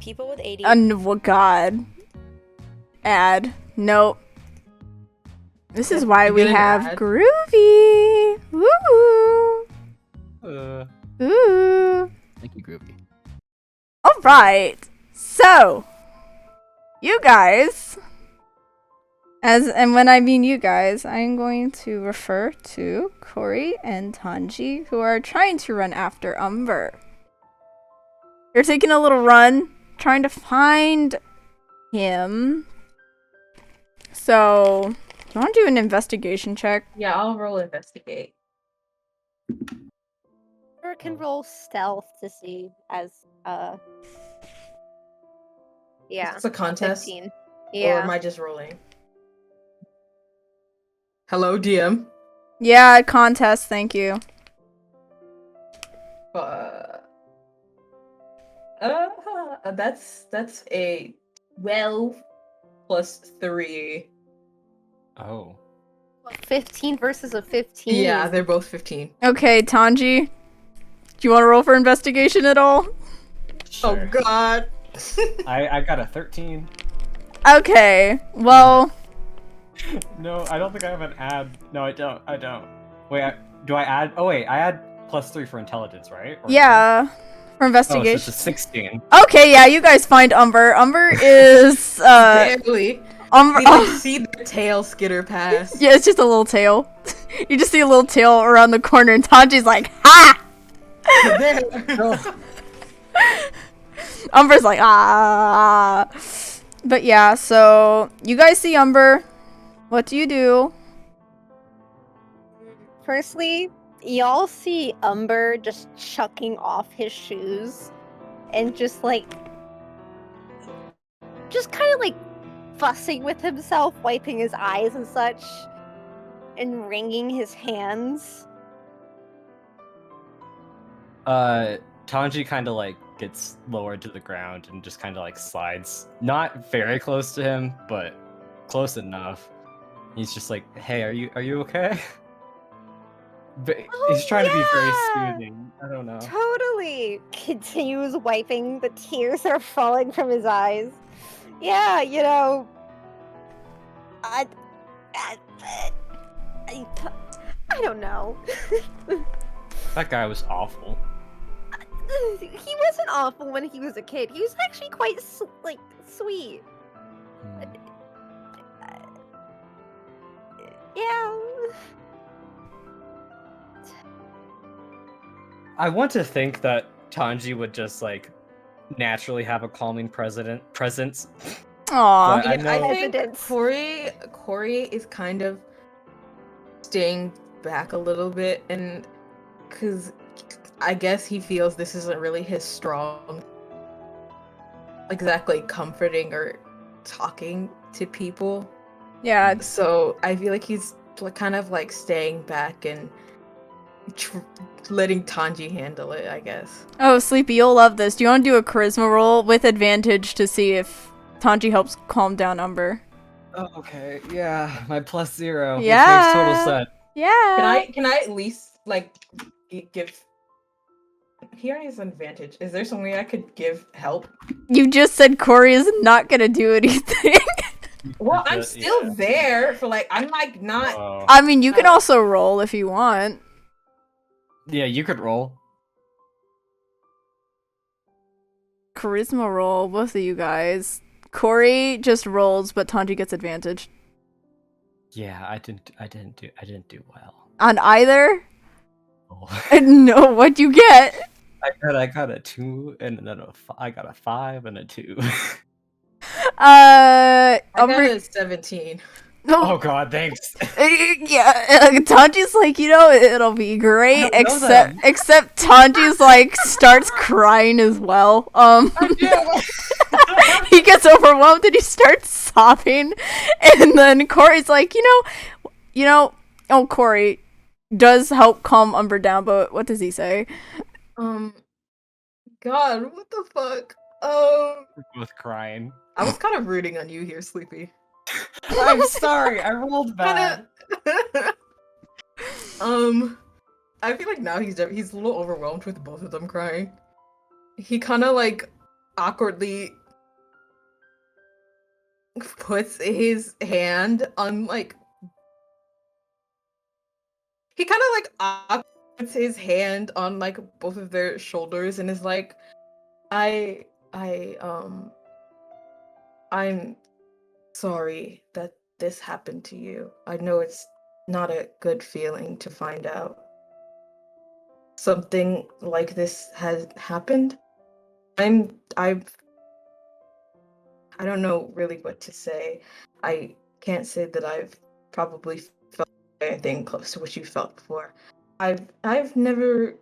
People with ADHD. Oh god. Add. Nope. This is why we Get an have ad. Groovy. Woo. Ooh. Thank you, Groovy. All right. So, you guys, and when I mean you guys, I'm going to refer to Corey and Tanji, who are trying to run after Umber. You're taking a little run, trying to find him. So, you want to do an investigation check? Yeah, I'll roll investigate. Or can roll stealth to see as yeah. It's a contest, 15. or Yeah. am I just rolling? Hello, DM. Yeah, contest. Thank you. That's a 12 plus 3. Oh. 15 versus a 15. Yeah, they're both 15. Okay, Tanji, do you want to roll for investigation at all? Sure. Oh god. I got a 13. Okay, well, No, I don't think I have an add. No, I don't. Wait, do I add? Oh wait, I add +3 for intelligence, right? Or yeah, for Oh, so investigation. it's a 16. Okay, yeah, you guys find Umber. Umber is Barely. Umber. We like see the tail skitter past. Yeah, it's just a little tail. You just see a little tail around the corner, and Tanji's like, "Ha!" There. Umber's like, "Ah." But yeah, so you guys see Umber. What do you do? Firstly, y'all see Umber just chucking off his shoes and just kind of like fussing with himself, wiping his eyes and such, and wringing his hands. Tanji kind of like gets lowered to the ground and just kind of like slides, not very close to him, but close enough. He's just like, "Hey, are you okay?" But he's trying to be very yeah. soothing. I don't know. Totally continues wiping the tears that are falling from his eyes. Yeah, you know, I don't know. That guy was awful. He wasn't awful when he was a kid. He was actually quite sweet. Yeah. I want to think that Tanji would just like naturally have a calming presence. Aw. But I I know. think Evidence. Corey is kind of staying back a little bit, and because I guess he feels this isn't really his strong, exactly comforting or talking to people. Yeah. So I feel like he's kind of like staying back and letting Tanji handle it, I guess. Oh, Sleepy, you'll love this. Do you want to do a charisma roll with advantage to see if Tanji helps calm down Umber? Oh, okay, yeah, my +0. Yeah. Which makes total sense. Yeah. Can I at least like give? He already has an advantage. Is there some way I could give help? You just said Corey is not gonna do anything. Well, I'm Yeah. still there for like I'm like not. Oh. I mean, you can also roll if you want. Yeah, you could roll. Charisma roll, both of you guys. Corey just rolls, but Tanji gets advantage. Yeah, I didn't do well. On either? Oh. No, what'd you get? I got a 2 and then I got a 5 and a 2. I got a 17. Oh god, thanks. Yeah, Tanji's like, it'll be great, I don't know except Tanji's like starts crying as well. He gets overwhelmed and he starts sobbing, and then Corey's like, oh, Corey does help calm Umber down, but what does he say? God, what the fuck? We're both crying. I was kind of rooting on you here, Sleepy. I'm sorry, I rolled bad. I feel like now he's a little overwhelmed with both of them crying. He kind of like awkwardly puts his hand on like. He kind of like puts his hand on like both of their shoulders and is like, I'm sorry that this happened to you. I know it's not a good feeling to find out something like this has happened. I don't know really what to say. I can't say that I've probably felt anything close to what you felt before. I've never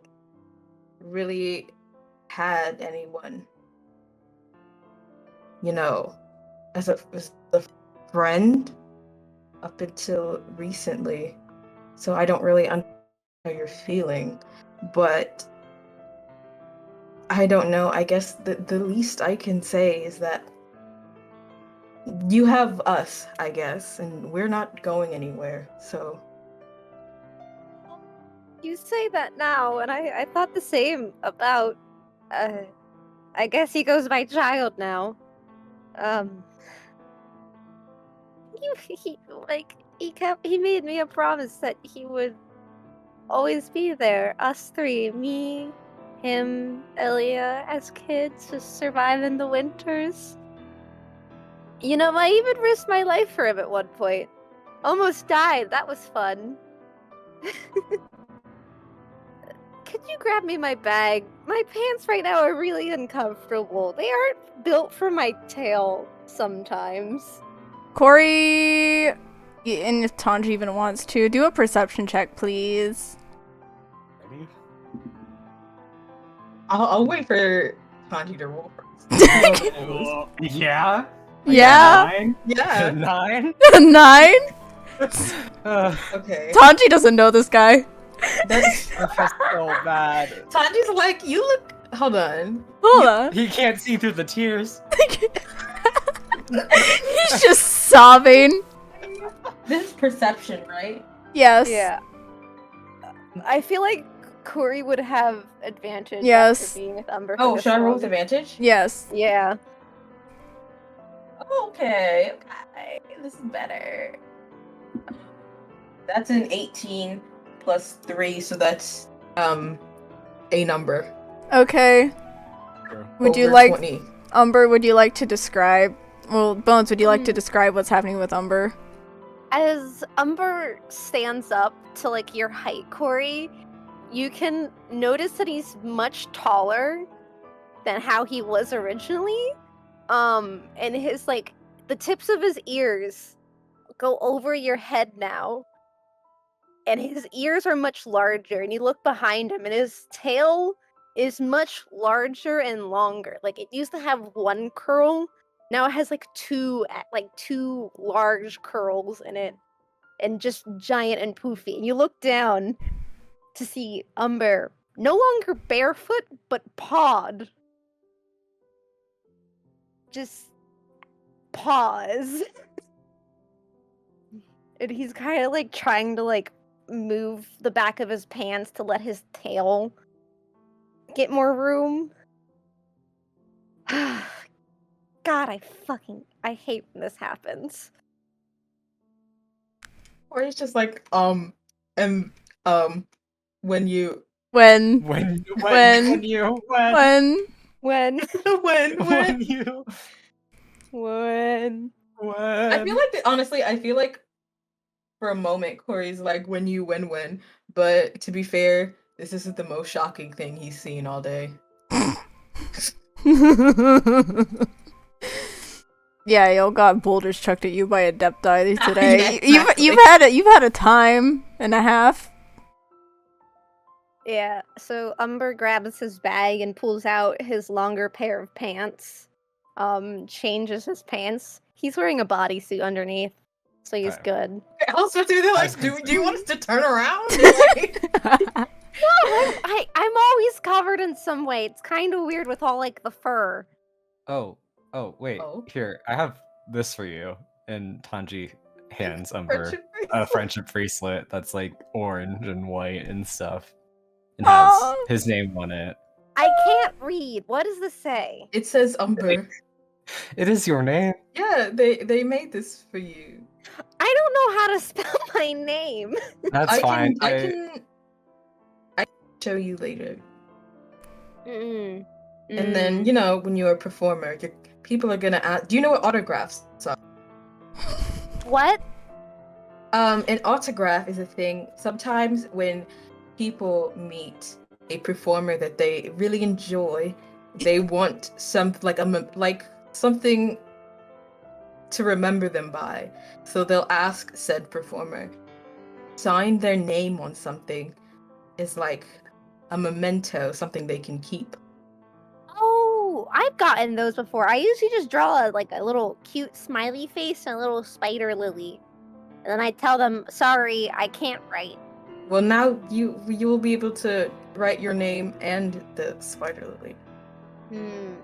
really had anyone, as a friend up until recently, so I don't really understand how you're feeling, but I don't know. I guess the least I can say is that you have us, I guess, and we're not going anywhere, so. You say that now, and I thought the same about, I guess he goes by Child now. He made me a promise that he would always be there. Us three, me, him, Elia, as kids, just surviving the winters. I even risked my life for him at one point. Almost died, that was fun. Could you grab me my bag? My pants right now are really uncomfortable. They aren't built for my tail sometimes. Corey, and if Tanji even wants to, do a perception check, please. Ready? I'll wait for Tanji to roll first. Yeah? Yeah? 9? Yeah. 9? 9? Okay. Tanji doesn't know this guy. That's so bad. Tanji's like, you look. Hold on. Hold on. He can't see through the tears. He's just sobbing. This is perception, right? Yes. Yeah. I feel like Corey would have advantage Yes. after being with Umber. Oh, for this should I roll long. with advantage? Yes. Yeah. Okay. This is better. That's an 18 plus 3, so that's a number. Okay. Would you Over like 20. Umber, would you like to describe Bones, would you like to describe what's happening with Umber? As Umber stands up to like your height, Corey, you can notice that he's much taller than how he was originally. And his the tips of his ears go over your head now. And his ears are much larger, and you look behind him and his tail is much larger and longer. Like it used to have one curl, now it has two large curls in it, and just giant and poofy. And you look down to see Umber no longer barefoot, but pawed. Just paws. And he's kind of trying to move the back of his pants to let his tail get more room. God, I hate when this happens. Or it's just and when you When When When you when When when you When? I feel like honestly, I feel like for a moment Corey's like when you win, but to be fair, this isn't the most shocking thing he's seen all day. Yeah, y'all got boulders chucked at you by a Adepti today. Yeah, exactly. You've had a time and a half. Yeah, so Umber grabs his bag and pulls out his longer pair of pants. Changes his pants. He's wearing a bodysuit underneath, so he's good. Also, do they like? Do you want us to turn around? No, I'm always covered in some way. It's kind of weird with all like the fur. Oh, wait. Oh. Here, I have this for you. And Tanji hands Umber Friendship a bracelet. friendship bracelet that's like orange and white and stuff. And has his name on it. I can't read. What does this say? It says Umber. It is your name. Yeah, they made this for you. I don't know how to spell my name. That's fine. I can show you later. Mm. And then, you know, when you're a performer, people are gonna ask, do you know what autographs are? What? An autograph is a thing. Sometimes when people meet a performer that they really enjoy, they want something to remember them by. So they'll ask said performer, sign their name on something. It's like a memento, something they can keep. Oh, I've gotten those before. I usually just draw a little cute smiley face and a little spider lily. And then I tell them, sorry, I can't write. Well, now you will be able to write your name and the spider lily. I'm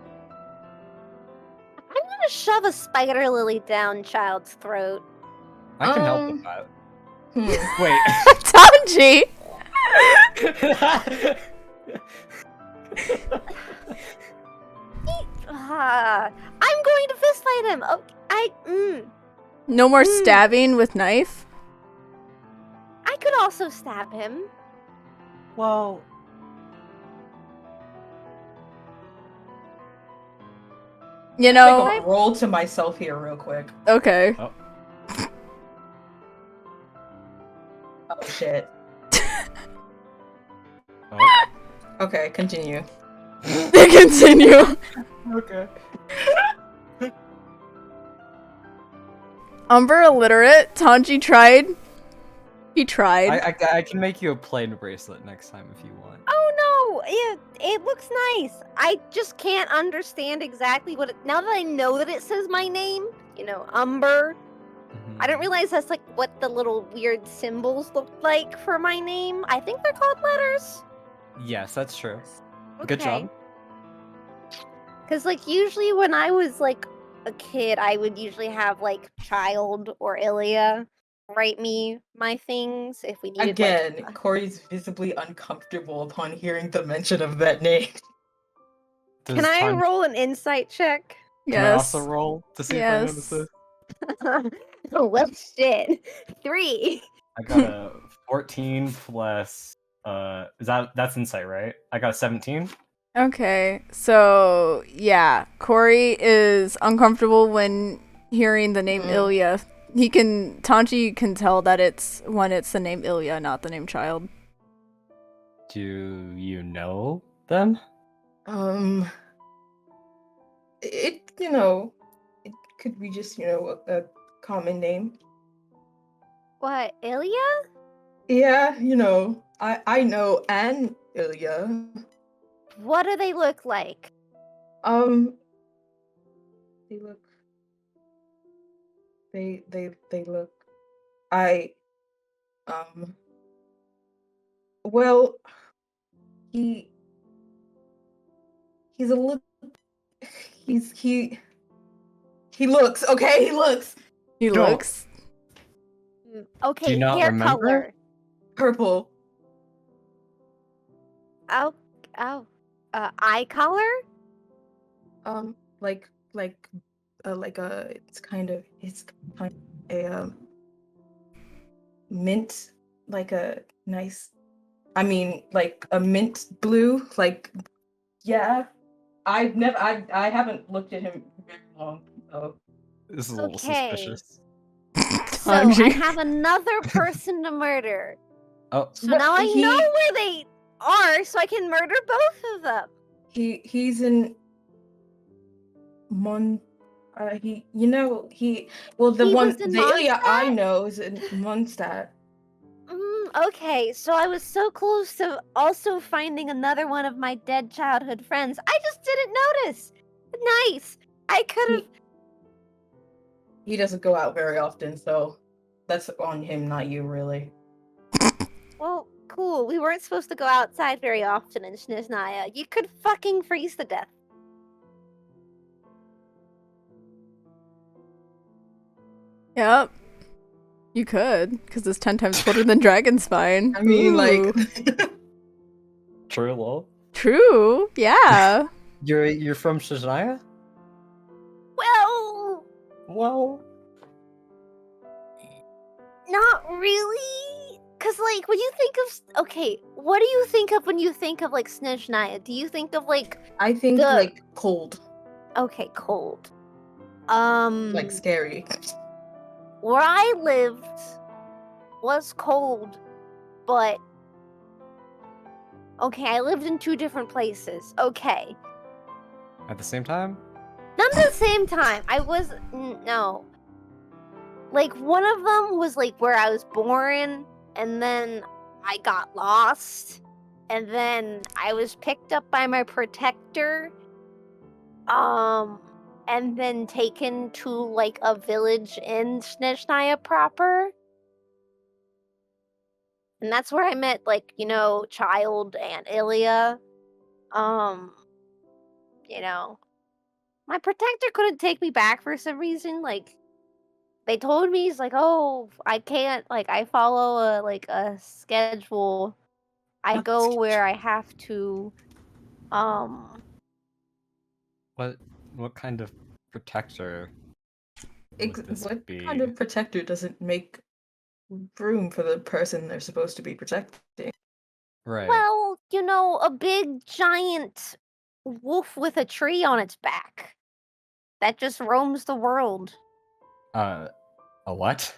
gonna shove a spider lily down Childe's throat. I can help with that. Tanji! I'm going to fist fight him. Oh, No more stabbing with knife? I could also stab him. Well, you know. Take a roll to myself here, real quick. Okay. Oh, Oh shit. oh. Okay, continue. Continue. Okay. Umber illiterate. Tanji tried. He tried. I can make you a plain bracelet next time if you want. Oh no, it looks nice. I just can't understand exactly what now that I know that it says my name, you know, Umber. I didn't realize that's like what the little weird symbols look like for my name. I think they're called letters. Yes, that's true. Good job. Because like usually when I was like a kid, I would usually have like Childe or Ilya write me my things if we needed. Again, Corey's visibly uncomfortable upon hearing the mention of that name. Can I roll an insight check? Can I also roll to see if I notice this? Oh, well, shit. 3. I got a 14 plus. That's insight, right? I got a 17. Okay, so yeah, Corey is uncomfortable when hearing the name Ilya. Tanji can tell that it's the name Ilya, not the name Childe. Do you know them? It could be just, a common name. What, Ilya? Yeah, I know an Ilya. What do they look like? They look well, he's a little he looks, okay, he looks. He looks. Okay, Do you not hair remember? color. Purple. Eye color? It's kind of a mint, like a nice, like a mint blue, like, yeah. I haven't looked at him very long, Oh. This is a little Okay. suspicious. So I Tanji. have another person to murder. Oh, So What- now I he- know where they are, so I can murder both of them. He's in Mon he the He one was in the Ilya I Mondstadt? know is in Mondstadt. Okay, so I was so close to also finding another one of my dead childhood friends. I just didn't notice. Nice. I could have. He doesn't go out very often, so that's on him, not you, really. Well, cool. We weren't supposed to go outside very often in Snezhnaya. You could fucking freeze to death. Yep. You could, because it's 10 times colder than dragon spine. I mean, Ooh. true, lol. True. Yeah. You're from Snezhnaya? Well, Well, not really. Cause like when you think of what do you think of when you think of like Snezhnaya? Do you think of like I think like cold, cold? like scary. Where I lived was cold, but I lived in 2 different places. Okay. at the same time? Not at the same time. No. Like one of them was like where I was born, and then I got lost, and then I was picked up by my protector, and then taken to like a village in Snezhnaya proper. And that's where I met like, Childe and Ilya. My protector couldn't take me back for some reason. Like they told me, he's like, "Oh, I can't, like I follow a schedule. I go where I have to." What kind of protector would this What be? kind of protector doesn't make room for the person they're supposed to be protecting? Right. Well, a big giant wolf with a tree on its back that just roams the world. A what?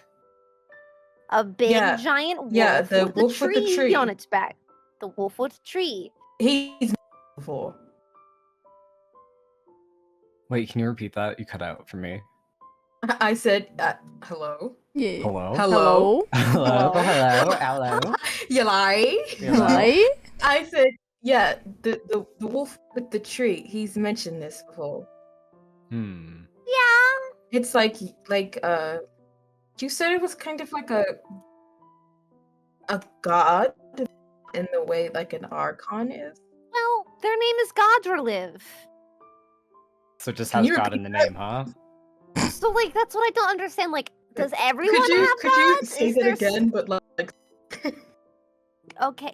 A big Yeah, giant wolf, yeah, the with, wolf a with the tree. on its back. The wolf with a tree. He's before. Wait, can you repeat that? You cut out for me. I said, hello? Yeah. Hello? Hello? Hello? Hello? You lie? You lie? Right? I said, yeah, the wolf with the tree. He's mentioned this before. Hmm. Yeah. It's like you said it was kind of like a god in the way like an archon is. Well, their name is Godraliv. So it just Can has you God in the repeat name, huh? So, like, that's what I don't understand. Like, does everyone Could you have gods? say Is that there again, but like Okay.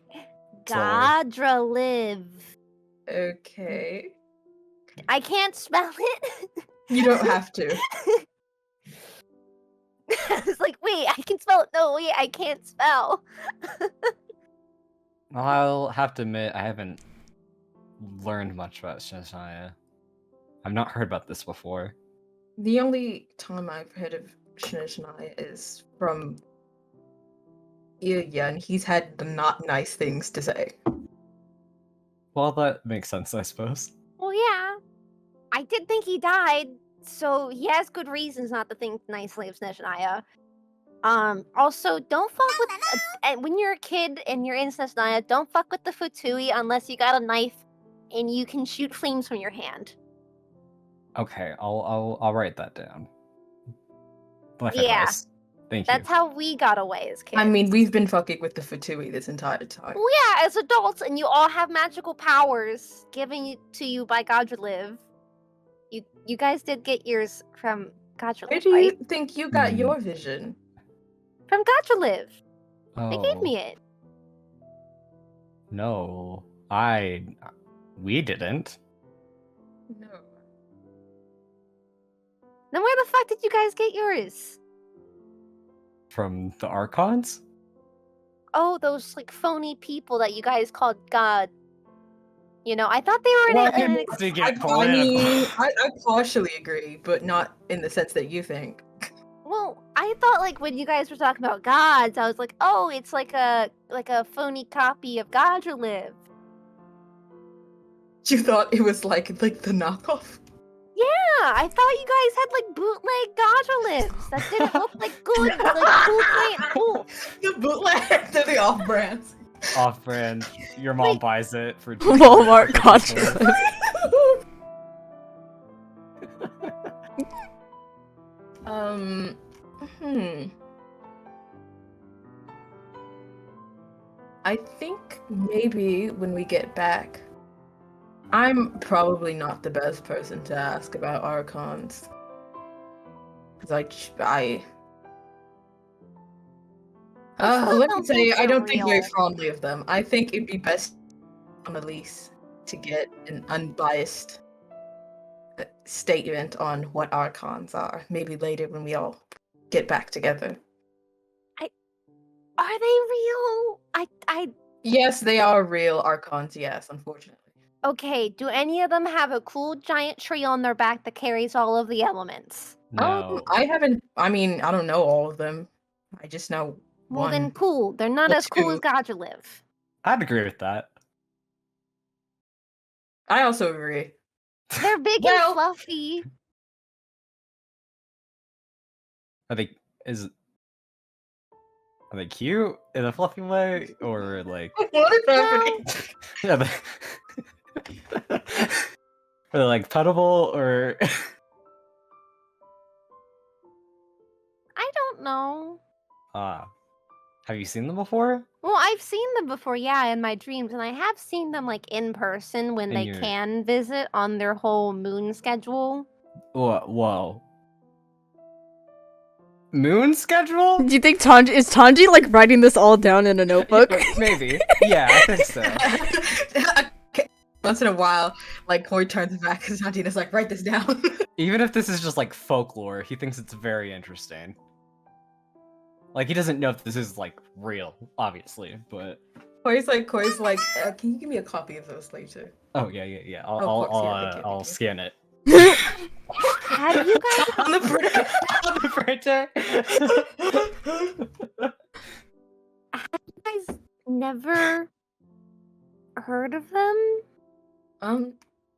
Slowly. Godraliv. okay. I can't spell it. You don't have to. I was like, wait, I can spell it. No, wait, I can't spell. I'll have to admit, I haven't learned much about Snezhnaya. I've not heard about this before. The only time I've heard of Snezhnaya is from Ilya, and he's had the not nice things to say. Well, that makes sense, I suppose. Well, yeah. I did think he died, so he has good reasons not to think nicely of Snezhnaya. Also, don't fuck with when you're a kid and you're in Snezhnaya, don't fuck with the Futui unless you got a knife and you can shoot flames from your hand. Okay, I'll write that down. Life Yeah. advice. Thank That's you. how we got away as kids. I mean, we've been fucking with the Fatui this entire time. Well, yeah, as adults, and you all have magical powers given to you by Godraliv. You guys did get yours from Godraliv, Where do you right? think you got your vision? From Godraliv. Oh. They gave me it. No, we didn't. No. Then where the fuck did you guys get yours? From the Archons? Oh, those like phony people that you guys called God. You know, I thought they were Well, in an to get I mean, political. I partially agree, but not in the sense that you think. Well, I thought like when you guys were talking about gods, I was like, oh, it's like a phony copy of God Live. You thought it was like the knockoff? Yeah, I thought you guys had like bootleg Gaja Lives that didn't look like good, like cool giant wolves. The bootleg, they're the off-brands. Off-brand. Your mom Wait. buys it for Walmart $2. conscious. Hmm. I think maybe when we get back, I'm probably not the best person to ask about Archons. Because let me say, I don't think very fondly of them. I think it'd be best on Elise to get an unbiased statement on what Archons are. Maybe later when we all get back together. Are they real? Yes, they are real Archons, yes, unfortunately. Okay, do any of them have a cool giant tree on their back that carries all of the elements? No. I don't know all of them. I just know Well, one. then cool. They're not Well, as cool as two. Gaja Live. I'd agree with that. I also agree. They're big Well- and fluffy. Are they cute in a fluffy way, or like? What is happening? Yeah, are they like pettable, or? I don't know. Have you seen them before? Well, I've seen them before, yeah, in my dreams, and I have seen them like in person when In they your- can visit on their whole moon schedule. Whoa. Moon schedule? Do you think is Tanji like writing this all down in a notebook? Maybe. Yeah, I think so. Okay. Once in a while, like Corey turns back and Santina's like, write this down. Even if this is just like folklore, he thinks it's very interesting. Like, he doesn't know if this is like real, obviously, but. Corey's like, can you give me a copy of those later? Oh yeah. Oh, of course, yeah, thank you, I'll thank you. scan it. Have you guys? On the printer. On the printer. Have you guys never heard of them?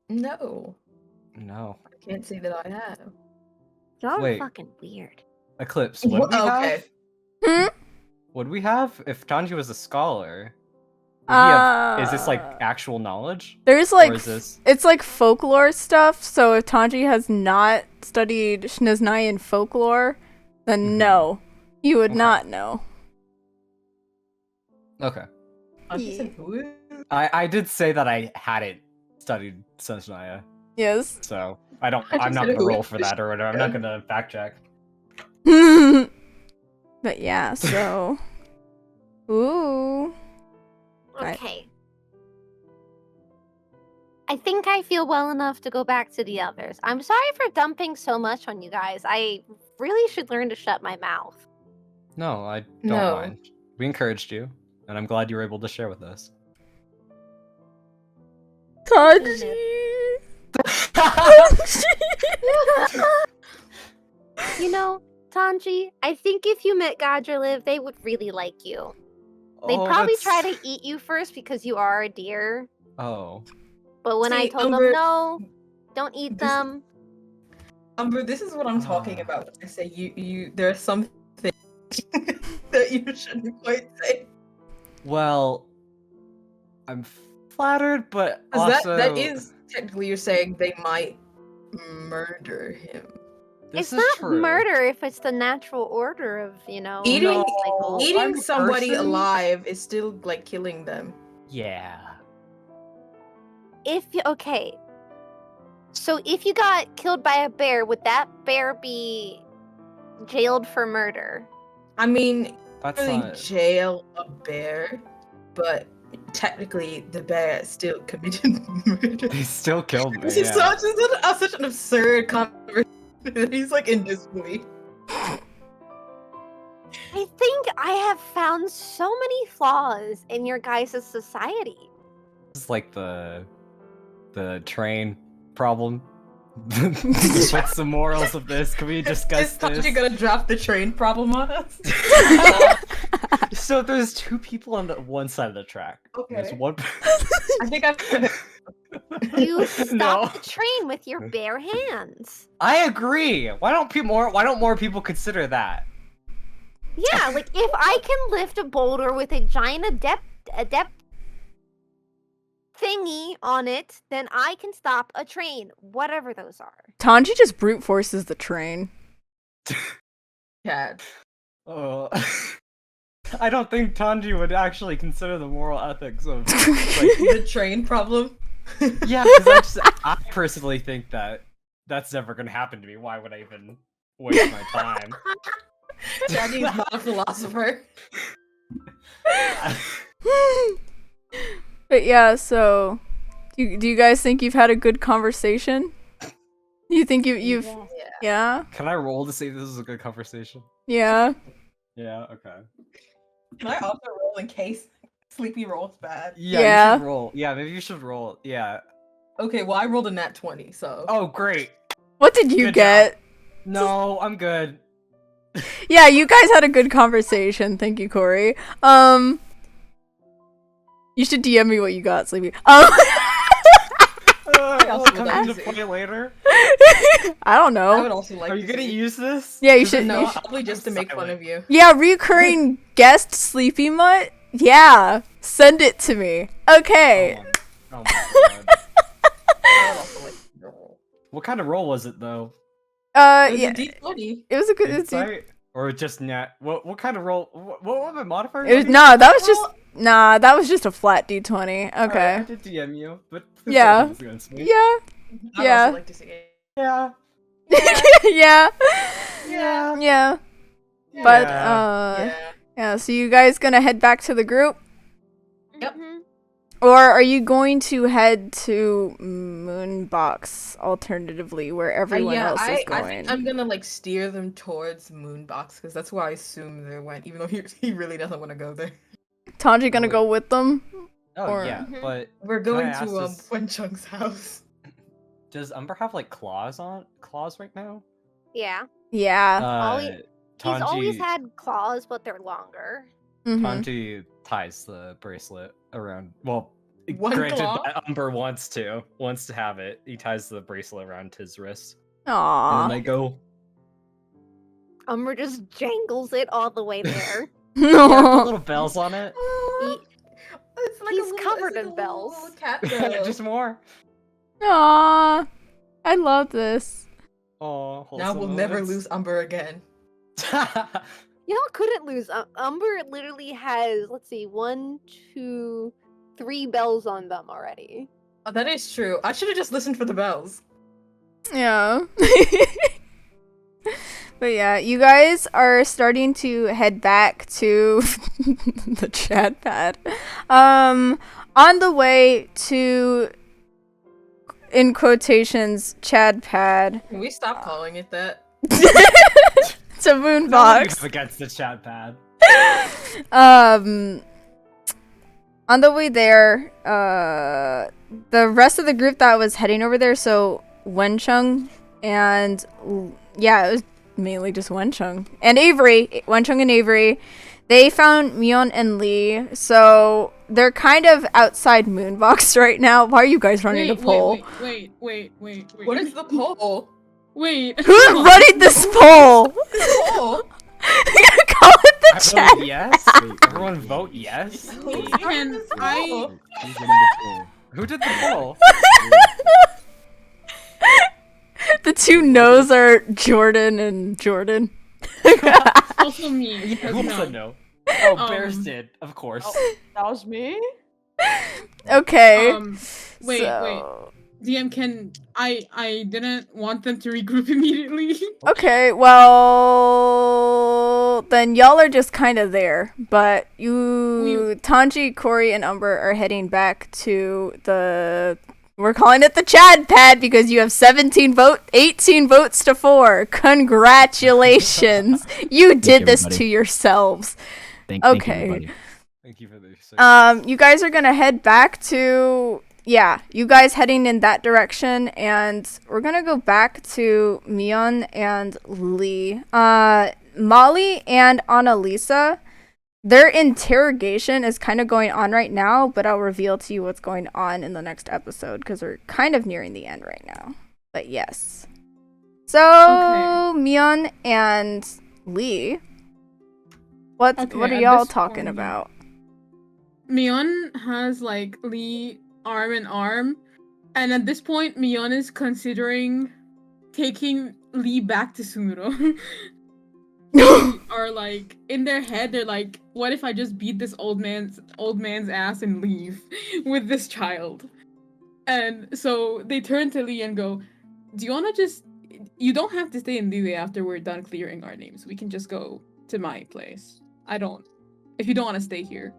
No. No. I can't say that I have. Y'all are Wait. fucking weird. Eclipse, what do we Okay. have? Hmm? What do we have? If Tanji was a scholar, would he have, is this like Uh, actual knowledge? There's Or like is this... it's like folklore stuff. So if Tanji has not studied Shniznayan folklore, then Mhm. no, you would Okay. not know. Okay. Yeah. I did say that I hadn't studied Senshniya, Yes. so I'm I not just gonna said roll for that or whatever. I'm not Yeah. gonna fact check. But yeah, so ooh. Right. Okay. I think I feel well enough to go back to the others. I'm sorry for dumping so much on you guys. I really should learn to shut my mouth. No, I don't No. mind. We encouraged you, and I'm glad you were able to share with us. Tanji. You know, Tanji, I think if you met Gaja Live, they would really like you. They'd Oh, probably that's- try to eat you first because you are a deer. Oh. But when I See, told Umber, them no, don't eat this- them. Umber, this is what I'm talking about. When I say you there are some things that you shouldn't quite say. Well, I'm flattered, but 'Cause also that is technically you're saying they might murder him. this It's is not true. murder if it's the natural order of, you know, Eating life cycle. eating I'm a somebody person. alive is still like killing them. Yeah. Okay. So if you got killed by a bear, would that bear be jailed for murder? I mean, That's really not. jail a bear, but technically the bear still committed murder. They still killed me. This is Yeah. such an absurd conversation. He's like in disbelief. I think I have found so many flaws in your guys' society. This is like the the train problem. What's the morals of this? Can we discuss Is this? Tanji gonna drop the train problem on us? So there's two people on the one side of the track. There's Okay. one. I think I'm. You stop No. the train with your bare hands. I agree. Why don't more people consider that? Yeah, like if I can lift a boulder with a giant adept thingy on it, then I can stop a train, whatever those are. Tanji just brute forces the train. Cat. Oh. I don't think Tanji would actually consider the moral ethics of like, The train problem. yeah, because I personally think that that's never gonna happen to me. Why would I even waste my time? Tanji's not a philosopher. But yeah, so do you guys think you've had a good conversation? You think you've yeah? Can I roll to see if this is a good conversation? Yeah. Yeah. Okay. Can I also roll in case Sleepy rolls bad? Yeah. Yeah. You should roll. Yeah. Maybe you should roll. Yeah. Okay, well I rolled a nat 20, so. Oh, great. What did you Good get? No, I'm good. Yeah, you guys had a good conversation. Thank you, Corey. You should DM me what you got, Sleepy. I'll come into play later. I don't I would know. also like Are you to gonna see- use this? Yeah, you should. No, you should- probably just to make fun of you. Yeah, recurring guest Sleepy Mutt. Yeah, send it to me. Okay. Oh my god. I would also like to see your roll. What kind of roll was it though? It was Yeah, a D20. it was a good. Insight? Or just nat? What kind of roll? What were my modifiers? It was no, that was just that was just a flat D20. Alright, Okay. I did DM you, but please Yeah. don't hold this against me. Yeah. I'd Yeah. also like to see it. Yeah. Yeah. Yeah. Yeah. But Yeah. yeah. So you guys gonna head back to the group, Yep. or are you going to head to Moonbox alternatively, where everyone else is I going? think I'm gonna like steer them towards Moonbox because that's where I assume they went, even though he really doesn't want to go there. Tanji gonna go with them? Oh Or- yeah, but We're going I ask to this? Wenchung's house. does Umber have like claws right now? Yeah. Yeah. Always- He's always had claws, but they're longer. Mhm. Tanji ties the bracelet around. Well, One granted, claw? that Umber wants to have it. He ties the bracelet around his wrist, and Aww. then they go. Umber just jangles it all the way there. Yeah, put little bells on it. It's like He's a little, covered it's like in a bells. little cat bell. Just more. Aww. I love this. Oh, Now we'll never lose Umber again. Y'all couldn't lose. Umber literally has, let's see, 1, 2, 3 bells on them already. Oh, that is true. I should have just listened for the bells. Yeah. But yeah, you guys are starting to head back to the chat pad. On the way to, in quotations, Chad pad. Can we stop calling it that? To Moonbox. Against the chat pad. On the way there, the rest of the group that was heading over there, so Wenchung and yeah, it was mainly just Wenchung and Avery. Wenchung and Avery, they found Mion and Lee, so they're kind of outside Moonbox right now. Why are you guys running a poll? Wait. What is the poll? Wait. Who's running this poll? Poll? Call it the I chat. vote yes. Everyone vote yes. Can I? Who did the poll? The two no's are Jordan and Jordan. Also me. Because Who no. said no? Oh, Bears did, of course. That was me? Okay. Wait. so- DM, can I didn't want them to regroup immediately. Okay, well, then y'all are just kind of there, but Tanji, Corey, and Umber are heading back to we're calling it the Chad pad because you have 18 votes to 4. Congratulations. You did this everybody. to yourselves. Thank you, Okay. everybody. Thank you for the. You guys are gonna head back to yeah, you guys heading in that direction, and we're gonna go back to Mion and Lee. Molly and Annalisa, their interrogation is kind of going on right now, but I'll reveal to you what's going on in the next episode because we're kind of nearing the end right now. But yes. So, Mion and Lee, what are y'all talking about? Mion has like Lee arm in arm, and at this point, Mion is considering taking Lee back to Sumuro. They are like in their head, they're like, what if I just beat this old man's ass and leave with this child? And so they turn to Lee and go, do you wanna just, you don't have to stay in Liyue after we're done clearing our names. We can just go to my place. If you don't wanna stay here.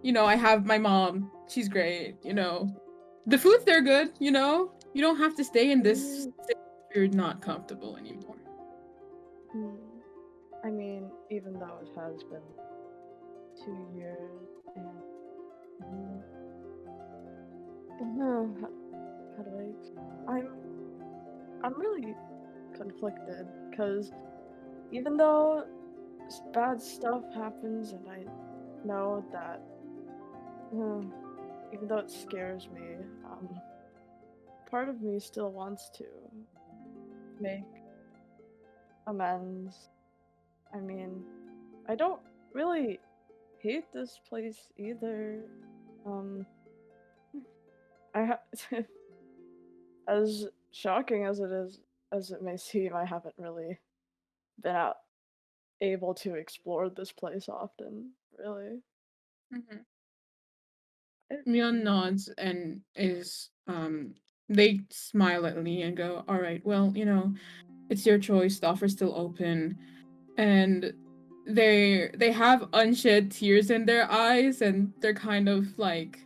You know, I have my mom, she's great, you know. The foods, they're good, you know? You don't have to stay in this city if you're not comfortable anymore. I mean, even though it has been 2 years and how do I'm really conflicted because even though bad stuff happens and I know that even though it scares me, part of me still wants to make amends. I mean, I don't really hate this place either. As shocking as it is, as it may seem, I haven't really been able to explore this place often, really. Mion nods and they smile at Lee and go, all right, well, you know, it's your choice, the offer's still open. And they have unshed tears in their eyes, and they're kind of like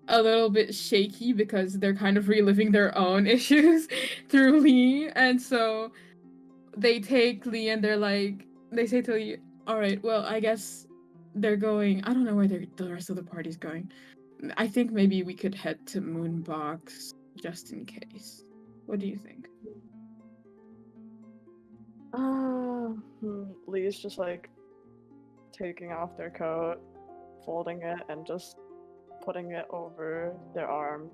a little bit shaky because they're kind of reliving their own issues through Lee. And so they take Lee and they say to Lee, all right, well, I guess they're going, I don't know where the rest of the party's going. I think maybe we could head to Moonbox just in case. What do you think? Lee's just like taking off their coat, folding it, and just putting it over their arm,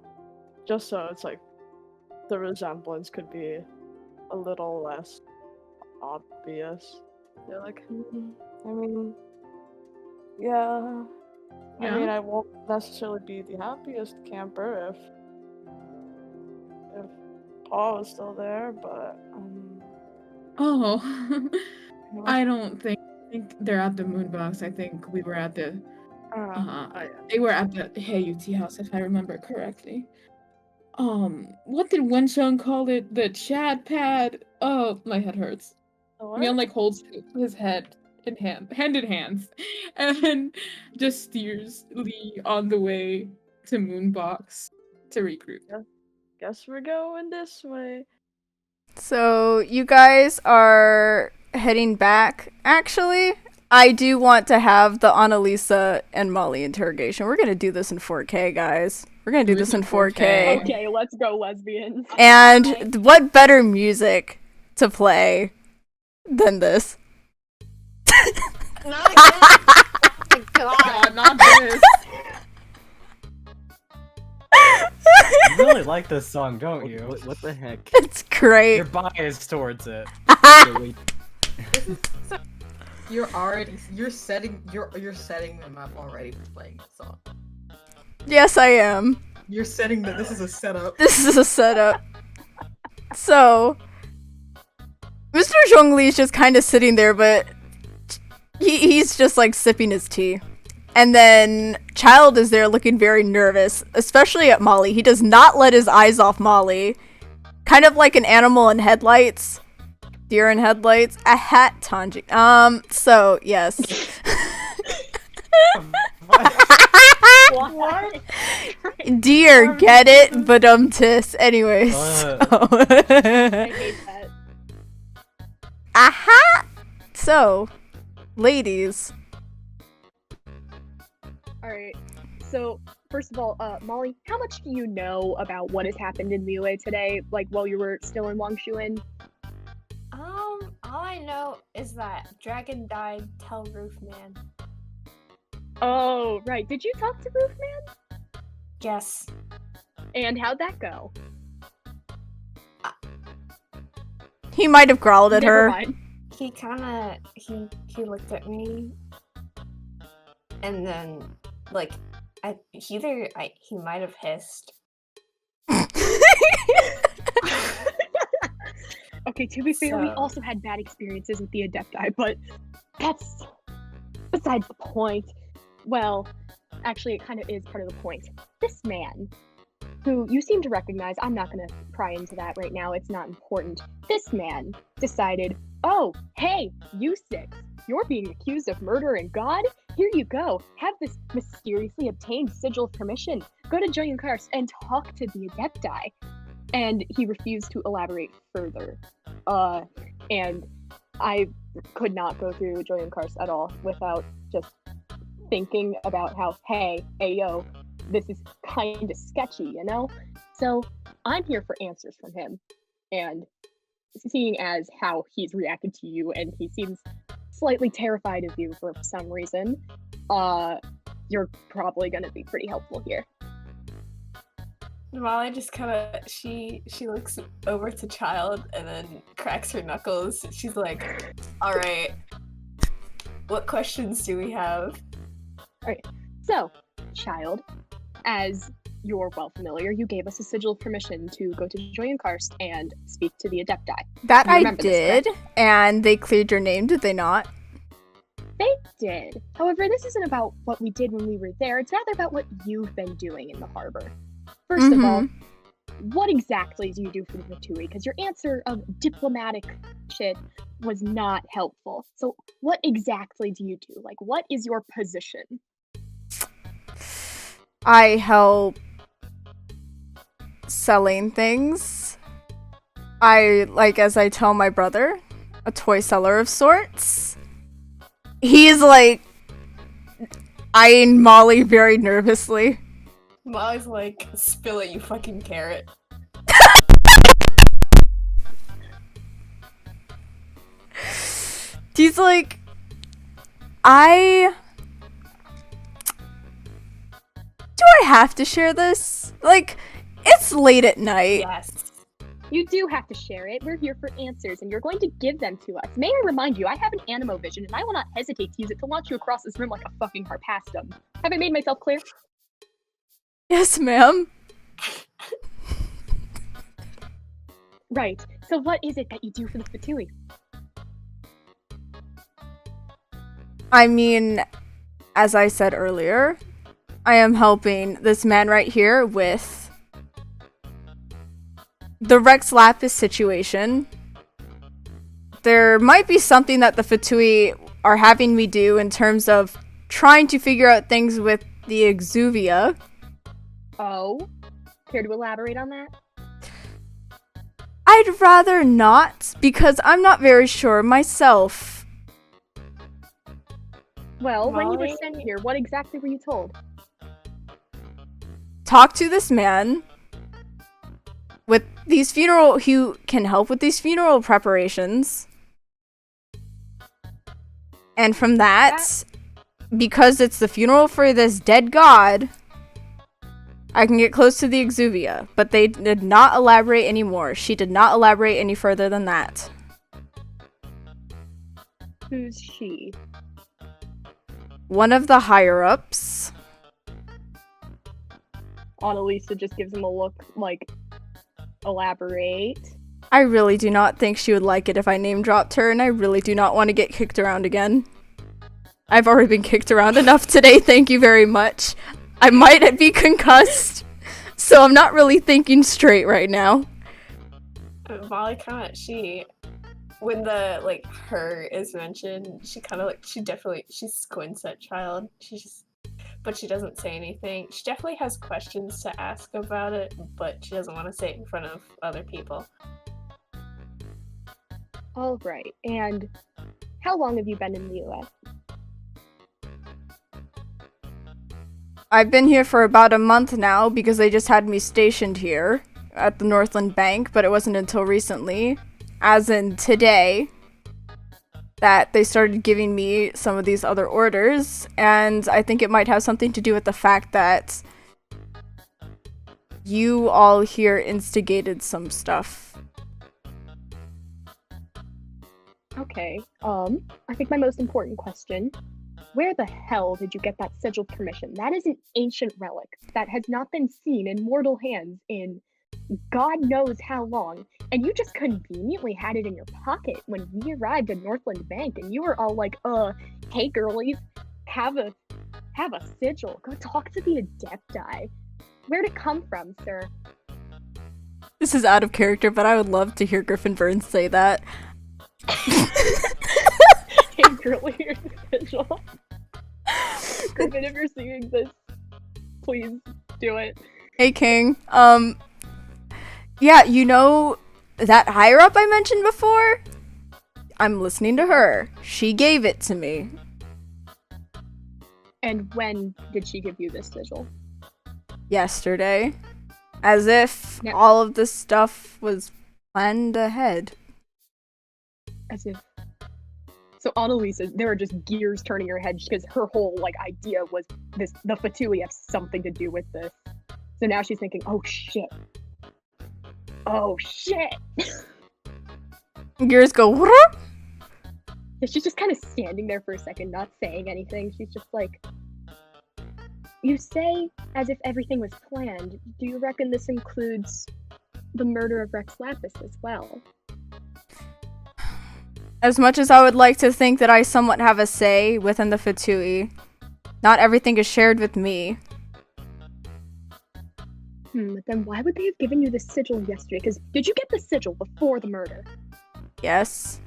just so it's like the resemblance could be a little less obvious. They're like, I mean, yeah. I mean, I won't necessarily be the happiest camper if Paul was still there, but I think they're at the Moonbox. I think we were at the they were at the Heyuti house, if I remember correctly. What did Wensheng call it? The Chad pad? Oh, my head hurts. Mion like holds his head in hand in hands, and just steers Lee on the way to Moonbox to regroup. Guess we're going this way. So you guys are heading back. Actually, I do want to have the Annalisa and Molly interrogation. We're gonna do this in 4K, guys. We're gonna do this in 4K. Okay, let's go, lesbians. And what better music to play than this? Not again. Oh my god, not this. You really like this song, don't you? What the heck? It's great. You're biased towards it. Okay, wait. You're setting them up already for playing the song. Yes, I am. You're setting this is a setup. This is a setup. So, Mr. Zhongli is just kind of sitting there, but he's just like sipping his tea. And then Childe is there looking very nervous, especially at Molly. He does not let his eyes off Molly. Kind of like an animal in headlights. Deer in headlights. A hat Tanji. So, yes. what? Deer, get it? But tis. Anyways. I hate that. Aha! So, ladies. Alright, so first of all, Molly, how much do you know about what has happened in Liyue today, like while you were still in Wangshuin? All I know is that Dragon died, tell Roofman. Oh, right. Did you talk to Roofman? Yes. And how'd that go? He might have growled at Never her. He mind. looked at me, and then like he might have hissed. Okay, to be fair, we So- also had bad experiences with the Adepti, but that's besides the point. Well, actually, it kind of is part of the point. This man, who you seem to recognize, I'm not going to pry into that right now, it's not important. This man decided, oh, hey, you six, you're being accused of murdering God? Here you go. Have this mysteriously obtained sigil of permission. Go to Julian Karst and talk to the Adepti. And he refused to elaborate further. And I could not go through Julian Karst at all without just thinking about how, hey, ayo, this is kind of sketchy, you know? So I'm here for answers from him. And seeing as how he's reacted to you and he seems slightly terrified of you for some reason, you're probably going to be pretty helpful here. Molly just kind of she looks over to Childe and then cracks her knuckles. She's like, "All right, what questions do we have?" Alright, so, Childe, as you're well familiar, you gave us a sigil of permission to go to Julian Karst and speak to the Adepti. That You I remember this, did, and they cleared your name, did they not? They did. However, this isn't about what we did when we were there, it's rather about what you've been doing in the harbor. First of all, what exactly do you do for the Fatui? Because your answer of diplomatic shit was not helpful. So what exactly do you do? Like, what is your position? I help selling things. As I tell my brother, a toy seller of sorts. He's like eyeing Molly very nervously. Molly's like, "Spill it, you fucking carrot." He's like, do I have to share this? Like, it's late at night. Yes. You do have to share it. We're here for answers, and you're going to give them to us. May I remind you, I have an animo vision, and I will not hesitate to use it to launch you across this room like a fucking harpastum. Have I made myself clear? Yes, ma'am. Right. So what is it that you do for the Fatui? I mean, as I said earlier, I am helping this man right here with the Rex Lapis situation. There might be something that the Fatui are having me do in terms of trying to figure out things with the Exuvia. Oh? Care to elaborate on that? I'd rather not, because I'm not very sure myself. Well, when you were Molly? sent here, what exactly were you told? Talk to this man with these who can help with these funeral preparations. And from that, because it's the funeral for this dead god, I can get close to the Exuvia. But they did not elaborate anymore. She did not elaborate any further than that. Who's she? One of the higher-ups. Annalisa just gives him a look like, elaborate. I really do not think she would like it if I name-dropped her, and I really do not want to get kicked around again. I've already been kicked around enough today, thank you very much. I might be concussed, so I'm not really thinking straight right now. Molly when the like her is mentioned, she squints at Childe. But she doesn't say anything. She definitely has questions to ask about it, but she doesn't want to say it in front of other people. All right. And how long have you been in the US? I've been here for about a month now because they just had me stationed here at the Northland Bank, but it wasn't until recently, as in today, that they started giving me some of these other orders, and I think it might have something to do with the fact that you all here instigated some stuff. Okay, I think my most important question, where the hell did you get that sigil permission? That is an ancient relic that has not been seen in mortal hands in God knows how long, and you just conveniently had it in your pocket when we arrived at Northland Bank, and you were all like, hey girlies, have a sigil. Go talk to the Adepti. Where'd it come from, sir? This is out of character, but I would love to hear Griffin Burns say that. Hey girlie, here's the sigil. Griffin, if you're seeing this, please do it. Hey King, yeah, you know that higher up I mentioned before? I'm listening to her. She gave it to me. And when did she give you this sigil? Yesterday. As if Yeah. all of this stuff was planned ahead. As if. So Annalise, there are just gears turning her head because her whole idea was the Fatui have something to do with this. So now she's thinking, oh shit. Oh shit! Gears go, "Whoop." And she's just kind of standing there for a second, not saying anything. She's just like, you say as if everything was planned. Do you reckon this includes the murder of Rex Lapis as well? As much as I would like to think that I somewhat have a say within the Fatui, not everything is shared with me. But then why would they have given you the sigil yesterday? Because did you get the sigil before the murder? Yes.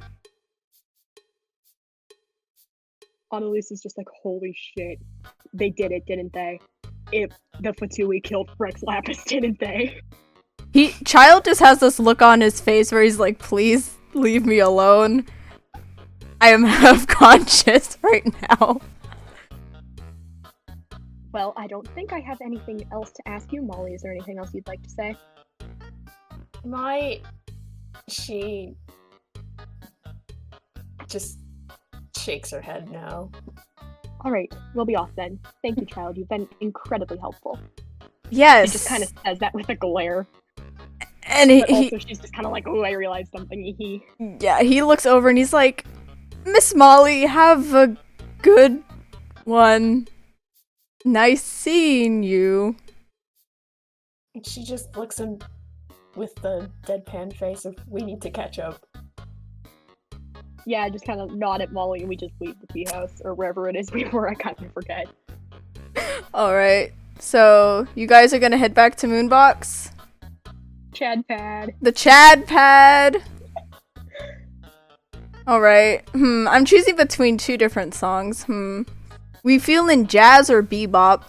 Annalise is just like, holy shit. They did it, didn't they? The Fatui killed Rex Lapis, didn't they? Childe just has this look on his face where he's like, please leave me alone. I am half-conscious right now. Well, I don't think I have anything else to ask you, Molly. Is there anything else you'd like to say? She just shakes her head no. Alright, we'll be off then. Thank you, child. You've been incredibly helpful. Yes. She just kind of says that with a glare. And But also she's just kind of like, oh, I realized something. Yeah, he looks over and he's like, Miss Molly, have a good one. Nice seeing you. And she just looks him with the deadpan face of, we need to catch up. Yeah, just kind of nod at Molly and we just leave the tea house or wherever it is we were. I kind of forget. Alright, so you guys are gonna head back to Moonbox? Chad pad. The Chad pad! Alright, I'm choosing between two different songs. We feeling jazz or bebop?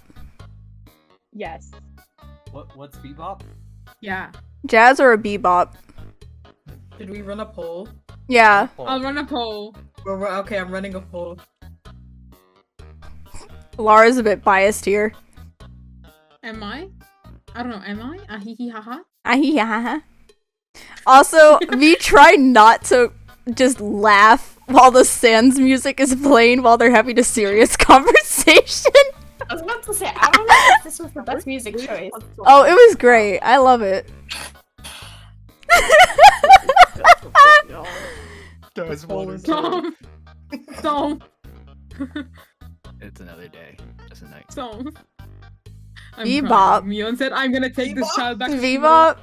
Yes. What's bebop? Yeah. Jazz or a bebop? Should we run a poll? Yeah. I'll run a poll. Okay, I'm running a poll. Lara's a bit biased here. Am I? I don't know, am I? Ahihi haha. Ahihaha. Also, we try not to just laugh while the Sans music is playing while they're having a serious conversation. I was about to say, I don't know if this was the best music choice. Oh, it was great. I love it. Stop. Stop. It's another day. Just a night. Stop. Bebop. Mion said, I'm gonna take this child back to Bebop.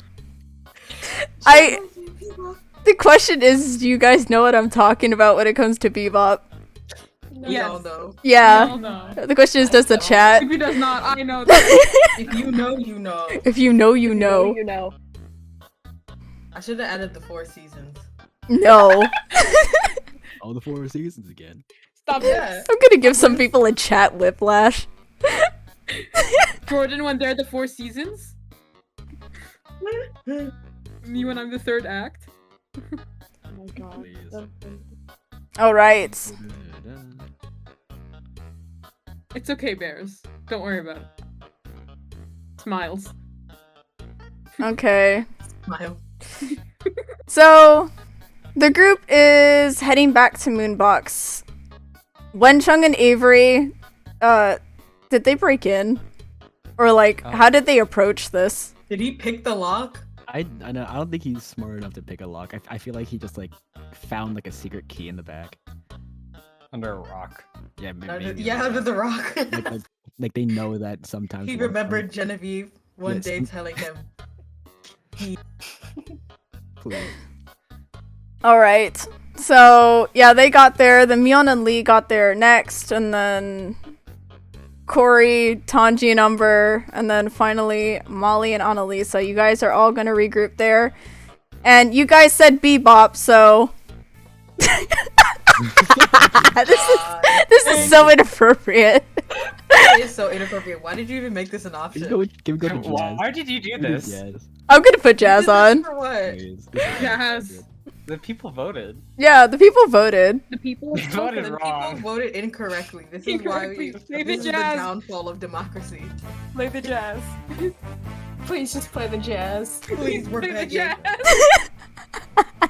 The question is, do you guys know what I'm talking about when it comes to bebop? Yes. No. Yeah. No. The question is, does the chat? If he does not, I know that. If you know, you know. If you know, you know. You know. I should have added the 4 seasons. No. All the 4 seasons again. Stop Yeah. I'm gonna give some people in chat whiplash. Jordan, when they're the 4 seasons? Me when I'm the 3rd act? Oh my god. Please. Alright. It's okay, Bears. Don't worry about it. Smiles. Okay. Smile. So, the group is heading back to Moonbox. Wenchung and Avery, did they break in? Or like, how did they approach this? Did he pick the lock? I know. I don't think he's smart enough to pick a lock. I feel like he just like found like a secret key in the back. Under a rock. Yeah, Under the rock. like they know that sometimes. He remembered Genevieve one day telling him. Please. All right. So yeah, they got there. Then Mion and Lee got there next, and then Corey, Tanji, and Umber, and then finally Molly and Annalisa. You guys are all gonna regroup there, and you guys said bebop, so this is so inappropriate. It is so inappropriate. Why did you even make this an option? Can we go to jazz? Why did you do this? I'm gonna put jazz on. For what? Jazz. The people voted. Yeah, the people voted. The people voted The wrong. people voted incorrectly. This is why this is the downfall of democracy. Play the jazz. Please just play the jazz. Please, we're begging.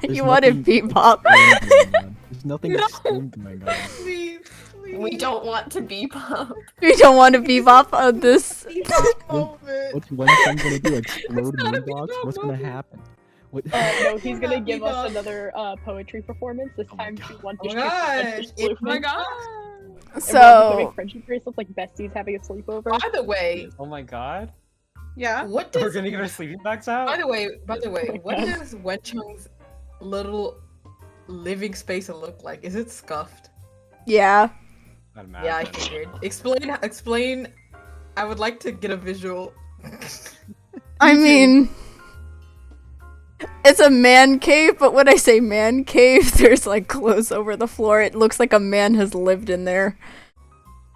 You wanted bebop. There's nothing extreme going on. Please. We don't want to bebop. We don't want to bebop on this. What's one thing gonna do? Explode Moonbox? What's gonna happen? What? No, he's gonna give us another poetry performance. This time she wants to Oh my god! So friendship bracelets like besties having a sleepover. By the way, Oh my god. yeah. What We're does? gonna get our sleeping bags out? By the way, my what God. does Wenchung's little living space look like? Is it scuffed? yeah. I'd Yeah, I imagine. figured. Explain. I would like to get a visual. I mean, it's a man cave, but when I say man cave, there's like clothes over the floor. It looks like a man has lived in there.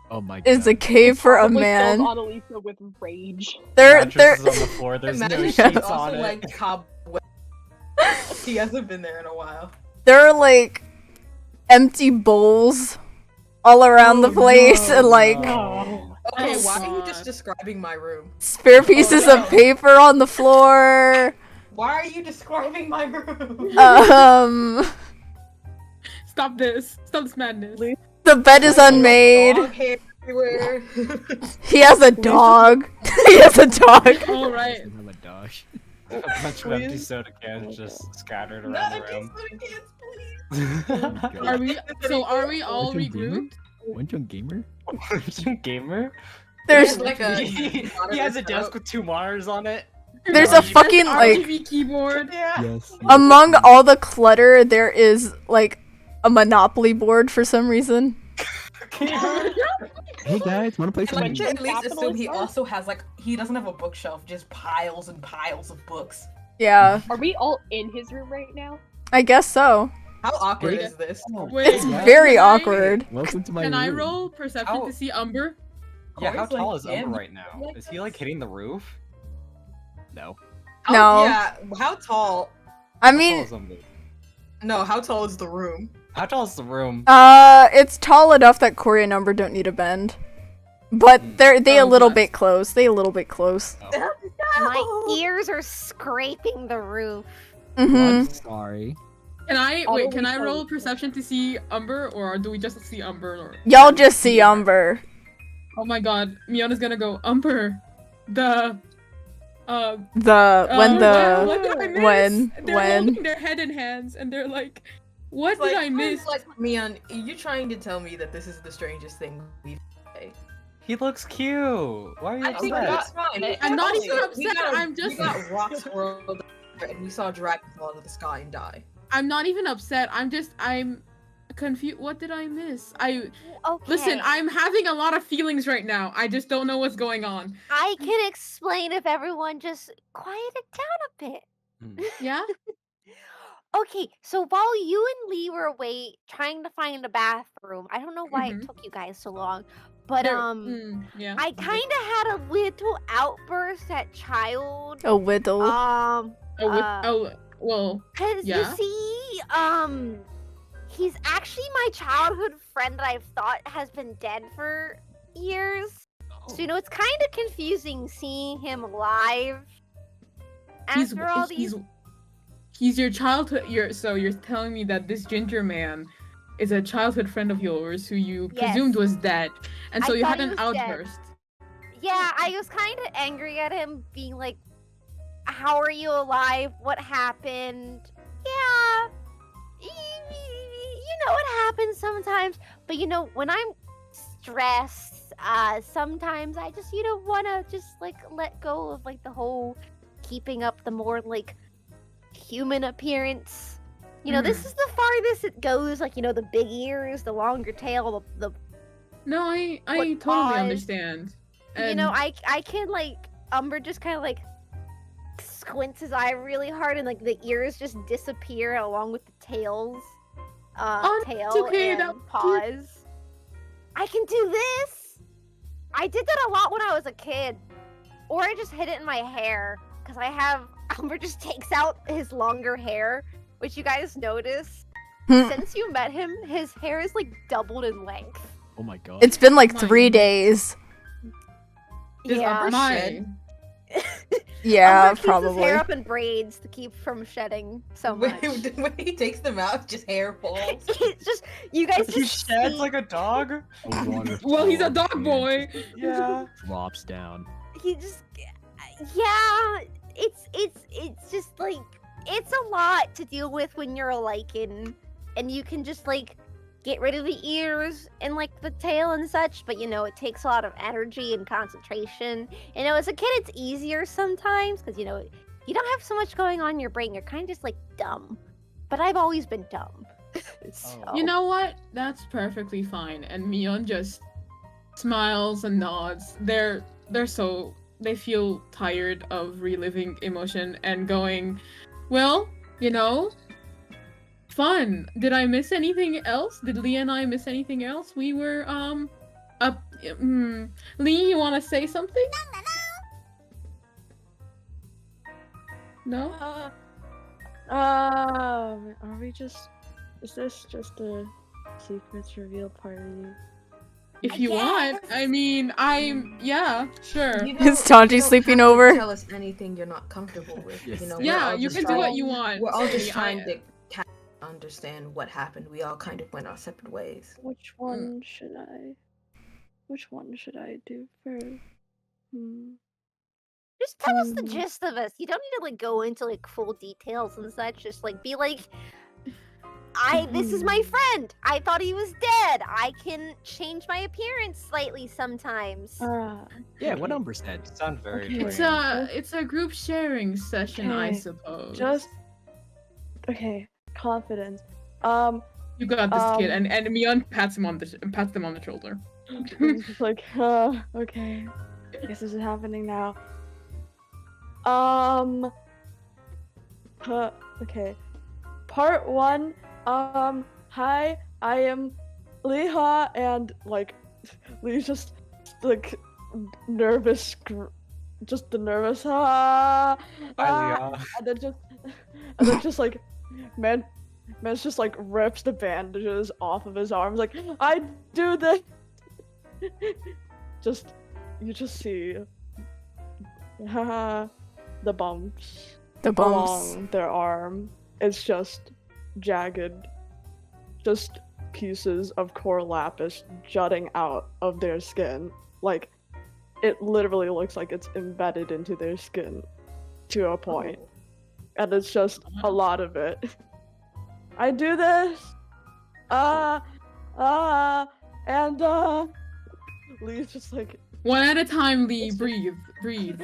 Oh my god. It's a cave for a Probably man. filled Annalisa with rage. They're Mattresses on the floor. There's Imagine no she's sheets also on it. like cobweb. He hasn't been there in a while. there are like empty bowls all around the place, and like No. Okay, Oh, why are you God. just describing my room? spare pieces no. of paper on the floor. Why are you describing my room? Stop this! Stop this madness! The bed is unmade. Dog hair everywhere. He has a dog. He has a dog. All right. Doesn't have a dog. A bunch of empty soda cans just scattered around the room. Are we? So are we all Wenchung gamer? regrouped? Wenchung gamer? Gamer? There's like a. He has a desk with 2 monitors on it. there's a fucking like RGB keyboard. Yeah. Yes. among all the clutter there is like a Monopoly board for some reason. Hey guys, wanna play some? Like, at least assume Capitalist he art? also has like he doesn't have a bookshelf, just piles and piles of books. Yeah, Are we all in his room right now? I guess so. How awkward Hey. is this? Wait, It's Yeah. very can I- awkward. Welcome to my Can room. I roll perception How- to see Umber? Yeah, how Corey's like, tall is "Yeah, Umber right now? like Is he like hitting the roof? No. No. Yeah. How tall? I How tall mean, is Umber? No. How tall is the room? How tall is the room? it's tall enough that Corey and Number don't need a bend. But they a little bit close. They a little bit close. My ears are scraping the roof. Mm-hmm. I'm sorry. Can I Auto wait? Can I recall. roll perception to see Umber, or do we just see Umber? Or... Y'all just see Umber. Oh my God, Miona's gonna go Umber. The When what did I miss? when- They're when- holding their head in hands and they're like, what Like, did I miss? Like, Mion, you trying to tell me that this is the strangest thing we've played? He looks cute. Why are you I think upset? that's fine. I'm not even We upset, got a- I'm just- We got rocks whirled and we saw dragons fall out of the sky and die. I'm not even upset. I'm confused. What did I miss? Okay. Listen, I'm having a lot of feelings right now. I just don't know what's going on. I can explain if everyone just quieted down a bit. Yeah? Okay, so while you and Lee were away trying to find a bathroom, I don't know why it took you guys so long, but Yeah. I kind of had a little outburst at Childe. A whittle. Well, Cause Yeah? you see, he's actually my childhood friend that I've thought has been dead for years. So it's kind of confusing seeing him alive He's after all these. he's your childhood. You're telling me that this ginger man is a childhood friend of yours who you presumed was dead, and so I you thought had he an was dead. outburst. Yeah, I was kind of angry at him, being like, "How are you alive? What happened?" Yeah, you know what happens sometimes. But when I'm stressed, sometimes I just want to just like let go of like the whole keeping up the more like human appearance. This is the farthest it goes. Like the big ears, the longer tail, the No, I totally paws. understand. And I can like Umber just kind of like squints his eye really hard, and like the ears just disappear along with the tail it's okay, and that- paws. I can do this. I did that a lot when I was a kid, or I just hid it in my hair because Umber just takes out his longer hair, which you guys notice. Since you met him, his hair is like doubled in length. Oh my god. It's been like My 3 days. Is Umber my shed? Yeah, Umber keeps probably. his hair up in braids to keep from shedding so much. When he takes them out, just hair falls. It's just you guys He just sheds see- like a dog. Well, he's a dog boy. Yeah. Drops down. he just it's just like it's a lot to deal with when you're a lichen, and you can just like get rid of the ears and like the tail and such, but it takes a lot of energy and concentration. As a kid it's easier sometimes because you don't have so much going on in your brain. You're kind of just like dumb, but I've always been dumb. So, You know what? That's perfectly fine. And Mion just smiles and nods. They feel tired of reliving emotion and going, well, fun. Did I miss anything else? Did Lee and I miss anything else? We were Lee, you want to say something? No? Are we just? Is this just a secrets reveal party? If you want. I mean, yeah, sure. You Is Tanji you don't sleeping have to over? Tell us anything you're not comfortable with. Yes. We're Yeah, all you just can do trying- what you want. We're all just I- trying to understand what happened. We all kind of went our separate ways. Which one should I? Which one should I do first? just tell us the gist of us. You don't need to like go into like full details and such. Just like be like, this is my friend. I thought he was dead. I can change my appearance slightly sometimes. Yeah, what Umber said. You sound very. Okay. It's a group sharing session, I Okay, suppose. Okay, confidence. You got this, kid. And Mion pats them on the shoulder. It's just like, okay. I guess this is happening now. Okay. Part 1. Hi, I am Leha, and like, Lee's just like nervous, just the nervous. And then just like, man's just like rips the bandages off of his arms, like, I do this. You just see the bumps The bumps. along their arm. It's just jagged, just pieces of core lapis jutting out of their skin. Like, it literally looks like it's embedded into their skin to a point. And it's just a lot of it. I do this! And Lee's just like, One at a time, Lee. Breathe. Breathe.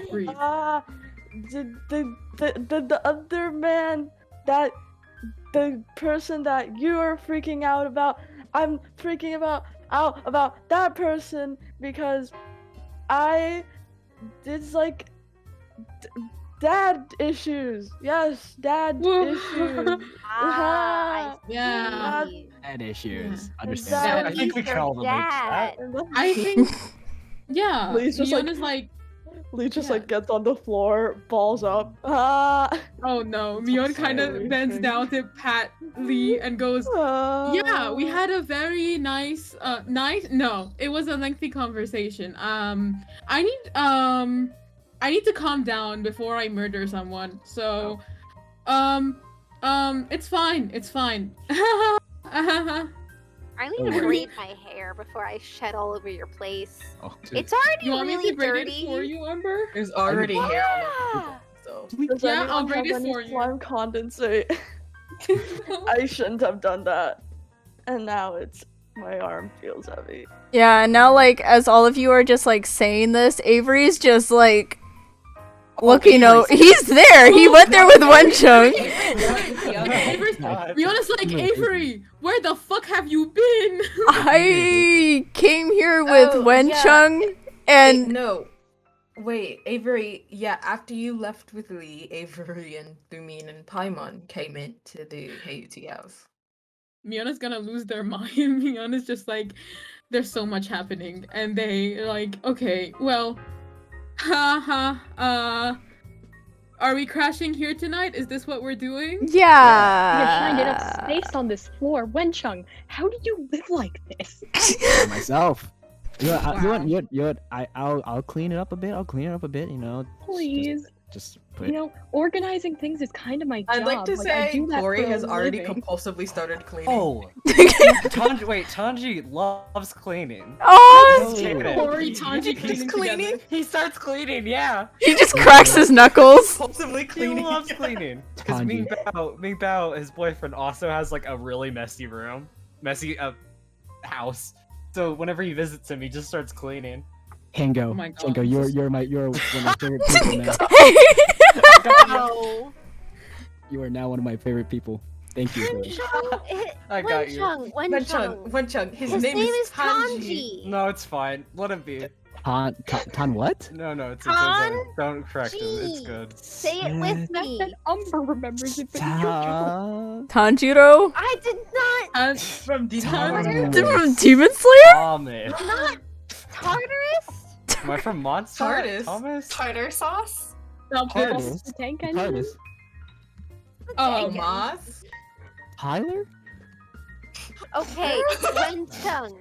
the other man, that the person that you are freaking out about, I'm freaking out about that person because it's like dad issues. Yes, dad issues. I Yeah. see. Bad issues. Yeah. Understand. I think we can all relate to that. I think. Yeah. Lee's just Mion like- is like. Lee just Yeah. like gets on the floor, balls up. Ah. Oh no, Mion kind Sorry, of bends Fing. down to pat Lee and goes, "Yeah, we had a very nice, No, it was a lengthy conversation. I need to calm down before I murder someone. So, it's fine. It's fine." I need Don't to worry. braid my hair before I shed all over your place. Oh, It's already You want me really to braid dirty. it for you, Umber? There's already hair all over Yeah. the so. Does Yeah, I'll anyone braid have it any for you. slime condensate? I shouldn't have done that. And now my arm feels heavy. Yeah, and now like as all of you are just like saying this, Avery's just like looking Avery's- he's there. He went there with one chunk. Miona's like, Avery, where the fuck have you been? I came here with Oh, Wenchung and No. Wait, Avery, yeah, after you left with Lee, Avery and Thumin and Paimon came into the Hayuti house. Miona's gonna lose their mind. Miona's just like, there's so much happening, and they like, okay, well, are we crashing here tonight? Is this what we're doing? We can find enough yeah. space on this floor. Wenchung, how do you live like this? For myself. Wow. I'll clean it up a bit. You know. Please. Just put. You know, organizing things is kind of my job. I'd like to I say do that Corey for a has already living. compulsively started cleaning. Oh, Tanji loves cleaning. Oh, Just keep it. Corey, Tanji He's cleaning cleaning. together. He starts cleaning, yeah. he just cracks his knuckles. Compulsively He cleaning. loves cleaning. Because Tanji. Ming Bao, his boyfriend, also has like a really messy room, house. So whenever he visits him, he just starts cleaning. Tango. Oh my God, Tango, this is- you're one of my favorite people now. No. You are now one of my favorite people. Thank you. Bro. I got you. Wenchung. His His name is Tanji. Tanji. No, it's fine. Let him be. Tan what? No, it's Tan- okay. Don't correct him. It's G. good. Say it with That me. Umber remembers it, but you don't. Tanjiro I did not. From Tan- from Demon Slayer. Thomas. Not Tartarus. Am I from Monster? Tardis. Thomas? Tartar sauce? Tardis. The tank engine? Tardis. Moss. Tyler? Okay,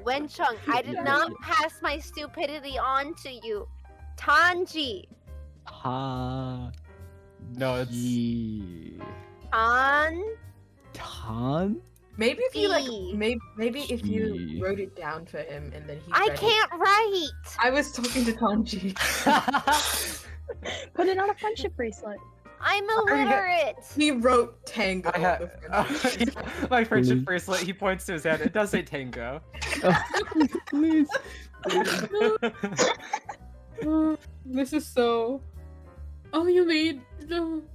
Wenchung, I did not pass my stupidity on to you. Tanji. Ta. No, it's. Tan? Maybe if you like, G. maybe if you G. wrote it down for him and then he. I read it. can't write. I was talking to Tanji. Put it on a friendship bracelet. I'm already got- illiterate. He wrote Tango. I on the have front. my friendship Really? bracelet. He points to his head. It does say Tango. Please. This is so. Oh, you made.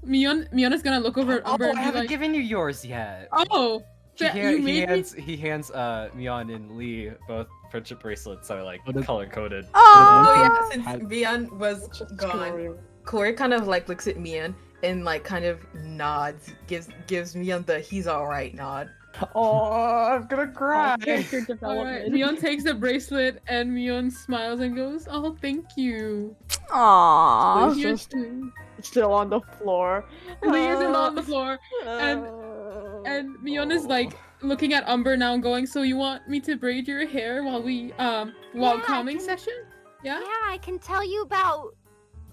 Miona's gonna look over at Oh, Umber I and be haven't like, given you yours yet. oh, that you made me. He hands Mion and Lee both friendship bracelets that are like Oh, does- color coded. Oh Oh, yeah, since Had- Vian was gone, Corey kind of like looks at Mian and like kind of nods, gives Mian the he's alright nod. Oh, I'm gonna cry. Character Alright, development. Mion takes the bracelet and Mion smiles and goes, "Oh, thank you." Aww. Please. Here's just- to Still on the floor. Lee is on the floor, and Mion is like looking at Umber now and going, "So you want me to braid your hair while we while Yeah, calming I can- session?" Yeah. Yeah, I can tell you about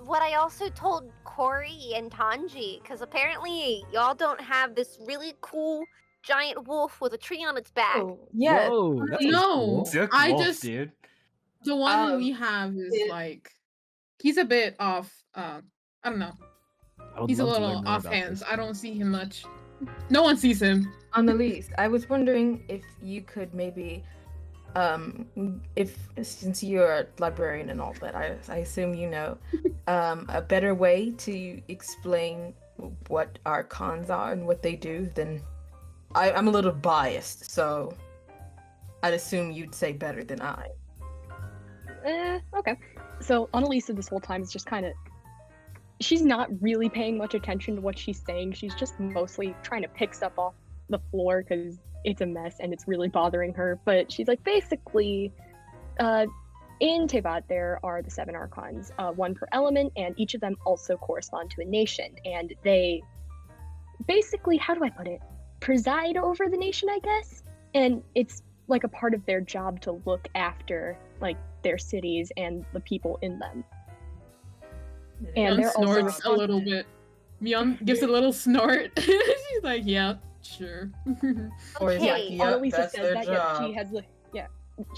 what I also told Corey and Tanji, because apparently y'all don't have this really cool giant wolf with a tree on its back. Oh yeah, Whoa, that was No. cool. Dick I wolf, just- dude. The one we Um, have is it- like he's a bit off. I don't know. I would He's a love to little learn more off about hands. this. I don't see him much. No one sees him. Annalise, I was wondering if you could maybe, if since you're a librarian and all that, I assume you know, a better way to explain what our cons are and what they do. Then I'm a little biased, so I'd assume you'd say better than I. Okay. So Annalisa this whole time is just kind of. She's not really paying much attention to what she's saying. She's just mostly trying to pick stuff off the floor because it's a mess and it's really bothering her. But she's like, basically, in Tevat, there are the 7 archons, 1 per element, and each of them also correspond to a nation. And they basically, how do I put it, preside over the nation, I guess? And it's like a part of their job to look after like their cities and the people in them. And Mion they're also snorts a little bit. Mion gives a little snort. She's like, yeah, sure. Or he's like, Okay. yep, Annalisa that's says their that, job. yeah, she has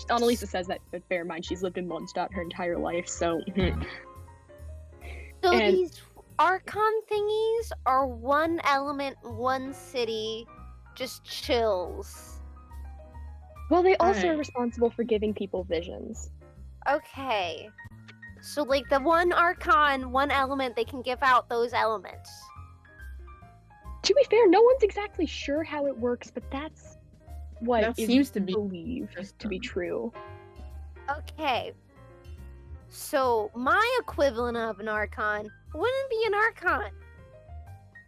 Annalisa says that, but bear in mind, she's lived in Mondstadt her entire life, so... So And- these Archon thingies are 1 element, 1 city, just chills. Well, they also are Alright. responsible for giving people visions. Okay. So like the 1 Archon, 1 element, they can give out those elements. To be fair, no one's exactly sure how it works, but that's what That is seems to be believed to be true. Okay. So my equivalent of an Archon wouldn't be an Archon.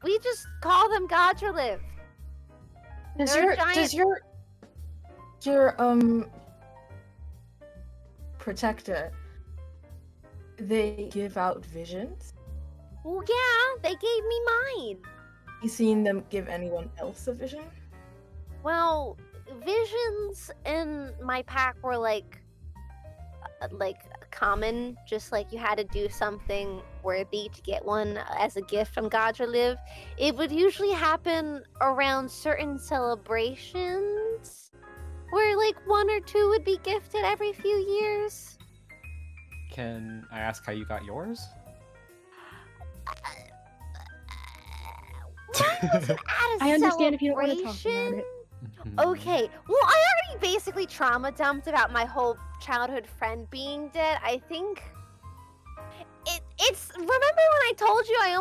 We just call them Godrelive. Does They're your giant- does your protector, they give out visions? Well, yeah, they gave me mine. You seen them give anyone else a vision? Well, visions in my pack were like common, just like you had to do something worthy to get one as a gift from Godrelive. It would usually happen around certain celebrations, where like 1 or 2 would be gifted every few years. Can I ask how you got yours? Why was it at a I understand if you don't want to talk about celebration? it. Okay, well, I already basically trauma dumped about my whole childhood friend being dead. I think it's. Remember when I told you I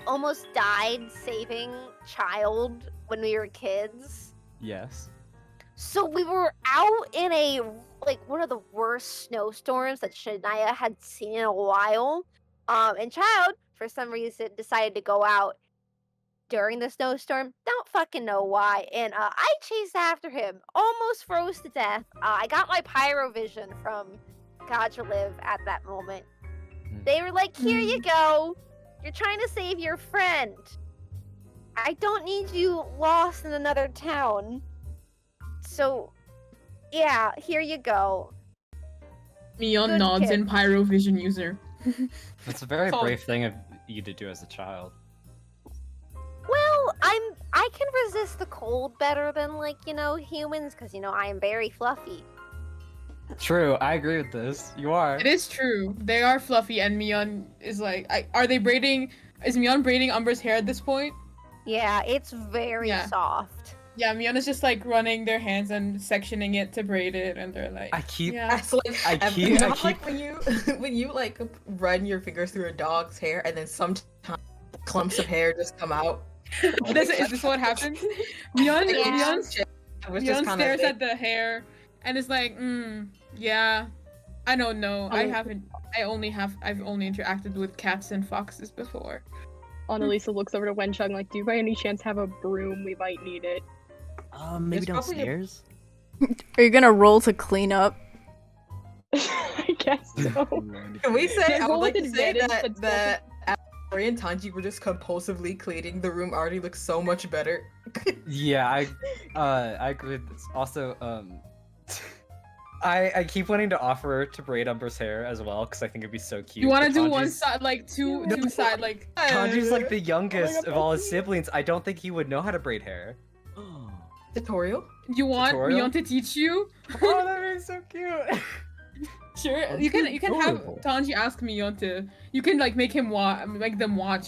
almost died saving Childe when we were kids? Yes. So we were out in a one of the worst snowstorms that Shania had seen in a while. And Childe, for some reason, decided to go out during the snowstorm. Don't fucking know why. And I chased after him, almost froze to death. I got my pyro vision from Godrelive at that moment. They were like, here you go. You're trying to save your friend. I don't need you lost in another town. So, yeah, here you go. Mion Good nods kid. in Pyrovision user. That's a very Oh. brave thing of you to do as a child. Well, I can resist the cold better than humans because I am very fluffy. True, I agree with this. You are. It is true. They are fluffy, and Mion is like, are they braiding? Is Mion braiding Umber's hair at this point? Yeah, it's very Yeah. soft. Yeah, Mion is just like running their hands and sectioning it to braid it, and they're like, I keep. yeah. That's like I I've- keep- I not like keep- when you when you like run your fingers through a dog's hair and then sometimes clumps of hair just come out. Is this what happens? Mion, Yeah. Mion, It was just Mion kind of stares at the hair and is like, yeah. I don't know. I've only interacted with cats and foxes before. Annalisa looks over to Wenchung like, do you by any chance have a broom? We might need it. Maybe There's probably a- downstairs. Are you gonna roll to clean up? I guess so. Can we say? Yeah, I would roll like with to say advantage, that but Ari and Tanji were just compulsively cleaning the room. Already looks so much better. Yeah, I agree with this. Also, I keep wanting to offer to braid Umber's hair as well because I think it'd be so cute. You want to but do one Tanji's- side, like two side, like. Tanji's like the youngest God, of all his siblings. I don't think he would know how to braid hair. Tutorial. You want Tutorial? Mion to teach you? Oh, that'd be so cute. Sure. That's You can have adorable. Tanji ask Mion to. You can like make them watch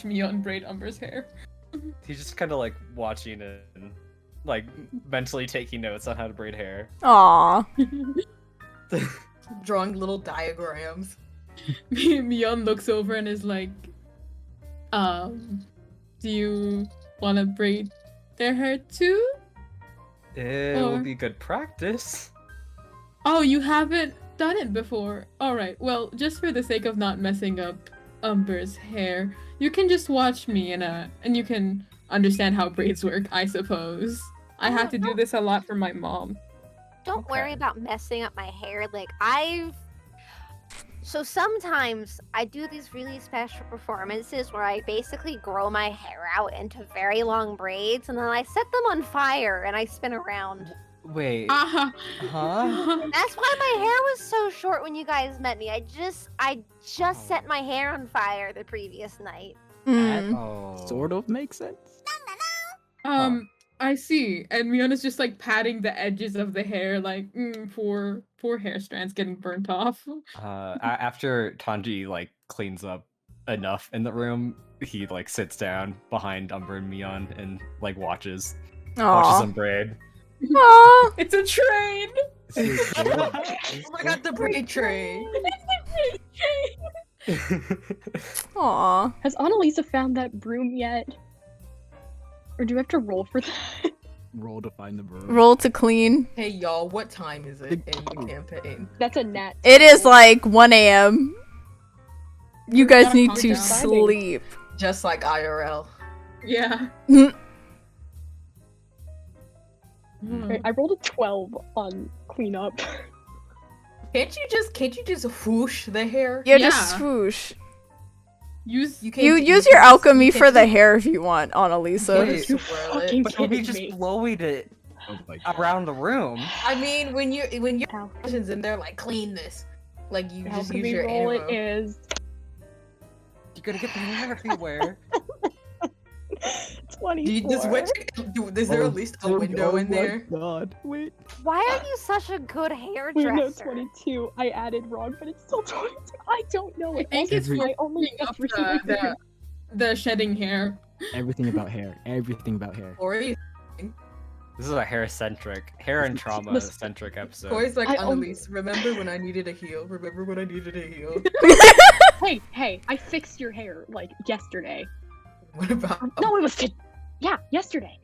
Mion braid Umber's hair. He's just kind of like watching it and like mentally taking notes on how to braid hair. Aw. Drawing little diagrams. Mion looks over and is like, do you want to braid their hair too? It Or- would be good practice. Oh, you haven't done it before. All right. Well, just for the sake of not messing up Umber's hair, you can just watch me and you can understand how braids work, I suppose. I had to do this a lot for my mom. Don't worry Okay. about messing up my hair. Like I've So sometimes I do these really special performances where I basically grow my hair out into very long braids and then I set them on fire and I spin around. Wait. Uh-huh. Huh? That's why my hair was so short when you guys met me. I just set my hair on fire the previous night. Mm. Oh. Sort of makes sense. I see. And Miona's just like patting the edges of the hair, like poor hair strands getting burnt off. After Tanji like cleans up enough in the room, he like sits down behind Umber and Mion and like watches them braid. Aw. It's a train. Oh my god, the braid train. Aw. Has Annalisa found that broom yet? Or do we have to roll for that? Roll to find the broom. Roll to clean. Hey y'all, what time is it in the campaign? That's a nat. It is like 1 a.m. You guys gotta need calm to down. sleep. Just like IRL. Yeah. Wait, I rolled a 12 on cleanup. Can't you just whoosh the hair? Yeah, Yeah. just swoosh. Use You can't You ju- use you your can't- alchemy you for can't the just- hair if you want, Annalisa. Wait. You swirl it. fucking But he'll be kidding just me. blowing it Oh my god. around the room. I mean, when your Ow. person's in there, like clean this, like you How just can use we your roll arrow. it is You're gonna get the hair everywhere. 24. Is there at least a window in there? Oh my god. Wait. Why are you such a good Wait, no, hairdresser? 22. I added wrong, but it's still 22. I don't know. I think it's Every- I only up got three. the shedding hair. Everything about hair. Everything about hair. Corey, This is a hair and trauma-centric episode. Corey's like, I Annalise, remember when I needed a heel? Remember when I needed a heel? Hey, I fixed your hair, like, yesterday. What about... No, it was yesterday.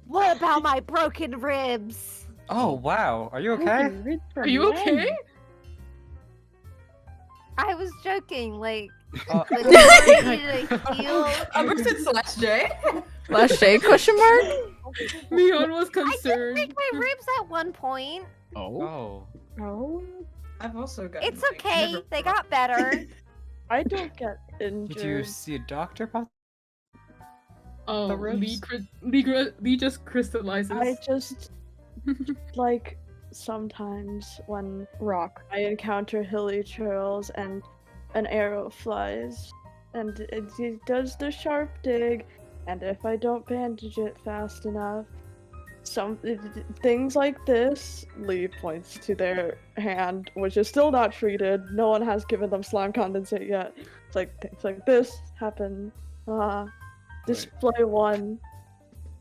What about my broken ribs? Oh, wow. Are you okay? Are you okay? I was joking, like, Uh, the door needed a heel. Amber said slash J. Last J question mark? Mion was I did concerned. break my ribs at one point. Oh. Oh. Oh. I've also got... It's like, okay, never- they got better. I don't get injured. Did you see a doctor about Oh, the ribs? Lee just crystallizes. I just like sometimes when Rock. I encounter hilly trails and an arrow flies and it does the sharp dig, and if I don't bandage it fast enough, things like this. Lee points to their hand, which is still not treated. No one has given them slime condensate yet. It's like things like this happen. Display one.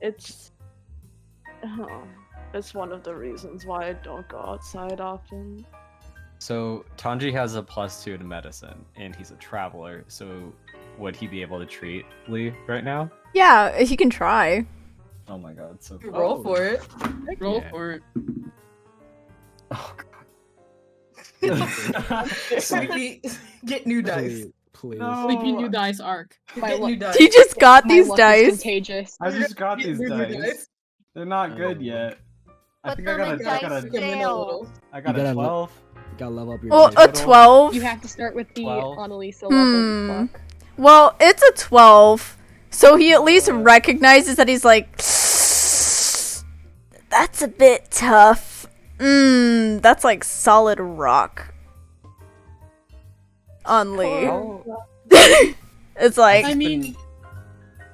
It's one of the reasons why I don't go outside often. So Tanji has a +2 to medicine, and he's a traveler. So would he be able to treat Lee right now? Yeah, he can try. Oh my god! So Roll for it. Roll Yeah. for it. Oh god. Sleepy, get new dice. Please. No. Sleepy new dice arc. My Get luck- new dice. He just got My these luck is dice. contagious. I just got Get these new dice. They're not good yet. I Put think I them got in a, I dice got a, Come in a jail. little. I got You a gotta 12. Gotta level up your Well, dice. a 12. You have to start with the 12. Annalisa level. Fuck. Well, it's a 12. So he at least recognizes that he's like, that's a bit tough. That's like solid rock. On Lee. Oh. It's like, I mean,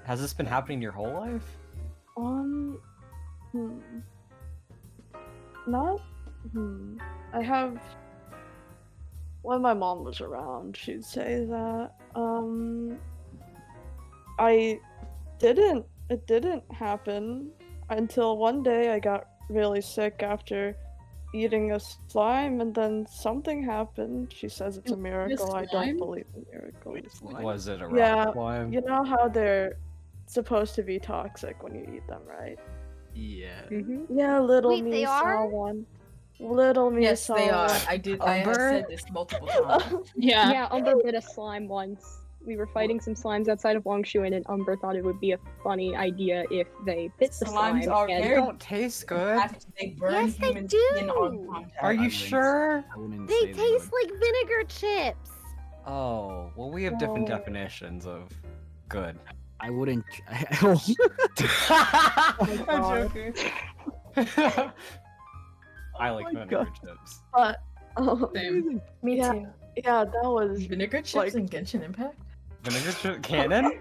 Has this been happening your whole life? Not. I have. When my mom was around, she'd say that. It didn't happen until one day I got really sick after eating a slime, and then something happened. She says it's a miracle. I don't slime? believe in miracles. Was it a rock Yeah, slime? You know how they're supposed to be toxic when you eat them, right? Yeah. Yeah, little Wait, me they saw are? one. Little me Yes, saw they are. one. I have Umber? said this multiple times. yeah. Yeah, Umber bit a slime once. We were fighting some slimes outside of Longshuin, and Umber thought it would be a funny idea if they bit the Slimes slime. are and They very- don't taste good. After they burn Yes, they human skin on do. contact. Are you wouldn't- sure? I wouldn't They say taste like vinegar chips. Oh, well, we have different definitions of good. I wouldn't. I'm God. joking. I like my vinegar God. chips. But Same. Me Yeah. too. yeah, that was Vinegar chips Like- and Genshin Impact? Vinegar chip cannon?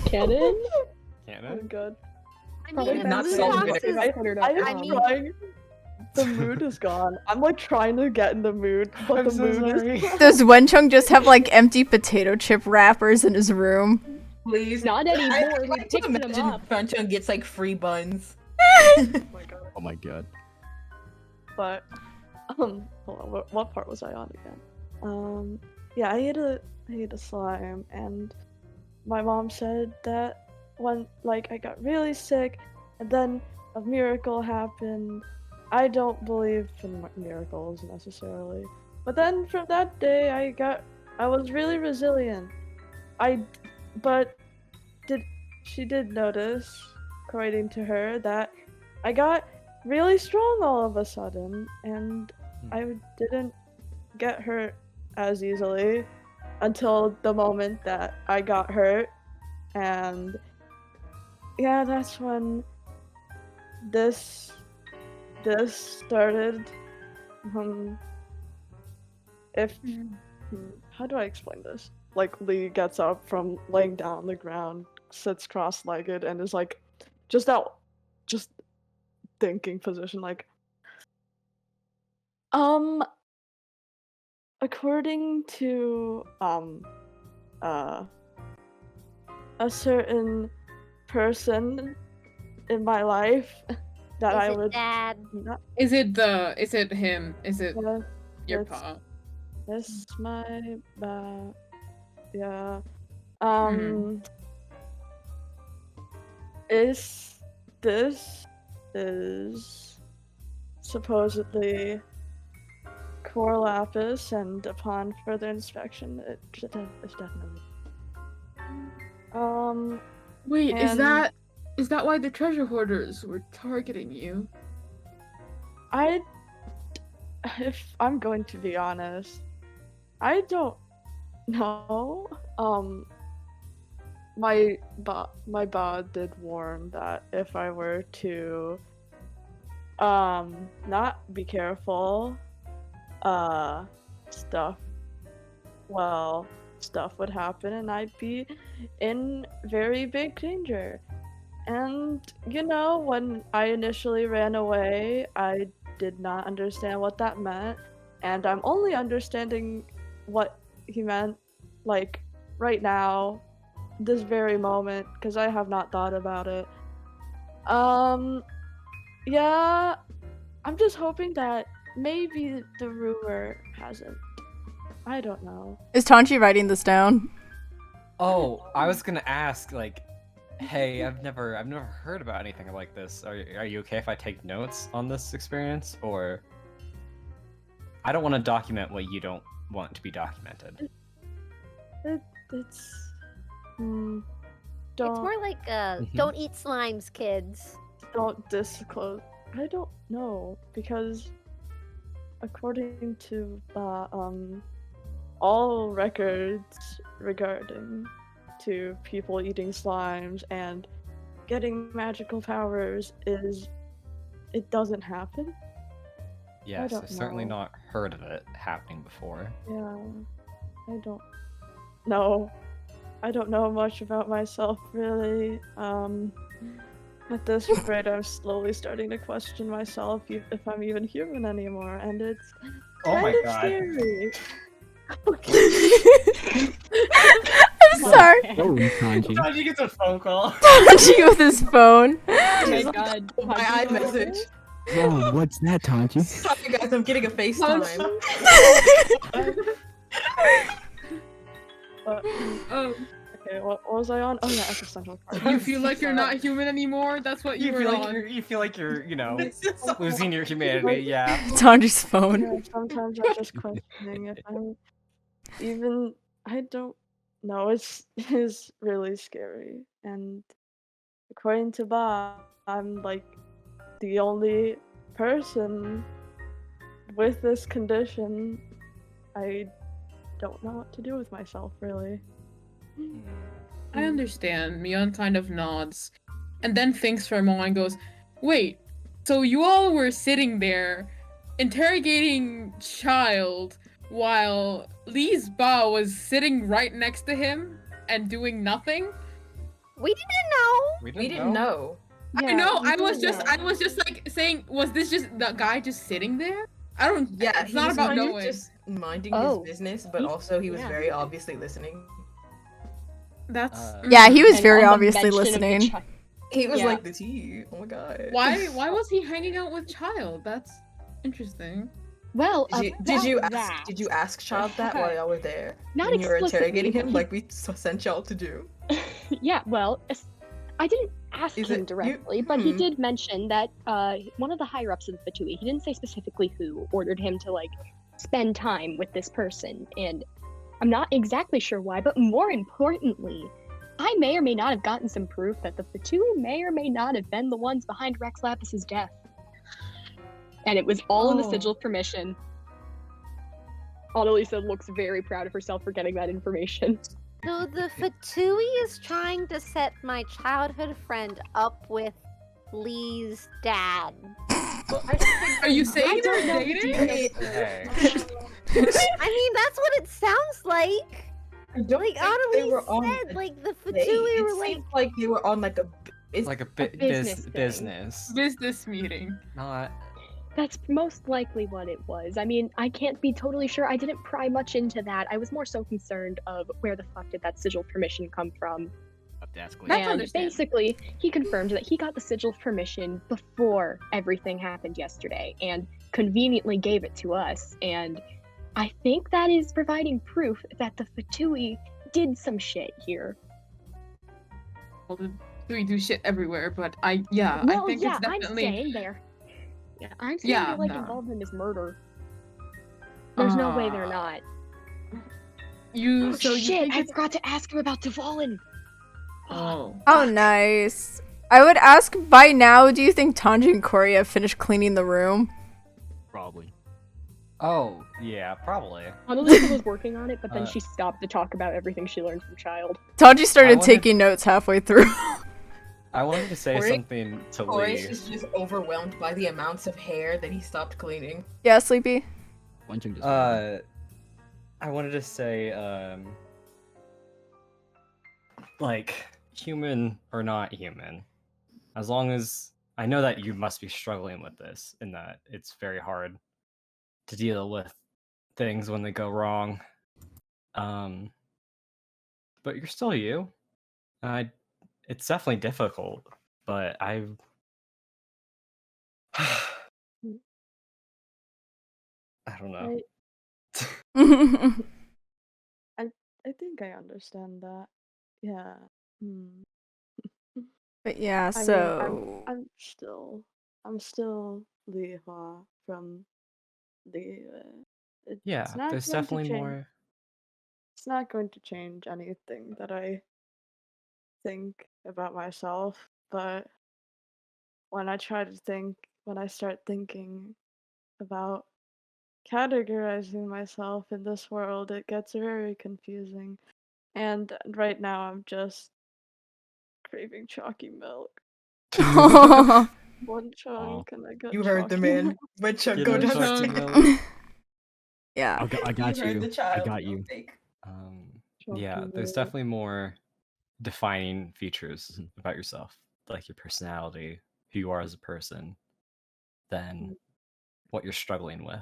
Canon? Cannon? good. I Probably mean, not Moonbox salt is- vinegar. I am I mean- trying. The mood is gone. I'm like trying to get in the mood, but I'm the so mood sorry. is. Does Wenchung just have like empty potato chip wrappers in his room? Please. Not anymore. I We like to picked them imagine up. Funchun gets like free buns. Oh my god. Oh my god. But hold on, what part was I on again? Yeah, I ate a slime, and my mom said that when like I got really sick, and then a miracle happened. I don't believe in miracles necessarily, but then from that day I was really resilient. She did notice, according to her, that I got really strong all of a sudden, and I didn't get hurt as easily until the moment that I got hurt, and yeah, that's when this started. How do I explain this? Like, Lee gets up from laying down on the ground, sits cross-legged, and is like, just thinking position, like, according to a certain person in my life that I Is it would Dad? not. Is it him? Is it your it's- pa? This my yeah. This is supposedly core lapis, and upon further inspection, it's definitely. Wait, and- is that why the treasure hoarders were targeting you? If I'm going to be honest, I don't know. My bod did warn that if I were to not be careful, stuff would happen and I'd be in very big danger. And when I initially ran away, I did not understand what that meant, and I'm only understanding what he meant like right now, this very moment, because I have not thought about it. Yeah, I'm just hoping that maybe the rumor hasn't. I don't know. Is Tanji writing this down? Oh, I was gonna ask, like, hey, I've never heard about anything like this. Are you okay if I take notes on this experience, or I don't want to document what you don't want to be documented. It's It's don't more like don't eat slimes, kids. don't disclose. I don't know, because according to all records regarding to people eating slimes and getting magical powers it doesn't happen. Yes, don't I've certainly know. not heard of it happening before. Yeah, I don't know. I don't know much about myself, really. At this rate, I'm slowly starting to question myself if I'm even human anymore, and it's Oh kind my of god. scary. I'm sorry. Oh, Tanji. Tanji gets a phone call. Tanji with his phone. Oh my god. My iMessage. Whoa, what's that, Tanji? Sorry guys, I'm getting a FaceTime. Okay, what was I on? Oh yeah, existential part. You feel like you're not human anymore? That's what you were on. You feel like you're, losing your humanity, yeah. Tanji's phone. Yeah, sometimes I'm just questioning if I'm even. I don't know. It's really scary, and according to Bob, I'm like the only person with this condition. I don't know what to do with myself, really. I understand. Mion kind of nods and then thinks for a moment and goes, wait, so you all were sitting there interrogating Childe while Lee's Ba was sitting right next to him and doing nothing? We didn't know. We didn't know. I know. I was just like saying, was this just the guy just sitting there? I don't. Yeah, it's not about knowing. Just minding Oh. his business, but also he was very obviously listening. That's Yeah, he was And very on the obviously mention of the listening. He was Yeah. like the tea. Oh my god. why was he hanging out with Childe? That's interesting. Well, Did you about ask Childe that while y'all were there? Not when you were explicitly, interrogating him, but like we sent y'all to do. Yeah, well, I didn't ask Is him it- directly, you- but he hmm. did mention that one of the higher ups of the Fatui, he didn't say specifically who, ordered him to like spend time with this person, and I'm not exactly sure why, but more importantly, I may or may not have gotten some proof that the Fatui may or may not have been the ones behind Rex Lapis's death. And it was all in the Oh. sigil of permission. Annalisa looks very proud of herself for getting that information. So the Fatui is trying to set my childhood friend up with Lee's dad. Are you saying they're don't know the dating? Hey. I mean, that's what it sounds like. I don't Like think they Annalise were on said, a like the date. Fatui were It like, seemed like they were on like a Like a business thing. business. Business meeting. Not. That's most likely what it was. I mean, I can't be totally sure. I didn't pry much into that. I was more so concerned of where the fuck did that sigil permission come from. That's clear. That's And understandable. basically, he confirmed that he got the sigil permission before everything happened yesterday and conveniently gave it to us. And I think that is providing proof that the Fatui did some shit here. Well, the Fatui do shit everywhere, but I Well, think yeah, it's definitely. I'm saying they're. Yeah, I'm saying Yeah, they're like no. involved in this murder. There's no way they're not. You Oh, so you shit! think I it's forgot to ask him about Duvallin. oh. Oh, nice. I would ask, by now, do you think Tanji and Corey have finished cleaning the room? Probably. Oh, yeah, probably. Annalisa was working on it, but then Uh, she stopped to talk about everything she learned from Childe. Tanji started wanted- taking notes halfway through. I wanted to say Corey- something to Horace Lee. is just overwhelmed by the amounts of hair that he stopped cleaning. Yeah, Sleepy? One thing just I wanted to say, like, human or not human, as long as I know that you must be struggling with this, and that it's very hard to deal with things when they go wrong. But you're still you. It's definitely difficult, but I don't know. I think I understand that. Yeah. But yeah, I mean, so... I'm still Li Hua from the. Yeah, It's not there's going to definitely change. more. It's not going to change anything that I think about myself, but when I start thinking about categorizing myself in this world, it gets very confusing. And right now, I'm just craving chalky milk. One chunk, and I got. You heard the chalky man. milk. But Chuck Get go the downstairs. chalky milk. yeah. I got heard you. the child. I got you. Yeah, Chalky there's milk. definitely more defining features Mhm. about yourself, like your personality, who you are as a person, than what you're struggling with.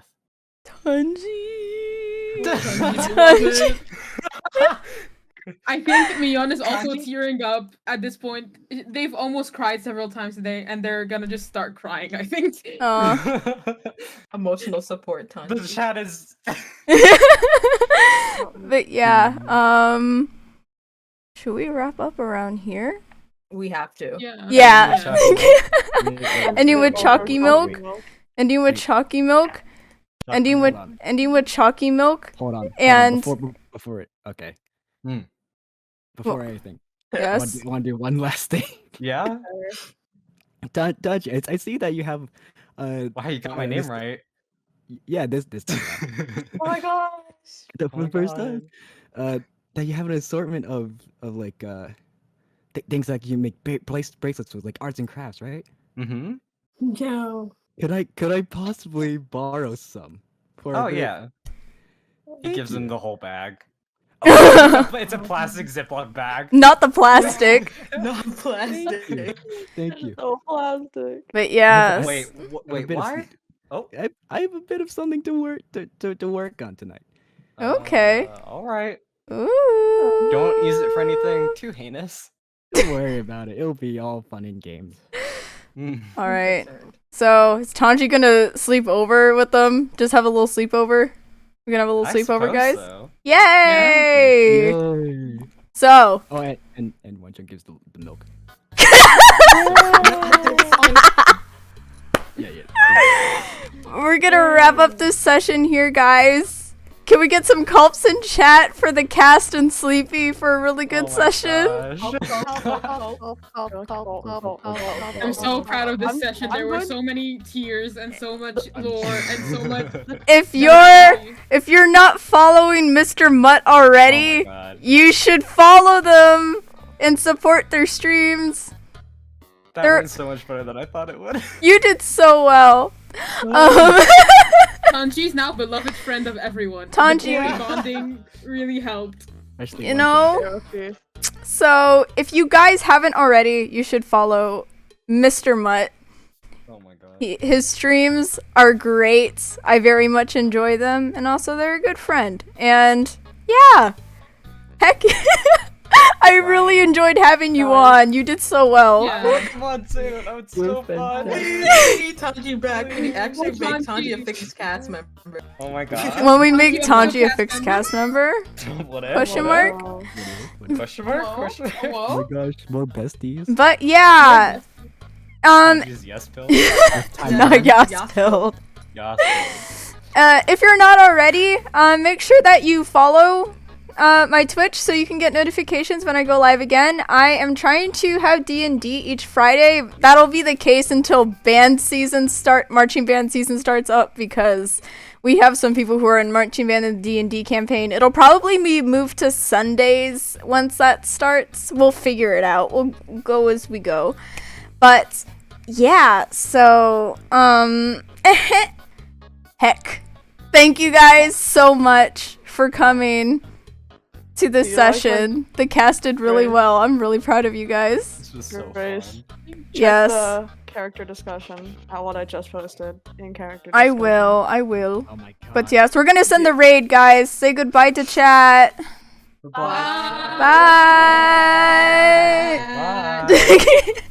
Tanji. Tanji. I think Mion is also Tanji? tearing up at this point. They've almost cried several times today, and they're gonna just start crying, I think. Aw. Emotional support time. The chat is. But yeah, should we wrap up around here? We have to. Yeah. Yeah. Ending with Over chalky milk? milk. Ending with chalky milk? Ending with chalky milk? Hold on. And- Before it. Okay. Hmm. Before anything, Yes. I want to do one last thing. Yeah? Dutch, I see that you have. Wow, you got my name this- right. yeah, this time. Oh my gosh. The Oh my first time. That you have an assortment of like things like you make bracelets with, like arts and crafts, right? Mm-hmm. No. Could I possibly borrow some? For a Oh bit? yeah. He Thank gives him you. the whole bag. Oh, it's a plastic Ziploc bag. Not the plastic. Not plastic. Thank you. So plastic. But yeah. Wait, I have a wait, bit of why? some- Oh, I have a bit of something to work on tonight. Okay. All right. Ooh. Don't use it for anything too heinous. Don't worry about it. It'll be all fun and games. All right. So is Tanji gonna sleep over with them? Just have a little sleepover. We're gonna have a little I sleepover, suppose guys. so. Yay! Yay. So Oh, and one chunk gives the milk. Yeah. we're gonna wrap up this session here, guys. Can we get some culps in chat for the cast and Sleepy for a really good Oh my session? gosh. I'm so proud of this I'm- session. I'm There were good. so many tears and so much lore and so much. If you're not following Mr. Mutt Oh already, my god. you should follow them and support their streams. That They're- went so much better than I thought it would. You did so well. Tanji's now beloved friend of everyone. Tanji- The boy bonding really helped. Especially You one know? chunk. Okay. So, if you guys haven't already, you should follow Mr. Mutt. Oh my god. His streams are great. I very much enjoy them, and also they're a good friend. And yeah, heck, I really enjoyed having you on. You did so well. Yeah. Come on, soon. Oh, it's so fun. We need Tanji back. We actually make Tanji a fixed cast member. Oh my god. When we make Tanji Tanji a a fixed cast member, Whatever. question mark. Wow. Question mark? Question mark? Oh my gosh, more besties. But yeah, Just yes, Bill. not Yaspil. Yes. If you're not already, make sure that you follow my Twitch so you can get notifications when I go live again. I am trying to have D&D each Friday. That'll be the case until marching band season starts up, because we have some people who are in marching band in the D&D campaign. It'll probably be moved to Sundays once that starts. We'll figure it out. We'll go as we go. But yeah, so heck. Thank you guys so much for coming to this You like session. The cast did really Great. well. I'm really proud of you guys. This was so Great. fun. Check Yes. the character discussion at what I just posted in character I discussion. will. Oh my god. But yes, we're gonna send the raid, guys. Say goodbye to chat. Bye. Bye. Bye.